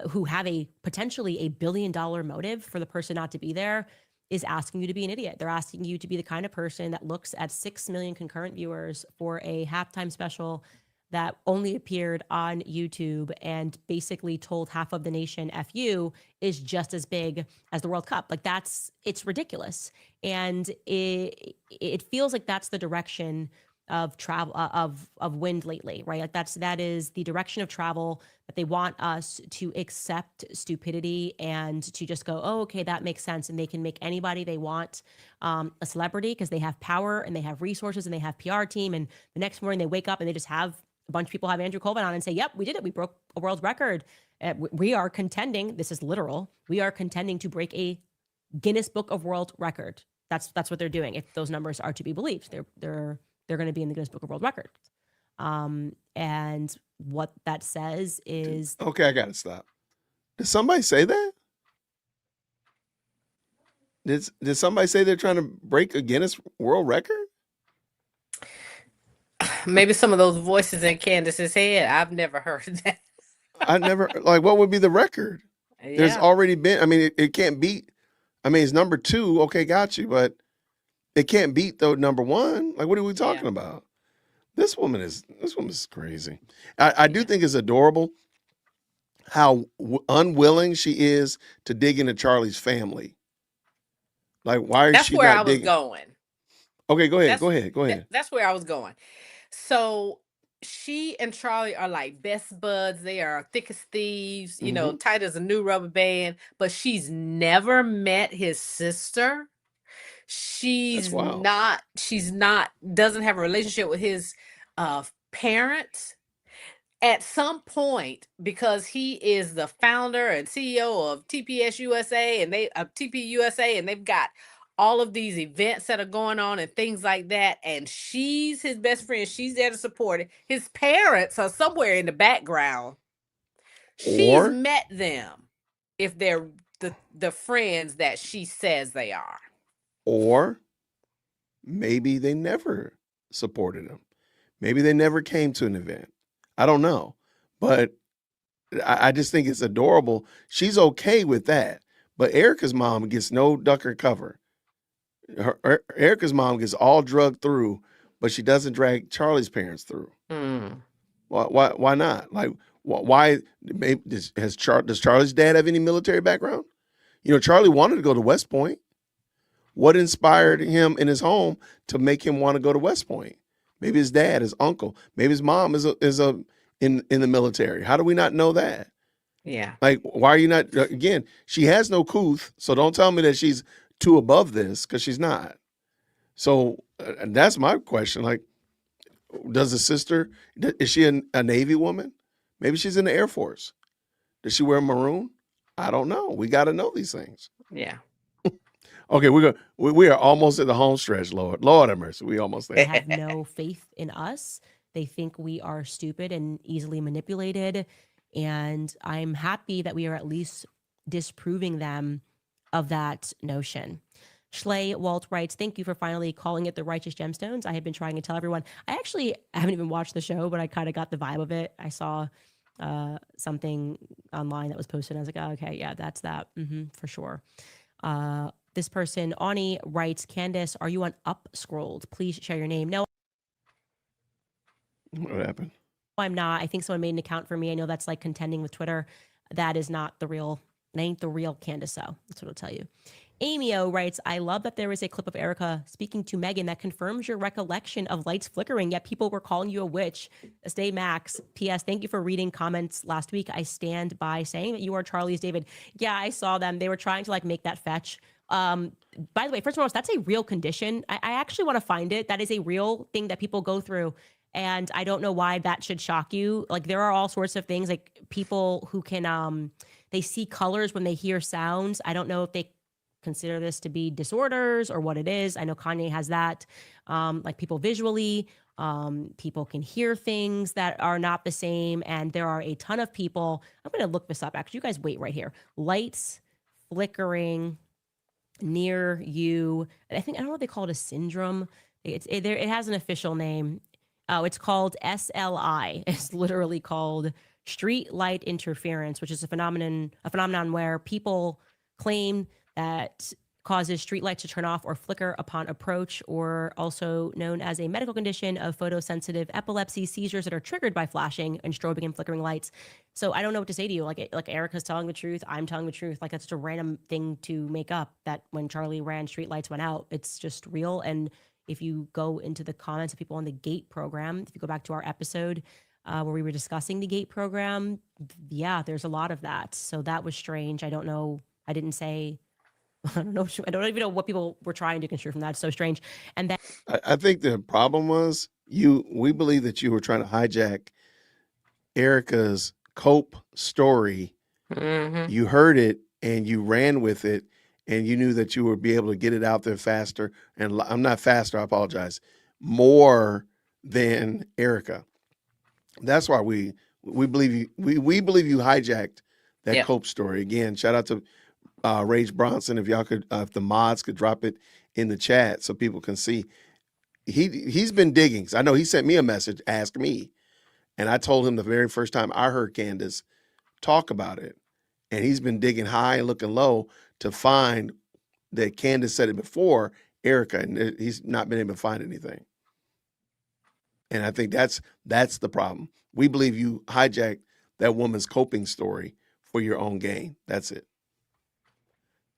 who have a potentially $1 billion motive for the person not to be there is asking you to be an idiot. They're asking you to be the kind of person that looks at 6 million concurrent viewers for a halftime special that only appeared on YouTube and basically told half of the nation F you is just as big as the World Cup. Like, it's ridiculous. And it feels like that's the direction of travel of wind lately, right? Like, that is the direction of travel, that they want us to accept stupidity and to just go, oh, okay, that makes sense. And they can make anybody they want a celebrity because they have power and they have resources and they have PR team. And the next morning they wake up and they just have a bunch of people have Andrew Colvin on and say, yep, we did it. We broke a world record. We are contending, this is literal, we are contending to break a Guinness Book of World Record. That's what they're doing. If those numbers are to be believed, they're going to be in the Guinness Book of World Records. And what that says is... Okay, I got to stop. Did somebody say that? Did somebody say they're trying to break a Guinness World Record? Maybe some of those voices in Candace's head. I've never heard that. I never, like, what would be the record? Yeah. There's already been, I mean, it can't beat, I mean, it's number 2. Okay, got you. But it can't beat the number 1. Like, what are we talking about? This woman is crazy. I do think it's adorable how unwilling she is to dig into Charlie's family. Like, why is That's she where not I was digging? going. Okay, go ahead. That's where I was going. So she and Charlie are like best buds. They are thick as thieves, you know, tight as a new rubber band. But she's never met his sister. She's not, doesn't have a relationship with his parents. At some point, because he is the founder and CEO of TPS USA and TP USA, and they've got all of these events that are going on and things like that, and she's his best friend. She's there to support it. His parents are somewhere in the background. She's met them if they're the friends that she says they are. Or maybe they never supported him. Maybe they never came to an event. I don't know. But I just think it's adorable. She's okay with that. But Erica's mom gets no duck or cover. Erica's mom gets all drugged through, but she doesn't drag Charlie's parents through. Why not? Like, why? Does Charlie's dad have any military background? You know, Charlie wanted to go to West Point. What inspired him in his home to make him want to go to West Point? Maybe his dad, his uncle, maybe his mom is in the military. How do we not know that? Yeah. Like, why are you not? Again, she has no couth, so don't tell me that she's too above this, because she's not. So that's my question. Like, does the sister, is she a Navy woman? Maybe she's in the Air Force. Does she wear maroon? I don't know. We got to know these things. Yeah. Okay, we are almost at the home stretch, Lord. Lord have mercy. We almost there. They have no faith in us. They think we are stupid and easily manipulated. And I'm happy that we are at least disproving them of that notion. Schley Walt writes, thank you for finally calling it the Righteous Gemstones. I have been trying to tell everyone. I actually haven't even watched the show, but I kind of got the vibe of it. I saw something online that was posted. And I was like, oh, okay, yeah, that's that. For sure. This person, Ani, writes, Candace, are you on Up Scrolled? Please share your name. No. What happened? I'm not. I think someone made an account for me. I know that's like contending with Twitter. That is not the real, that ain't the real Candace O. That's what I'll tell you. Amy O writes, I love that there is a clip of Erica speaking to Megan that confirms your recollection of lights flickering, yet people were calling you a witch. Stay Max. P.S. Thank you for reading comments last week. I stand by saying that you are Charlie's David. Yeah, I saw them. They were trying to like make that fetch. By the way, first and foremost, that's a real condition. I actually want to find it. That is a real thing that people go through. And I don't know why that should shock you. Like there are all sorts of things, like people who can, they see colors when they hear sounds. I don't know if they consider this to be disorders or what it is. I know Kanye has that. Like people visually, people can hear things that are not the same. And there are a ton of people. I'm going to look this up. Actually, you guys wait right here. Lights flickering near you. I don't know what they call it, a syndrome. It has an official name. Oh, it's called SLI. It's literally called street light interference, which is a phenomenon where people claim that causes streetlights to turn off or flicker upon approach, or also known as a medical condition of photosensitive epilepsy, seizures that are triggered by flashing and strobing and flickering lights. So I don't know what to say to you. Like Erica's telling the truth. I'm telling the truth. Like that's just a random thing to make up, that when Charlie ran, streetlights went out. It's just real. And if you go into the comments of people on the GATE program, if you go back to our episode where we were discussing the GATE program, yeah, there's a lot of that. So that was strange. I don't know. I didn't say, I don't know. I don't even know what people were trying to construe from that. It's so strange. And then I think the problem was we believe that you were trying to hijack Erica's cope story. Mm-hmm. You heard it and you ran with it, and you knew that you would be able to get it out there faster. And I'm not faster, I apologize, more than Erica. That's why we believe you. We believe you hijacked that Yep. cope story. Again, shout out to Rage Bronson. If y'all could, if the mods could drop it in the chat so people can see. He's been digging. I know he sent me a message, ask me, and I told him the very first time I heard Candace talk about it, and he's been digging high and looking low to find that Candace said it before Erica, and he's not been able to find anything. And I think that's the problem. We believe you hijacked that woman's coping story for your own gain. That's it.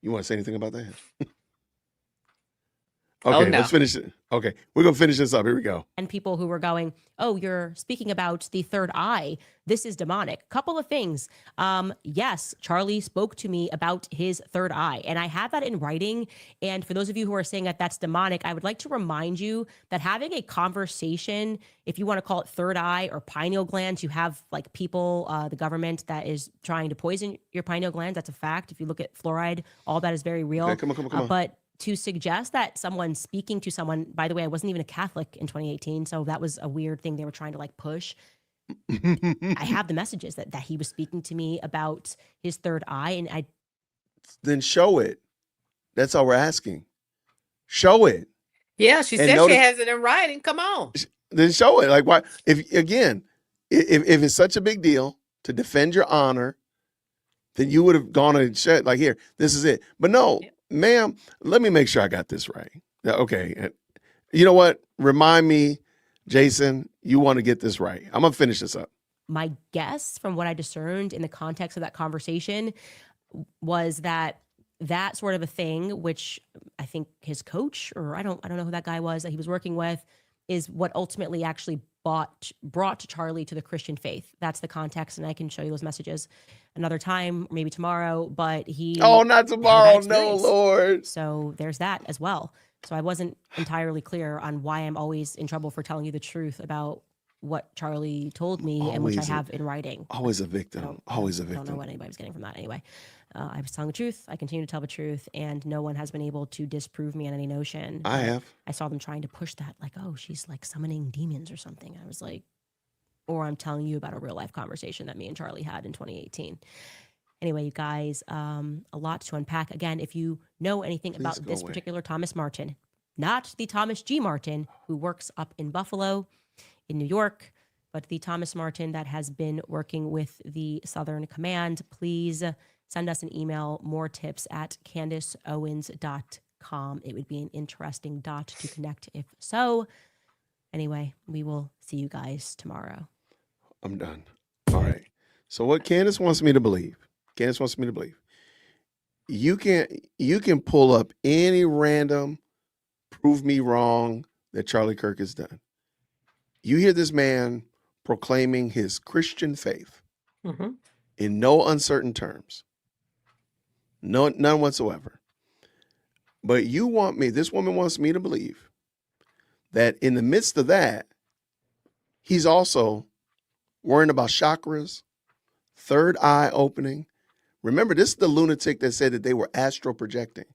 You want to say anything about that? Okay, no. let's finish it. Okay, we're going to finish this up. Here we go. and people who were going, oh, you're speaking about the third eye. This is demonic. Couple of things. Yes, Charlie spoke to me about his third eye, and I have that in writing. And for those of you who are saying that that's demonic, I would like to remind you that having a conversation, if you want to call it third eye or pineal glands, you have like people, the government that is trying to poison your pineal glands. That's a fact. If you look at fluoride, all that is very real. Okay, come on. But to suggest that someone speaking to someone, by the way, I wasn't even a Catholic in 2018, so that was a weird thing they were trying to like push. I have the messages that he was speaking to me about his third eye, and I Then show it. That's all we're asking. Show it. Yeah, she And said notice- she has it in writing. Come on. Then show it. Like why? If it's such a big deal to defend your honor, then you would have gone and said, like, here, this is it. But no, ma'am, let me make sure I got this right. Okay. You know what? Remind me, Jason, you want to get this right. I'm going to finish this up. my guess from what I discerned in the context of that conversation was that sort of a thing, which I think his coach, or I don't know who that guy was that he was working with, is what ultimately actually brought Charlie to the Christian faith. That's the context, and I can show you those messages another time, maybe tomorrow. But he not tomorrow, no, Lord. So there's that as well. So I wasn't entirely clear on why I'm always in trouble for telling you the truth about what Charlie told me and which I have in writing. Always a victim. Always a victim. I don't know what anybody's getting from that anyway. I was telling the truth. I continue to tell the truth, and no one has been able to disprove me on any notion. I have. I saw them trying to push that, like, oh, she's like summoning demons or something. I was like, or I'm telling you about a real life conversation that me and Charlie had in 2018. Anyway, you guys, a lot to unpack. Again, if you know anything about this particular Thomas Martin, not the Thomas G. Martin who works up in Buffalo, in New York, but the Thomas Martin that has been working with the Southern Command, please send us an email, more tips at CandaceOwens.com. It would be an interesting dot to connect if so. Anyway, we will see you guys tomorrow. I'm done. All right. So what Candace wants me to believe, you can pull up any random prove me wrong that Charlie Kirk has done. You hear this man proclaiming his Christian faith Mm-hmm. in no uncertain terms, none whatsoever. But this woman wants me to believe that in the midst of that, he's also worrying about chakras, third eye opening. Remember, this is the lunatic that said that they were astral projecting.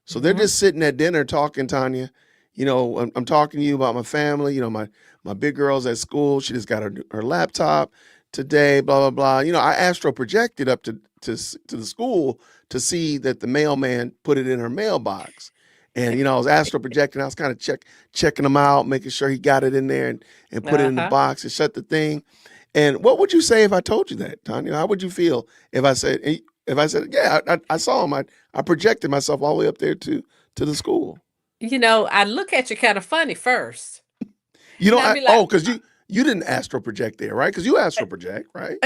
So they're just sitting at dinner talking, Tanya. I'm talking to you about my family. My big girl's at school. She just got her laptop today, blah, blah, blah. I astral projected up to the school to see that the mailman put it in her mailbox. And, I was astral projecting. I was kind of checking him out, making sure he got it in there and put it in the box and shut the thing. And what would you say if I told you that, Tanya? How would you feel if I said, yeah, I saw him. I projected myself all the way up there to the school. I look at you kind of funny first. Because you didn't astral project there, right? Because you astral project, right?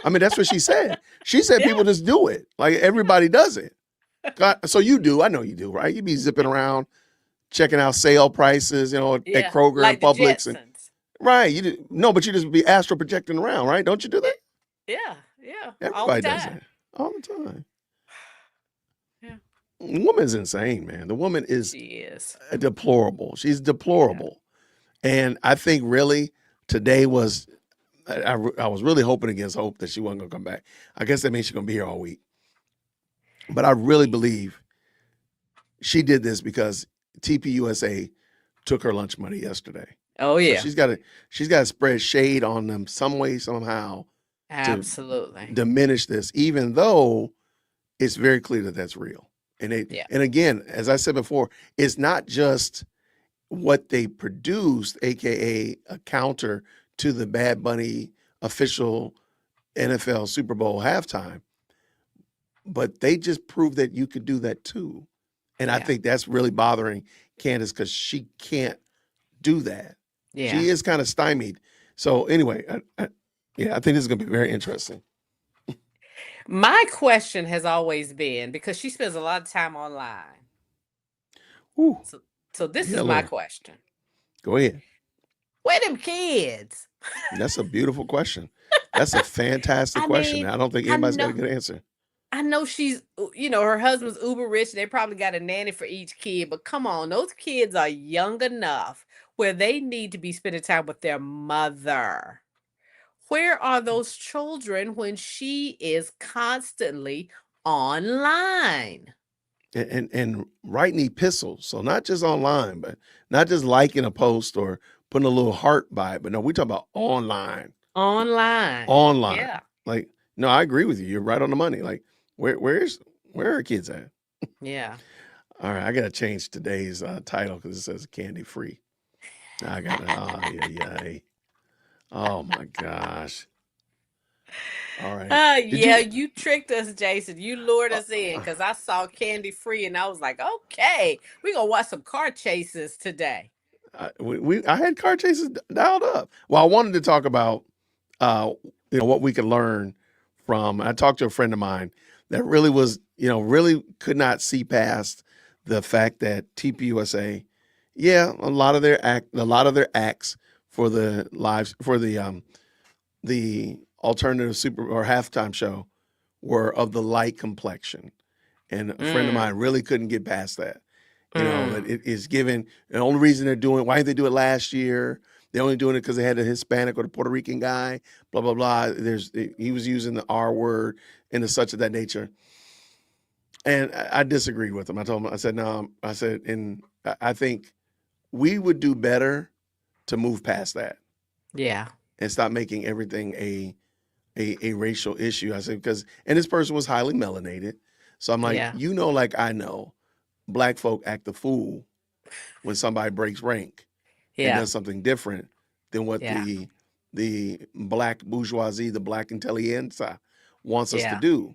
I mean, that's what she said. She said people just do it. Like everybody does it. So you do. I know you do, right? You be zipping around, checking out sale prices, at Kroger like and Publix. The Right. But you just be astral projecting around, right? Don't you do that? Yeah. Everybody does that. All the time. Yeah. The woman's insane, man. The woman is deplorable. She's deplorable. Yeah. And I think really today was, I was really hoping against hope that she wasn't going to come back. I guess that means she's going to be here all week. But I really believe she did this because TPUSA took her lunch money yesterday. Oh yeah. So she's got to spread shade on them some way, somehow. Absolutely. To diminish this, even though it's very clear that that's real. And and again, as I said before, it's not just what they produced, aka a counter to the Bad Bunny official NFL Super Bowl halftime, but they just proved that you could do that too. And I think that's really bothering Candace because she can't do that. Yeah. She is kind of stymied. So anyway, I think this is going to be very interesting. My question has always been, because she spends a lot of time online. Ooh. So this is my question. Go ahead. Where them kids? That's a beautiful question. That's a fantastic question. I don't think anybody's got a good answer. I know she's, her husband's uber rich. They probably got a nanny for each kid, but come on, those kids are young enough where they need to be spending time with their mother. Where are those children when she is constantly online? And writing epistles. So not just online, but not just liking a post or putting a little heart by it, but no, we're talking about online. Online. Yeah. Like, no, I agree with you. You're right on the money. Like, where are her kids at? Yeah. All right, I got to change today's title because it says candy free. I got it. Oh my gosh. All right. You tricked us, Jason. You lured us in because I saw candy free and I was like, okay, we're going to watch some car chases today. I had car chases dialed up. Well, I wanted to talk about what we could learn from. I talked to a friend of mine that really was, really could not see past the fact that TPUSA, a lot of their acts for the alternative super or halftime show were of the light complexion, and a friend of mine really couldn't get past that. That it is given. The only reason they're doing it, why did they do it last year? They're only doing it because they had a Hispanic or the Puerto Rican guy, blah, blah, blah. He was using the R word and such of that nature. And I disagreed with him. I told him, I said, no, and I think we would do better to move past that. Yeah. And stop making everything a racial issue. I said, and this person was highly melanated. So I'm like, like I know, Black folk act the fool when somebody breaks rank and does something different than what the Black bourgeoisie, the Black intelligentsia wants us to do.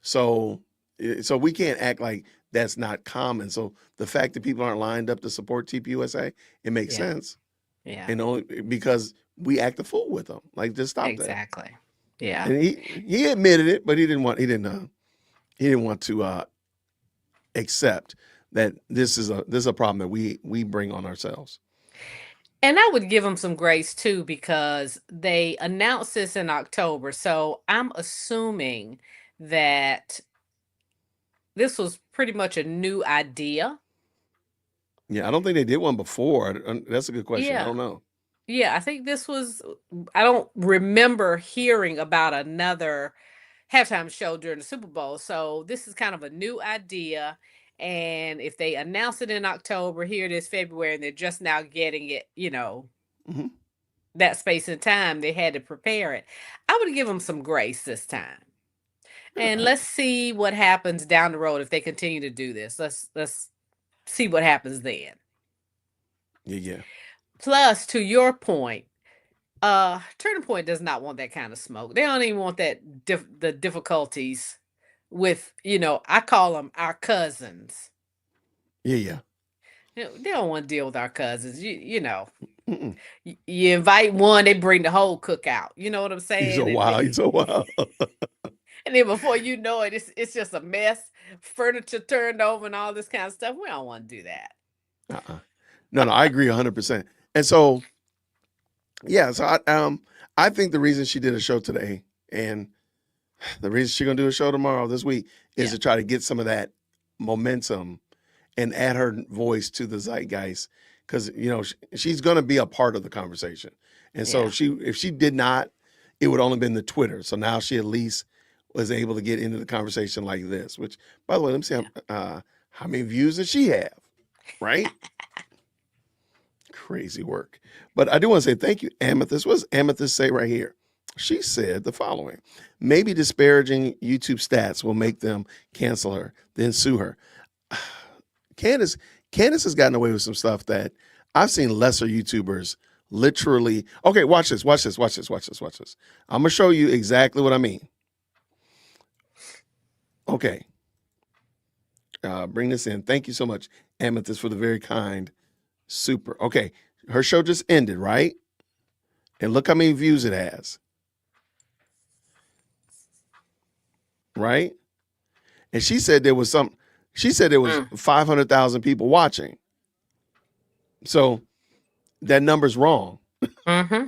So we can't act like that's not common. So the fact that people aren't lined up to support TPUSA, it makes sense. Yeah. And only because we act a fool with them. Like, just stop that. Exactly. Yeah. And he admitted it, but he didn't want to accept that this is a problem that we bring on ourselves. And I would give them some grace too, because they announced this in October. So I'm assuming that this was pretty much a new idea. Yeah, I don't think they did one before. That's a good question. I Yeah. don't know. Yeah, I think this was, I don't remember hearing about another halftime show during the Super Bowl. So this is kind of a new idea. And if they announce it in October, here it is February, and they're just now getting it, Mhm. that space and time, they had to prepare it. I would give them some grace this time. And let's see what happens down the road if they continue to do this. Let's see what happens then. Yeah. Plus, to your point, Turning Point does not want that kind of smoke. They don't even want that the difficulties with, I call them our cousins. Yeah. They don't want to deal with our cousins. Mm-mm. You invite one, they bring the whole cookout. You know what I'm saying? You're so wild. And then before you know it, it's just a mess. Furniture turned over and all this kind of stuff. We don't want to do that. No, I agree 100%. And so, yeah, so I think the reason she did a show today and the reason she's going to do a show tomorrow this week is to try to get some of that momentum and add her voice to the zeitgeist, because, she's going to be a part of the conversation. And so if she did not, it would only been the Twitter. So now she at least was able to get into the conversation like this, which, by the way, let me see how many views does she have, right? Crazy work. But I do want to say thank you, Amethyst. What does Amethyst say right here? She said the following: maybe disparaging YouTube stats will make them cancel her, then sue her. Candace has gotten away with some stuff that I've seen lesser YouTubers literally. Okay, watch this. I'm going to show you exactly what I mean. Okay. Bring this in. Thank you so much, Amethyst, for the very kind super. Okay. Her show just ended, right? And look how many views it has. Right? And she said there was 500,000 people watching. So that number's wrong. Mm-hmm.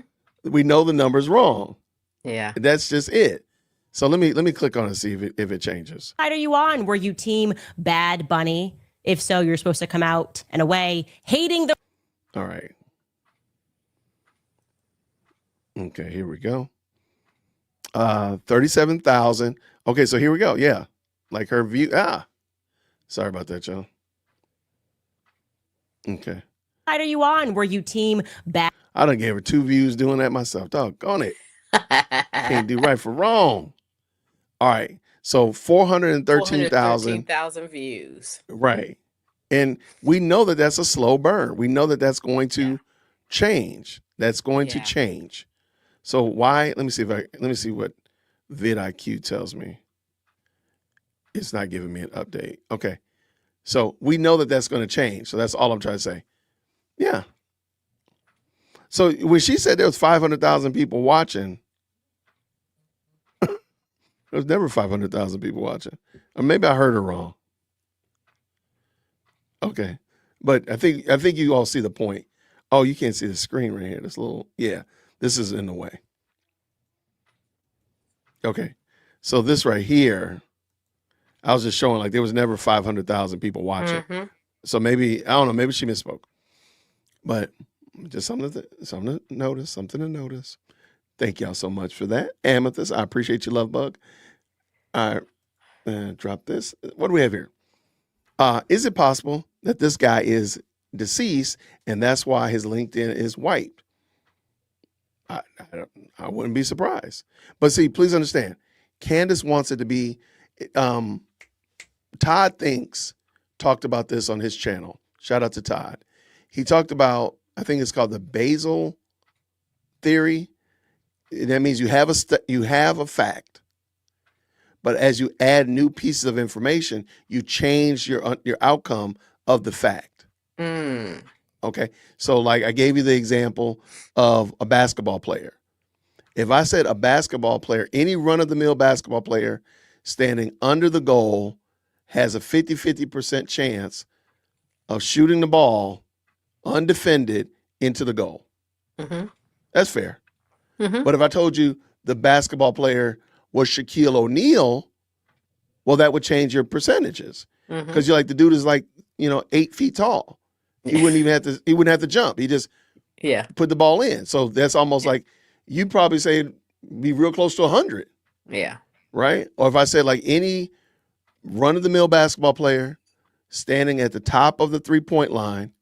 We know the number's wrong. Yeah. That's just it. So let me click on it and see if it changes. Side are you on? Were you team Bad Bunny? If so, you're supposed to come out and away hating the. All right. Okay, here we go. 37,000. Okay, so here we go. Yeah. Like her view. Sorry about that, y'all. Okay. Side are you on? Were you team Bad? I done gave her 2 views doing that myself. Doggone it. Can't do right for wrong. All right. So 413,000 views. Right. And we know that that's a slow burn. We know that that's going to change. That's going to change. So why? Let me see what vidIQ tells me. It's not giving me an update. Okay. So we know that that's going to change. So that's all I'm trying to say. Yeah. So when she said there was 500,000 people watching, there was never 500,000 people watching. Or maybe I heard her wrong. Okay. But I think you all see the point. Oh, you can't see the screen right here. This little, this is in the way. Okay. So this right here, I was just showing like there was never 500,000 people watching. Mm-hmm. So maybe, I don't know, maybe she misspoke. But just something to notice. Thank y'all so much for that. Amethyst, I appreciate you, love bug. All right, drop this. What do we have here? Is it possible that this guy is deceased and that's why his LinkedIn is wiped? I wouldn't be surprised. But see, please understand, Candace wants it to be, Todd Thinks talked about this on his channel. Shout out to Todd. He talked about, I think it's called the basal theory. That means you have a fact, But as you add new pieces of information, you change your outcome of the fact. Mm. Okay. So like I gave you the example of a basketball player. If I said a basketball player, any run-of-the-mill basketball player standing under the goal has a 50% chance of shooting the ball undefended into the goal. Mm-hmm. That's fair. Mm-hmm. But if I told you the basketball player was Shaquille O'Neal, well, that would change your percentages. Mm-hmm. Because you're like, the dude is like, 8 feet tall. He wouldn't have to jump. He just Yeah. put the ball in. So that's almost like you'd probably say be real close to 100. Yeah. Right? Or if I said like any run-of-the-mill basketball player standing at the top of the three-point line,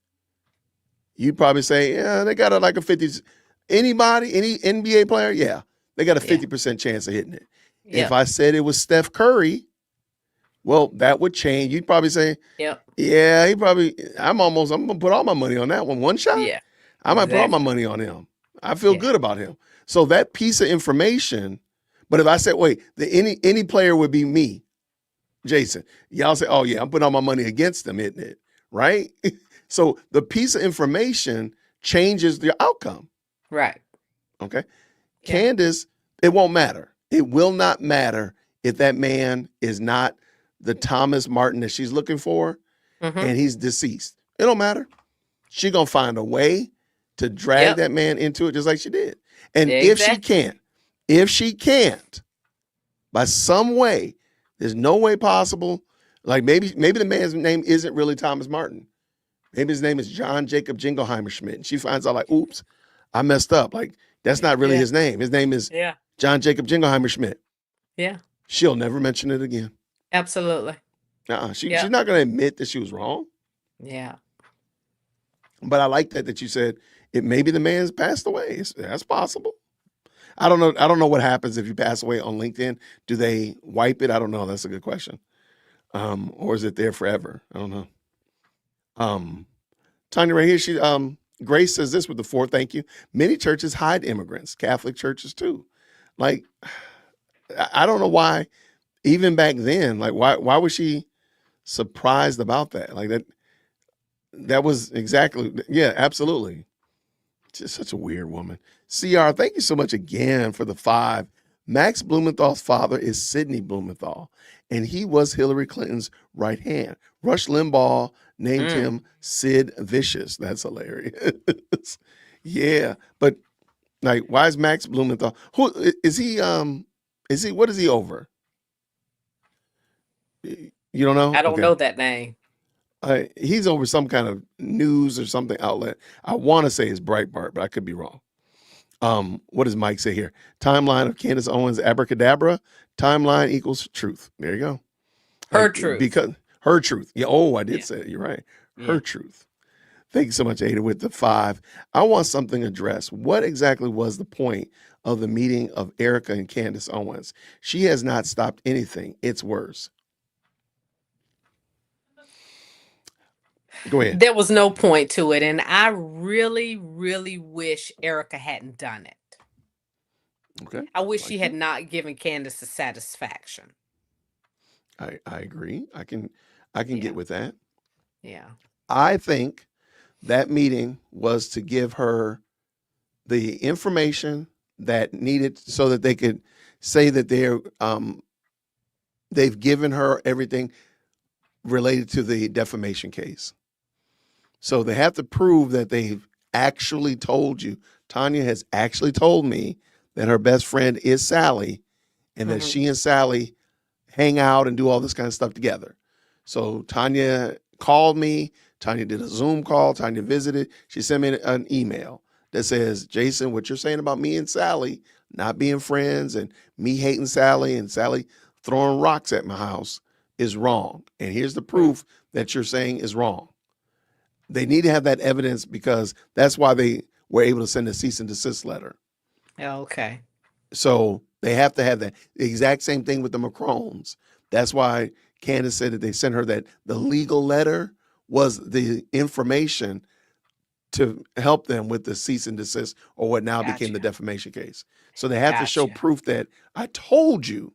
you'd probably say, yeah, they got like a 50. Anybody, any NBA player, yeah, they got a 50% chance of hitting it. Yep. If I said it was Steph Curry, well, that would change. You'd probably say, Yep. yeah, I'm going to put all my money on that one. One shot? Yeah. I might put all my Exactly. money on him. I feel good about him. So that piece of information, but if I said, wait, any player would be me, Jason, y'all say, oh yeah, I'm putting all my money against them, isn't it? Right? So the piece of information changes the outcome. Right. Okay. Candace, it won't matter. It will not matter if that man is not the Thomas Martin that she's looking for and he's deceased. It don't matter. She gonna find a way to drag that man into it just like she did. And if she can't, by some way, there's no way possible. Like maybe the man's name isn't really Thomas Martin. Maybe his name is John Jacob Jingleheimer Schmidt. And she finds out like, oops, I messed up. Like that's not really his name. His name is John Jacob Jingleheimer Schmidt. Yeah. She'll never mention it again. Absolutely. She's not going to admit that she was wrong. Yeah. But I like that you said it. Maybe the man's passed away. That's possible. I don't know what happens if you pass away on LinkedIn. Do they wipe it? I don't know. That's a good question. Or is it there forever? I don't know. Tanya right here. She Grace says this with the 4. Thank you. Many churches hide immigrants. Catholic churches too. Like I don't know why. Even back then, like why was she surprised about that? Like that was exactly, absolutely. Just such a weird woman. CR, thank you so much again for the 5. Max Blumenthal's father is Sidney Blumenthal, and he was Hillary Clinton's right hand. Rush Limbaugh named him Sid Vicious. That's hilarious. Yeah, but like, why is Max Blumenthal? Who is he? What is he over? You don't know? I don't know that name. He's over some kind of news or something outlet. I want to say it's Breitbart, but I could be wrong. What does Mike say here? Timeline of Candace Owens abracadabra. Timeline equals truth. There you go. Her truth. Because her truth. Yeah. Oh, I did say it. You're right. Her truth. Thank you so much, Ada, with the 5. I want something addressed. What exactly was the point of the meeting of Erica and Candace Owens? She has not stopped anything. It's worse. Go ahead. There was no point to it. And I really, really wish Erica hadn't done it. Okay. I wish she had not given Candace a satisfaction. I agree. I can get with that. Yeah. I think that meeting was to give her the information that needed so that they could say that they've given her everything related to the defamation case. So they have to prove that they've actually told you. Tanya has actually told me that her best friend is Sally and that she and Sally hang out and do all this kind of stuff together. So Tanya called me. Tanya did a Zoom call. Tanya visited. She sent me an email that says, Jason, what you're saying about me and Sally not being friends and me hating Sally and Sally throwing rocks at my house is wrong. And here's the proof that you're saying is wrong. They need to have that evidence because that's why they were able to send a cease and desist letter. Okay. So they have to have that. The exact same thing with the Macrones. That's why Candace said that they sent her that the legal letter was the information to help them with the cease and desist or what now became the defamation case. So they have to show proof that I told you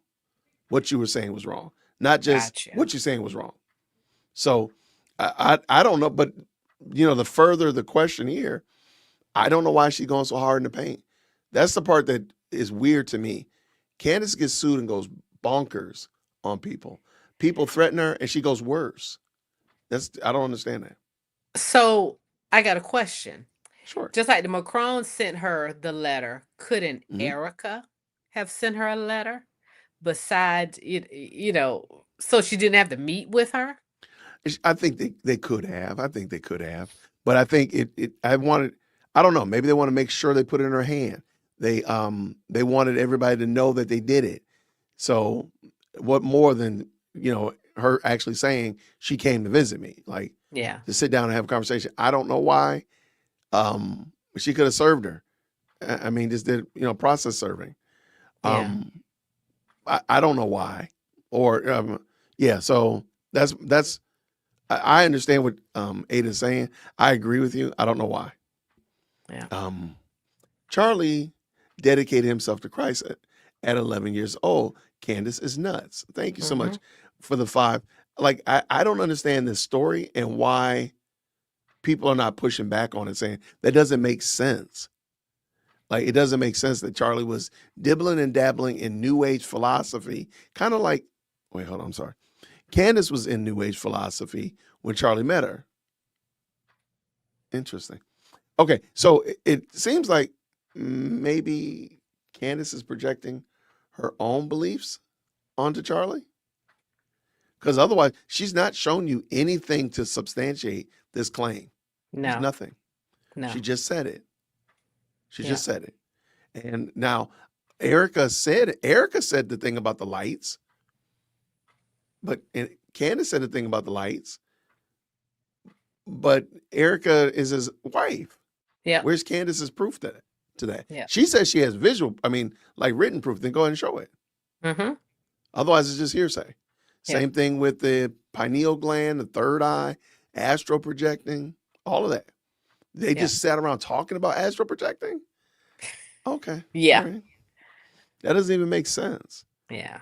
what you were saying was wrong, not just Gotcha. what you're saying was wrong. So I don't know, but the further the question here, I don't know why she's going so hard in the paint. That's the part that is weird to me. Candace gets sued and goes bonkers on people. People threaten her and she goes worse. I don't understand that. So I got a question. Sure. Just like the Macron sent her the letter, couldn't Mhm. Erica have sent her a letter besides so she didn't have to meet with her? I think they could have. I think they could have. But I think I don't know, maybe they want to make sure they put it in her hand. They wanted everybody to know that they did it. So what more than, her actually saying she came to visit me, like Yeah. to sit down and have a conversation. I don't know why. She could have served her. I mean, just did, process serving. Yeah. I don't know why. Or yeah, so that's I understand what Ada's saying. I agree with you. I don't know why. Yeah. Charlie dedicated himself to Christ at 11 years old. Candace is nuts. Thank you so much for the 5. Like, I don't understand this story and why people are not pushing back on it, saying that doesn't make sense. Like, it doesn't make sense that Charlie was dibbling and dabbling in New Age philosophy, kind of like, wait, hold on, I'm sorry. Candace was in New Age philosophy when Charlie met her. Interesting. Okay, so it seems like maybe Candace is projecting her own beliefs onto Charlie. Because otherwise, she's not shown you anything to substantiate this claim. There's No. nothing. No. She just said it. She Yeah. just said it. And now Erica said the thing about the lights. But Candace said the thing about the lights. But Erica is his wife. Yeah. Where's Candace's proof to that? Yeah. She says she has written proof. Then go ahead and show it. Mm-hmm. Otherwise, it's just hearsay. Yeah. Same thing with the pineal gland, the third eye, astral projecting, all of that. They just sat around talking about astral projecting? Okay. Yeah. All right. That doesn't even make sense. Yeah.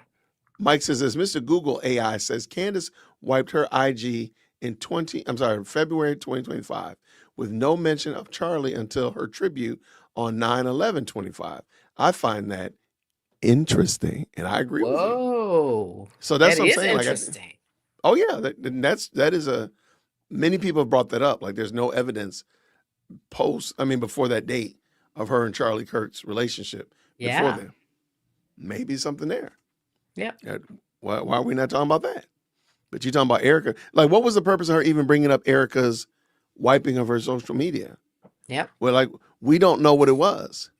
Mike says this, Mr. Google AI says Candace wiped her IG in February 2025 with no mention of Charlie until her tribute on 9/11/25. I find that interesting, and I agree with you. Whoa. So that's That what I'm is saying. interesting. Oh yeah, that is many people have brought that up. Like there's no evidence before that date of her and Charlie Kirk's relationship before Yeah. then. Maybe something there. Yeah. Why are we not talking about that? But you're talking about Erica. Like, what was the purpose of her even bringing up Erica's wiping of her social media? Yep. Well, we don't know what it was.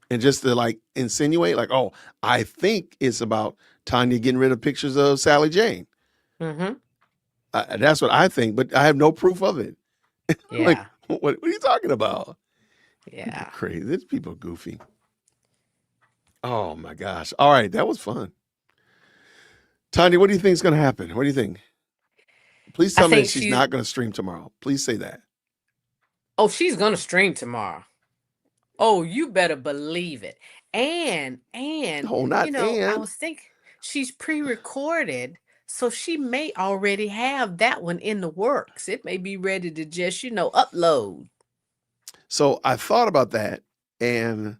And just to insinuate, oh, I think it's about Tanya getting rid of pictures of Sally Jane. Mm-hmm. That's what I think, but I have no proof of it. Yeah. What are you talking about? Yeah. Crazy. These people are goofy. Oh my gosh. All right. That was fun. Tanya, what do you think is going to happen? What do you think? Please tell me think she's not going to stream tomorrow. Please say that. Oh, she's gonna stream tomorrow. Oh, you better believe it. And No, not I and. was thinking she's pre-recorded, so she may already have that one in the works. It may be ready to just, upload. So I thought about that, and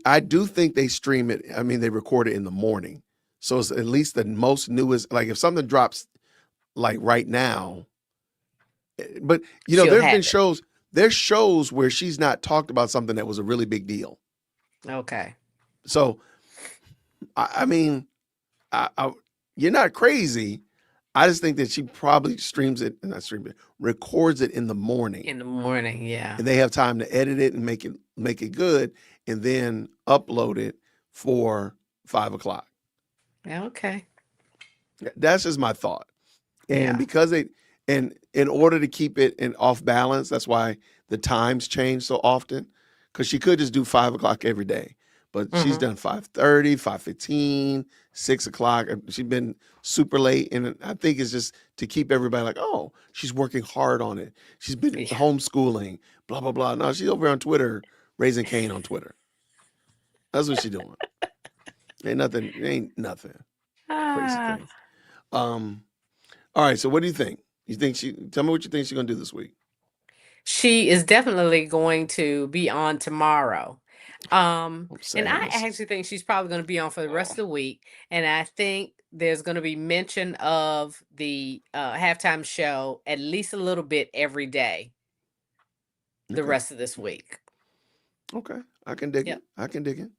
I do think they stream it. I mean, they record it in the morning. So it's at least the most newest, if something drops right now, but She'll there's have been it. there's shows where she's not talked about something that was a really big deal. Okay. So, I mean, you're not crazy. I just think that she probably records it in the morning. In the morning, yeah. And they have time to edit it and make it good, and then upload it for 5 o'clock. Okay. That's just my thought. And Yeah. because and in order to keep it off balance, that's why the times change so often. Because she could just do 5 o'clock every day, but she's done 5:30, 5:15, 6 o'clock. She's been super late, and I think it's just to keep everybody oh, she's working hard on it. She's been homeschooling, blah blah blah. No, she's over on Twitter raising Cain on Twitter. That's what she's doing. Ain't nothing. Crazy Ah, thing. Um, all right. So what do you think? Tell me what you think she's gonna do this week. she is definitely going to be on tomorrow. And I Sadness. actually think she's probably going to be on for the rest of the week. And I think there's going to be mention of the halftime show at least a little bit every day the Okay. rest of this week. Okay. I can dig Yep. it. I can dig it.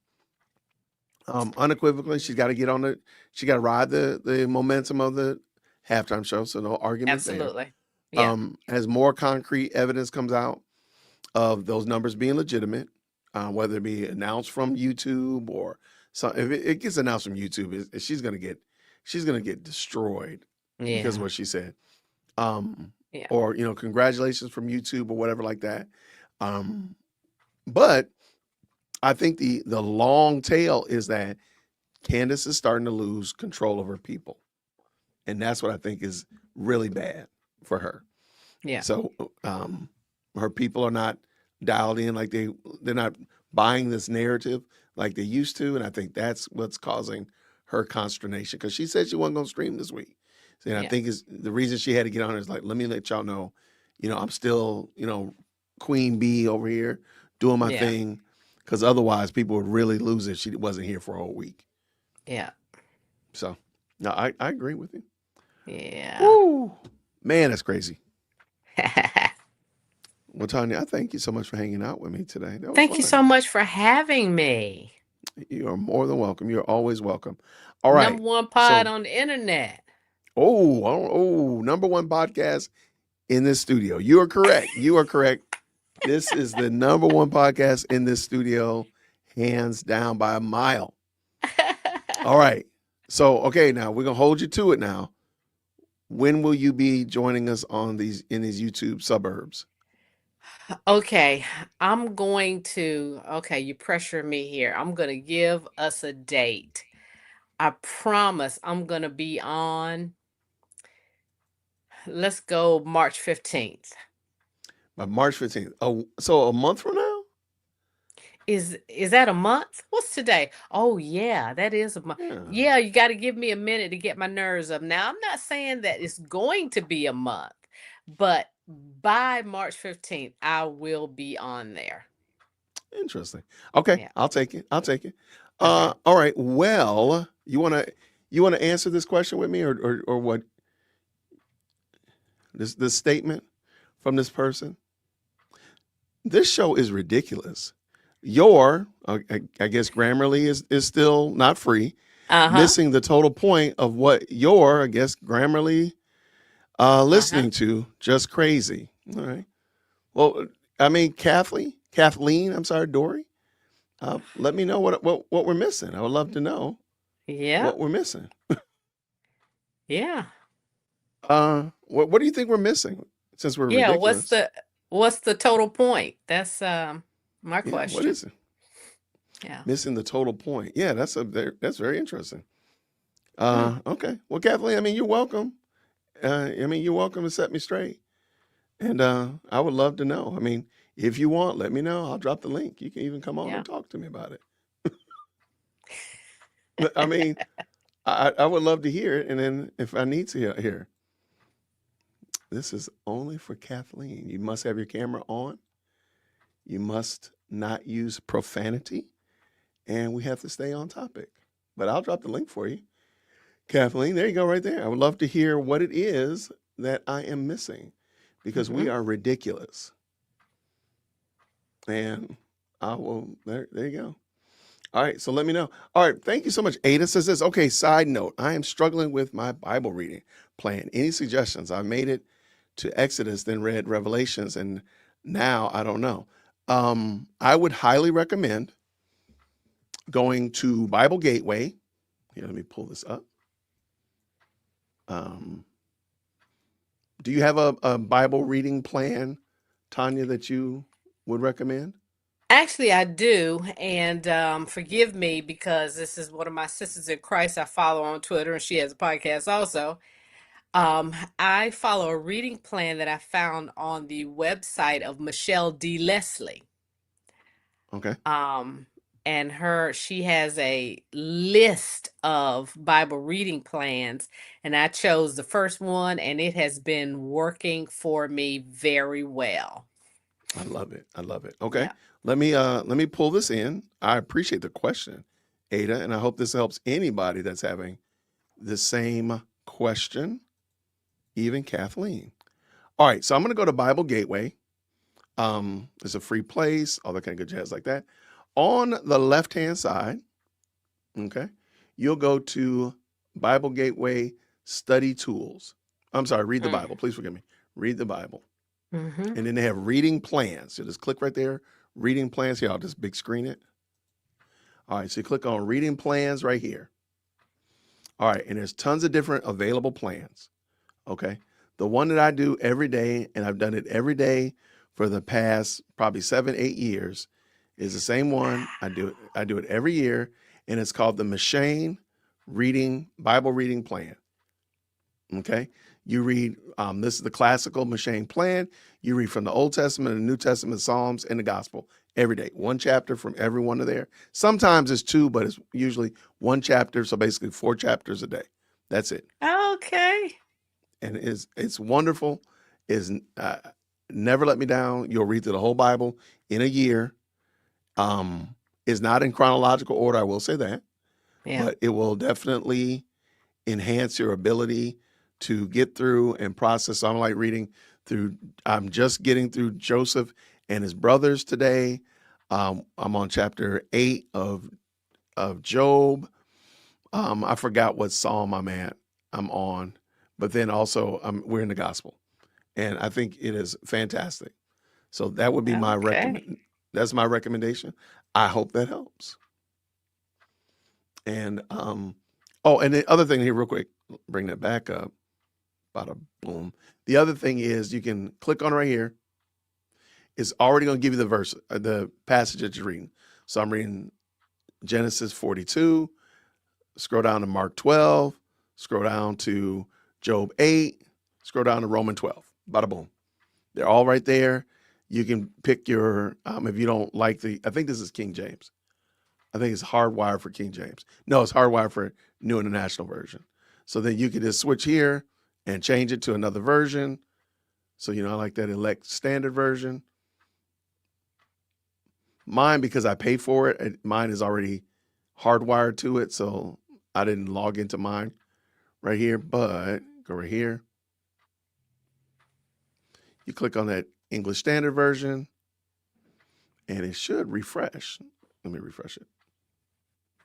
Unequivocally, she got to ride the momentum of the halftime show. So no argument there. Absolutely. Yeah. As more concrete evidence comes out of those numbers being legitimate, whether it be announced from YouTube or if it gets announced from YouTube, she's gonna get destroyed because of Yeah. what she said. Yeah. Or congratulations from YouTube or whatever like that. But I think the long tail is that Candace is starting to lose control of her people, and that's what I think is really bad for her. Yeah. So her people are not dialed in like they're not buying this narrative like they used to, and I think that's what's causing her consternation because she said she wasn't going to stream this week. And I Yeah. think is the reason she had to get on is like, let me let y'all know, I'm still, queen bee over here doing my Yeah. thing, because otherwise people would really lose if she wasn't here for a whole week. Yeah. So, no, I agree with you. Yeah. Woo! Man, that's crazy. Well, Tanya, I thank you so much for hanging out with me today. That was Thank you fun. so much for having me. You are more than welcome. You're always welcome. All right. Number one pod on the internet. Number one podcast in this studio. You are correct. You are correct. This is the number one podcast in this studio, hands down by a mile. All right. So, okay, now we're gonna hold you to it now. When will you be joining us in these YouTube suburbs? Okay, you pressure me here. I'm going to give us a date. I promise I'm going to be on, let's go March 15th. By March 15th. Oh, so a month from now? Is that a month? What's today? Oh yeah, that is a month. Yeah, you got to give me a minute to get my nerves up. Now, I'm not saying that it's going to be a month, but by March 15th, I will be on there. Interesting. Okay, Yeah. I'll take it. All right. Well, you wanna answer this question with me, or what? This statement from this person. This show is ridiculous. I guess Grammarly is still not free. Missing the total point of what I guess Grammarly listening to. Just crazy. All right. Well, I mean, Kathleen, I'm sorry, Dory. Let me know what we're missing. I would love to know Yeah. what we're missing. Yeah. What do you think we're missing since we're Yeah, ridiculous? what's the total point? That's my Yeah, question. what is it? Yeah. Missing the total point. Yeah, that's very interesting. Okay. Well, Kathleen, I mean, you're welcome. You're welcome to set me straight. And I would love to know. I mean, if you want, let me know. I'll drop the link. You can even come on and talk to me about it. I mean, I would love to hear it. And then if I need to hear, this is only for Kathleen. You must have your camera on. You must not use profanity. And we have to stay on topic. But I'll drop the link for you. Kathleen, there you go right there. I would love to hear what it is that I am missing, because we are ridiculous. And I will, there you go. All right, so let me know. All right, thank you so much. Ada says this. Okay, side note, I am struggling with my Bible reading plan. Any suggestions? I made it to Exodus, then read Revelations, and now I don't know. I would highly recommend going to Bible Gateway. Here, let me pull this up. Do you have a Bible reading plan, Tanya, that you would recommend? Actually, I do. And forgive me because this is one of my sisters in Christ I follow on Twitter, and she has a podcast also. I follow a reading plan that I found on the website of Michelle D. Leslie. Okay. and she has a list of Bible reading plans, and I chose the first one, and it has been working for me very well. I love it. I love it. Okay. Yeah. Let me pull this in. I appreciate the question, Ada, and I hope this helps anybody that's having the same question, even Kathleen. All right, so I'm gonna go to Bible Gateway. It's a free place, all that kind of good jazz like that. On the left-hand side, okay, you'll go to Bible Gateway Study Tools. I'm sorry, Read the Bible. Please forgive me. Read the Bible. Mm-hmm. And then they have reading plans. So just click right there, reading plans. Here, I'll just big screen it. All right, so you click on reading plans right here. All right, and there's tons of different available plans. Okay. The one that I do every day, and I've done it every day for the past probably 7-8 years, is the same one. I do it every year, and it's called the Machine Bible Reading Plan. Okay. You read, this is the classical Machine plan. You read from the Old Testament, the New Testament, Psalms, and the Gospel every day. One chapter from every one of there. Sometimes it's 2, but it's usually 1 chapter. So basically 4 chapters a day. That's it. Okay. And it's wonderful. Is never let me down. You'll read through the whole Bible in a year. It's not in chronological order, I will say that. Yeah. But it will definitely enhance your ability to get through and process. So I'm like reading through, I'm just getting through Joseph and his brothers today. I'm on chapter 8 of Job. I forgot what Psalm I'm on, but then also we're in the gospel, and I think it is fantastic. So that would be my that's my recommendation. I hope that helps. And and the other thing here real quick, bring that back up. Bada boom. The other thing is you can click on right here. It's already going to give you the verse, the passage that you're reading. So I'm reading Genesis 42, scroll down to Mark 12, scroll down to Job 8, scroll down to Romans 12. Bada boom. They're all right there. You can pick your, if you don't like I think this is King James. I think it's hardwired for King James. No, it's hardwired for New International Version. So then you can just switch here and change it to another version. So, I like that elect standard version. Mine, because I pay for it, mine is already hardwired to it. So I didn't log into mine right here, but go right here. You click on that English Standard Version and it should refresh. Let me refresh it.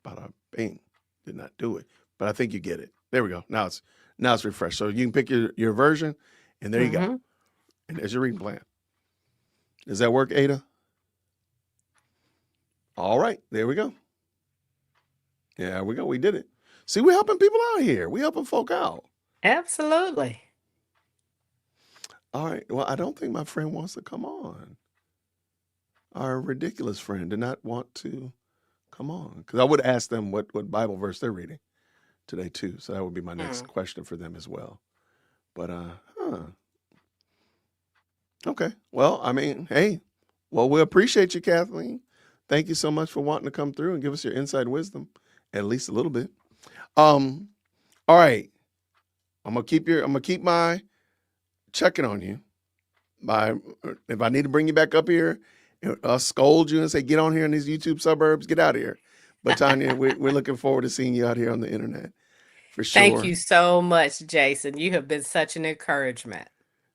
Bada bing. Did not do it, but I think you get it. There we go. Now it's refreshed. So you can pick your version, and there you go. And there's your reading plan. Does that work, Ada? All right, there we go. Yeah, we go. We did it. See, we're helping people out here. We're helping folk out. Absolutely. All right. Well, I don't think my friend wants to come on. Our ridiculous friend did not want to come on, because I would ask them what Bible verse they're reading today too. So that would be my next question for them as well. But okay. Well, I mean, hey, well, we appreciate you, Kathleen. Thank you so much for wanting to come through and give us your inside wisdom, at least a little bit. All right. I'm gonna keep my checking on you. If I need to bring you back up here, I'll scold you and say, get on here in these YouTube suburbs, get out of here. But Tanya, we're looking forward to seeing you out here on the internet for sure. Thank you so much, Jason. You have been such an encouragement.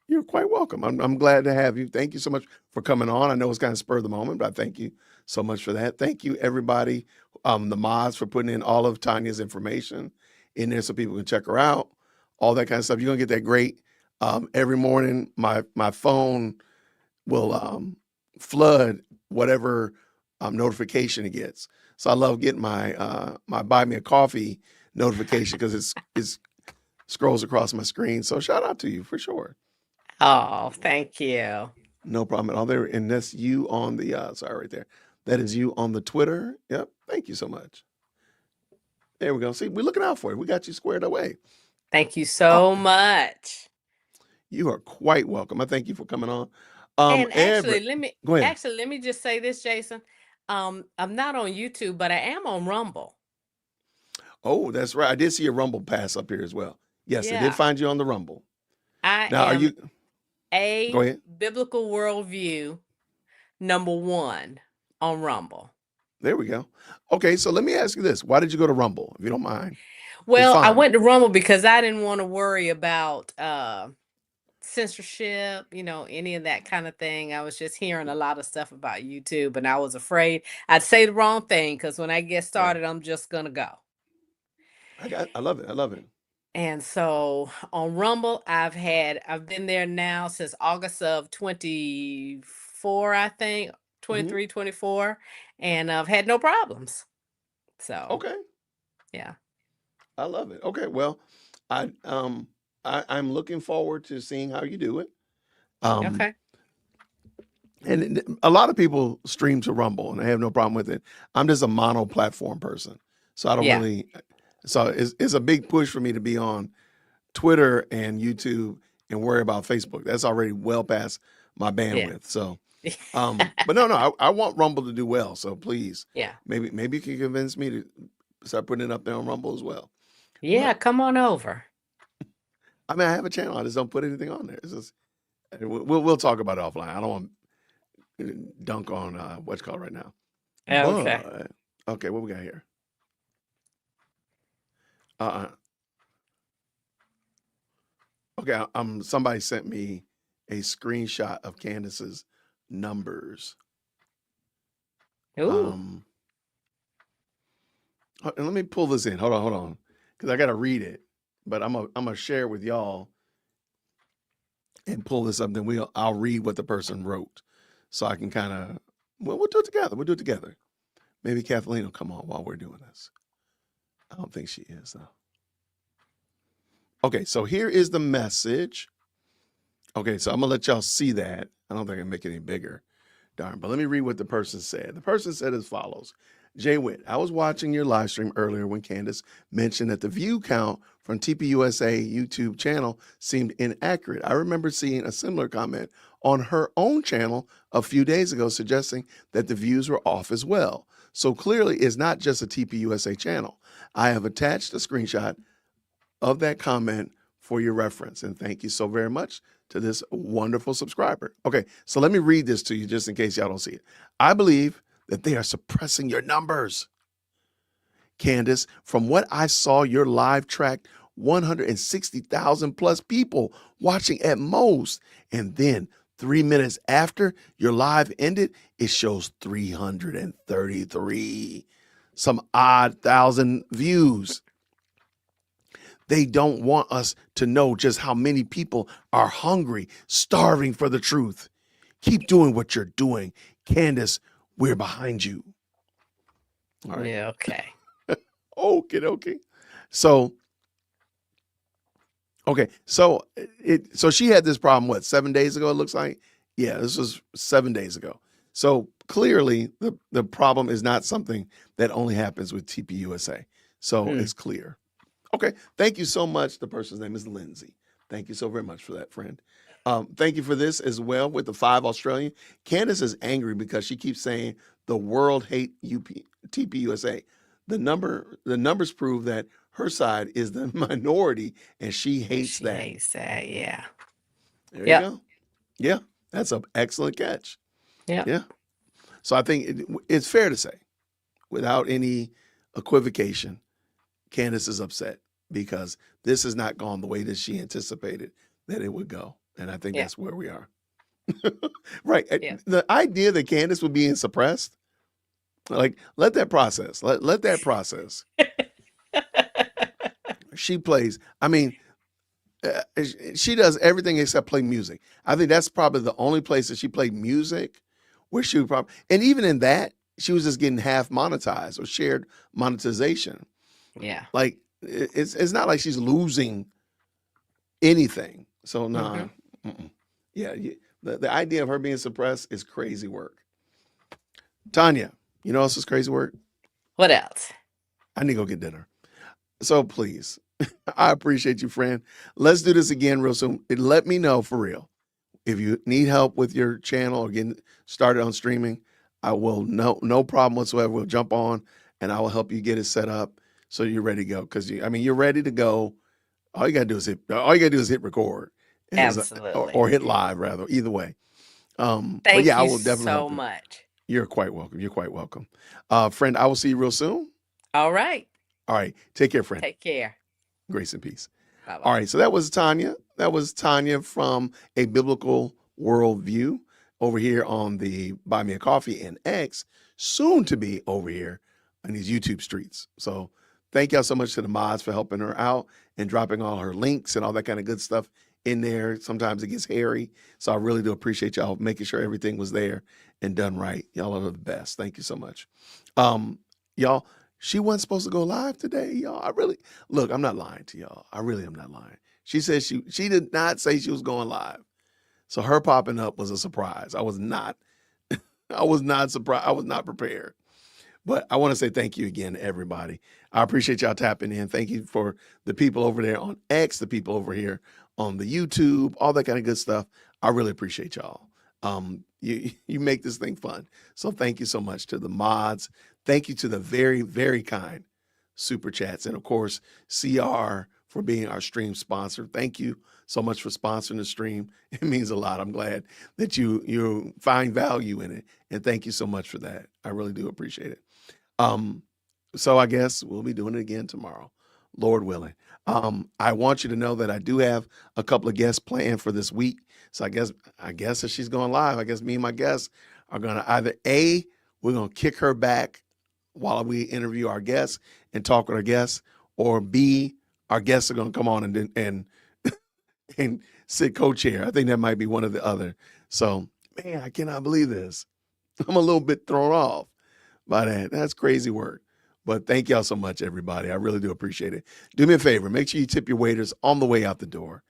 You're quite welcome. I'm glad to have you. Thank you so much for coming on. I know it's kind of spur of the moment, but I thank you so much for that. Thank you, everybody, the mods, for putting in all of Tanya's information in there so people can check her out, all that kind of stuff. You're going to get that great. Every morning, my phone will flood whatever notification it gets. So I love getting my buy me a coffee notification because it scrolls across my screen. So shout out to you for sure. Oh, thank you. No problem at all. There, and that's you on the sorry, right there. That is you on the Twitter. Yep. Thank you so much. There we go. See, we're looking out for you. We got you squared away. Thank you so much. You are quite welcome. I thank you for coming on. And actually, go ahead. let me just say this, Jason. I'm not on YouTube, but I am on Rumble. Oh, that's right. I did see a Rumble pass up here as well. Yes, I did Yeah. find you on the Rumble. I Now, are am you? Go a ahead. biblical worldview #1 on Rumble. There we go. Okay, so let me ask you this: why did you go to Rumble, if you don't mind? It's Well, I fine. went to Rumble because I didn't want to worry about censorship, any of that kind of thing. I was just hearing a lot of stuff about YouTube, and I was afraid I'd say the wrong thing because when I get started, I'm just gonna go. I love it. I love it. And so on Rumble, I've been there now since August of 24, I think, Mhm. 23, 24, and I've had no problems. So, Okay, yeah. I love it. Okay, well, I'm looking forward to seeing how you do it. Okay. And a lot of people stream to Rumble, and I have no problem with it. I'm just a mono-platform person, so I don't Yeah. really. So it's a big push for me to be on Twitter and YouTube and worry about Facebook. That's already well past my Yeah. bandwidth. So, but no, I want Rumble to do well. So please, Yeah. maybe you can convince me to start putting it up there on Rumble as well. Yeah, come on over. I mean, I have a channel. I just don't put anything on there. It's just, we'll talk about it offline. I don't want to dunk on what's called right now. Okay. But okay, what we got here? Okay, somebody sent me a screenshot of Candace's numbers. Ooh. And let me pull this in. Hold on, because I got to read it. But I'm gonna share it with y'all and pull this up. Then I'll read what the person wrote, so I can kind of we'll do it together. We'll do it together. Maybe Kathleen will come on while we're doing this. I don't think she is though. Okay, so here is the message. Okay, so I'm gonna let y'all see that. I don't think I can make it any bigger. Darn, but let me read what the person said. The person said as follows. Jay Witt, I was watching your live stream earlier when Candace mentioned that the view count from TPUSA YouTube channel seemed inaccurate. I remember seeing a similar comment on her own channel a few days ago suggesting that the views were off as well. So clearly it's not just a TPUSA channel. I have attached a screenshot of that comment for your reference. And thank you so very much to this wonderful subscriber. Okay, so let me read this to you just in case y'all don't see it. I believe that they are suppressing your numbers. Candace, from what I saw, your live tracked 160,000 plus people watching at most. And then 3 minutes after your live ended, it shows 333, some odd thousand views. They don't want us to know just how many people are hungry, starving for the truth. Keep doing what you're doing. Candace, we're behind you. All right. Yeah, okay. Okay. So she had this problem, what, 7 days ago, it looks like? Yeah, this was 7 days ago. So clearly the problem is not something that only happens with TPUSA. So it's clear. Okay, thank you so much. The person's name is Lindsay. Thank you so very much for that, friend. Thank you for this as well with the 5 Australian. Candace is angry because she keeps saying the world hate TPUSA. The numbers prove that her side is the minority and she hates that. Hates that, yeah. There you go. Yeah, that's an excellent catch. Yeah. So I think it's fair to say, without any equivocation, Candace is upset because this has not gone the way that she anticipated that it would go. And I think that's where we are. Right. Yeah. The idea that Candace would be suppressed, like, let that process. Let that process. She plays. I mean, she does everything except play music. I think that's probably the only place that she played music where she would probably, and even in that, she was just getting half monetized or shared monetization. Yeah. Like it's not like she's losing anything. So nah. Yeah. The idea of her being suppressed is crazy work. Tanya, you know what else is crazy work? What else? I need to go get dinner. So please, I appreciate you, friend. Let's do this again real soon. Let me know for real. If you need help with your channel or getting started on streaming, I will, no problem whatsoever. We'll jump on and I will help you get it set up so you're ready to go. Because you're ready to go. All you gotta do is hit record. Absolutely. Or hit live rather. Either way. But Thank yeah, I you will definitely so help you. much. You're quite welcome. You're quite welcome. Friend, I will see you real soon. All right. All right. Take care, friend. Take care. Grace and peace. Bye-bye. All right. So that was Tanya. That was Tanya from A Biblical Worldview over here on the Buy Me a Coffee and X, soon to be over here on these YouTube streets. So thank y'all so much to the mods for helping her out and dropping all her links and all that kind of good stuff in there. Sometimes it gets hairy. So I really do appreciate y'all making sure everything was there and done right. Y'all are the best. Thank you so much. Y'all, she wasn't supposed to go live today, y'all. Look, I'm not lying to y'all. I really am not lying. She said she did not say she was going live. So her popping up was a surprise. I was not surprised. I was not prepared. But I want to say thank you again to everybody. I appreciate y'all tapping in. Thank you for the people over there on X, the people over here on the YouTube, all that kind of good stuff. I really appreciate y'all. You make this thing fun. So thank you so much to the mods. Thank you to the very, very kind super chats. And of course, CR for being our stream sponsor. Thank you so much for sponsoring the stream. It means a lot. I'm glad that you find value in it. And thank you so much for that. I really do appreciate it. So I guess we'll be doing it again tomorrow, Lord willing. I want you to know that I do have a couple of guests planned for this week. So I guess if she's going live, I guess me and my guests are going to either we're going to kick her back while we interview our guests and talk with our guests, or B, our guests are going to come on and sit co-chair. I think that might be one or the other. So, man, I cannot believe this. I'm a little bit thrown off by that. That's crazy work. But thank y'all so much, everybody. I really do appreciate it. Do me a favor. Make sure you tip your waiters on the way out the door.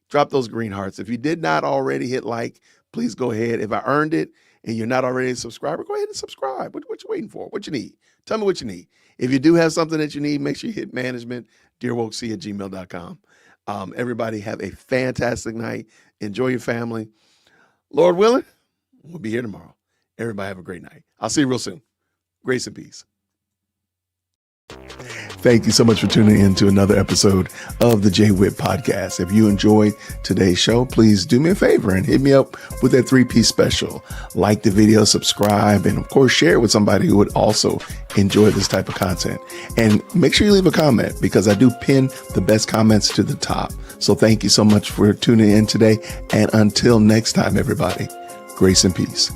Drop those green hearts. If you did not already hit like, please go ahead. If I earned it and you're not already a subscriber, go ahead and subscribe. What you waiting for? What you need? Tell me what you need. If you do have something that you need, make sure you hit management, dearwokec@gmail.com. Everybody have a fantastic night. Enjoy your family. Lord willing, we'll be here tomorrow. Everybody have a great night. I'll see you real soon. Grace and peace. Thank you so much for tuning in to another episode of the Jay Witt Podcast. If you enjoyed today's show, please do me a favor and hit me up with that 3-piece special. Like the video, subscribe, and of course, share it with somebody who would also enjoy this type of content. And make sure you leave a comment, because I do pin the best comments to the top. So thank you so much for tuning in today. And until next time, everybody, grace and peace.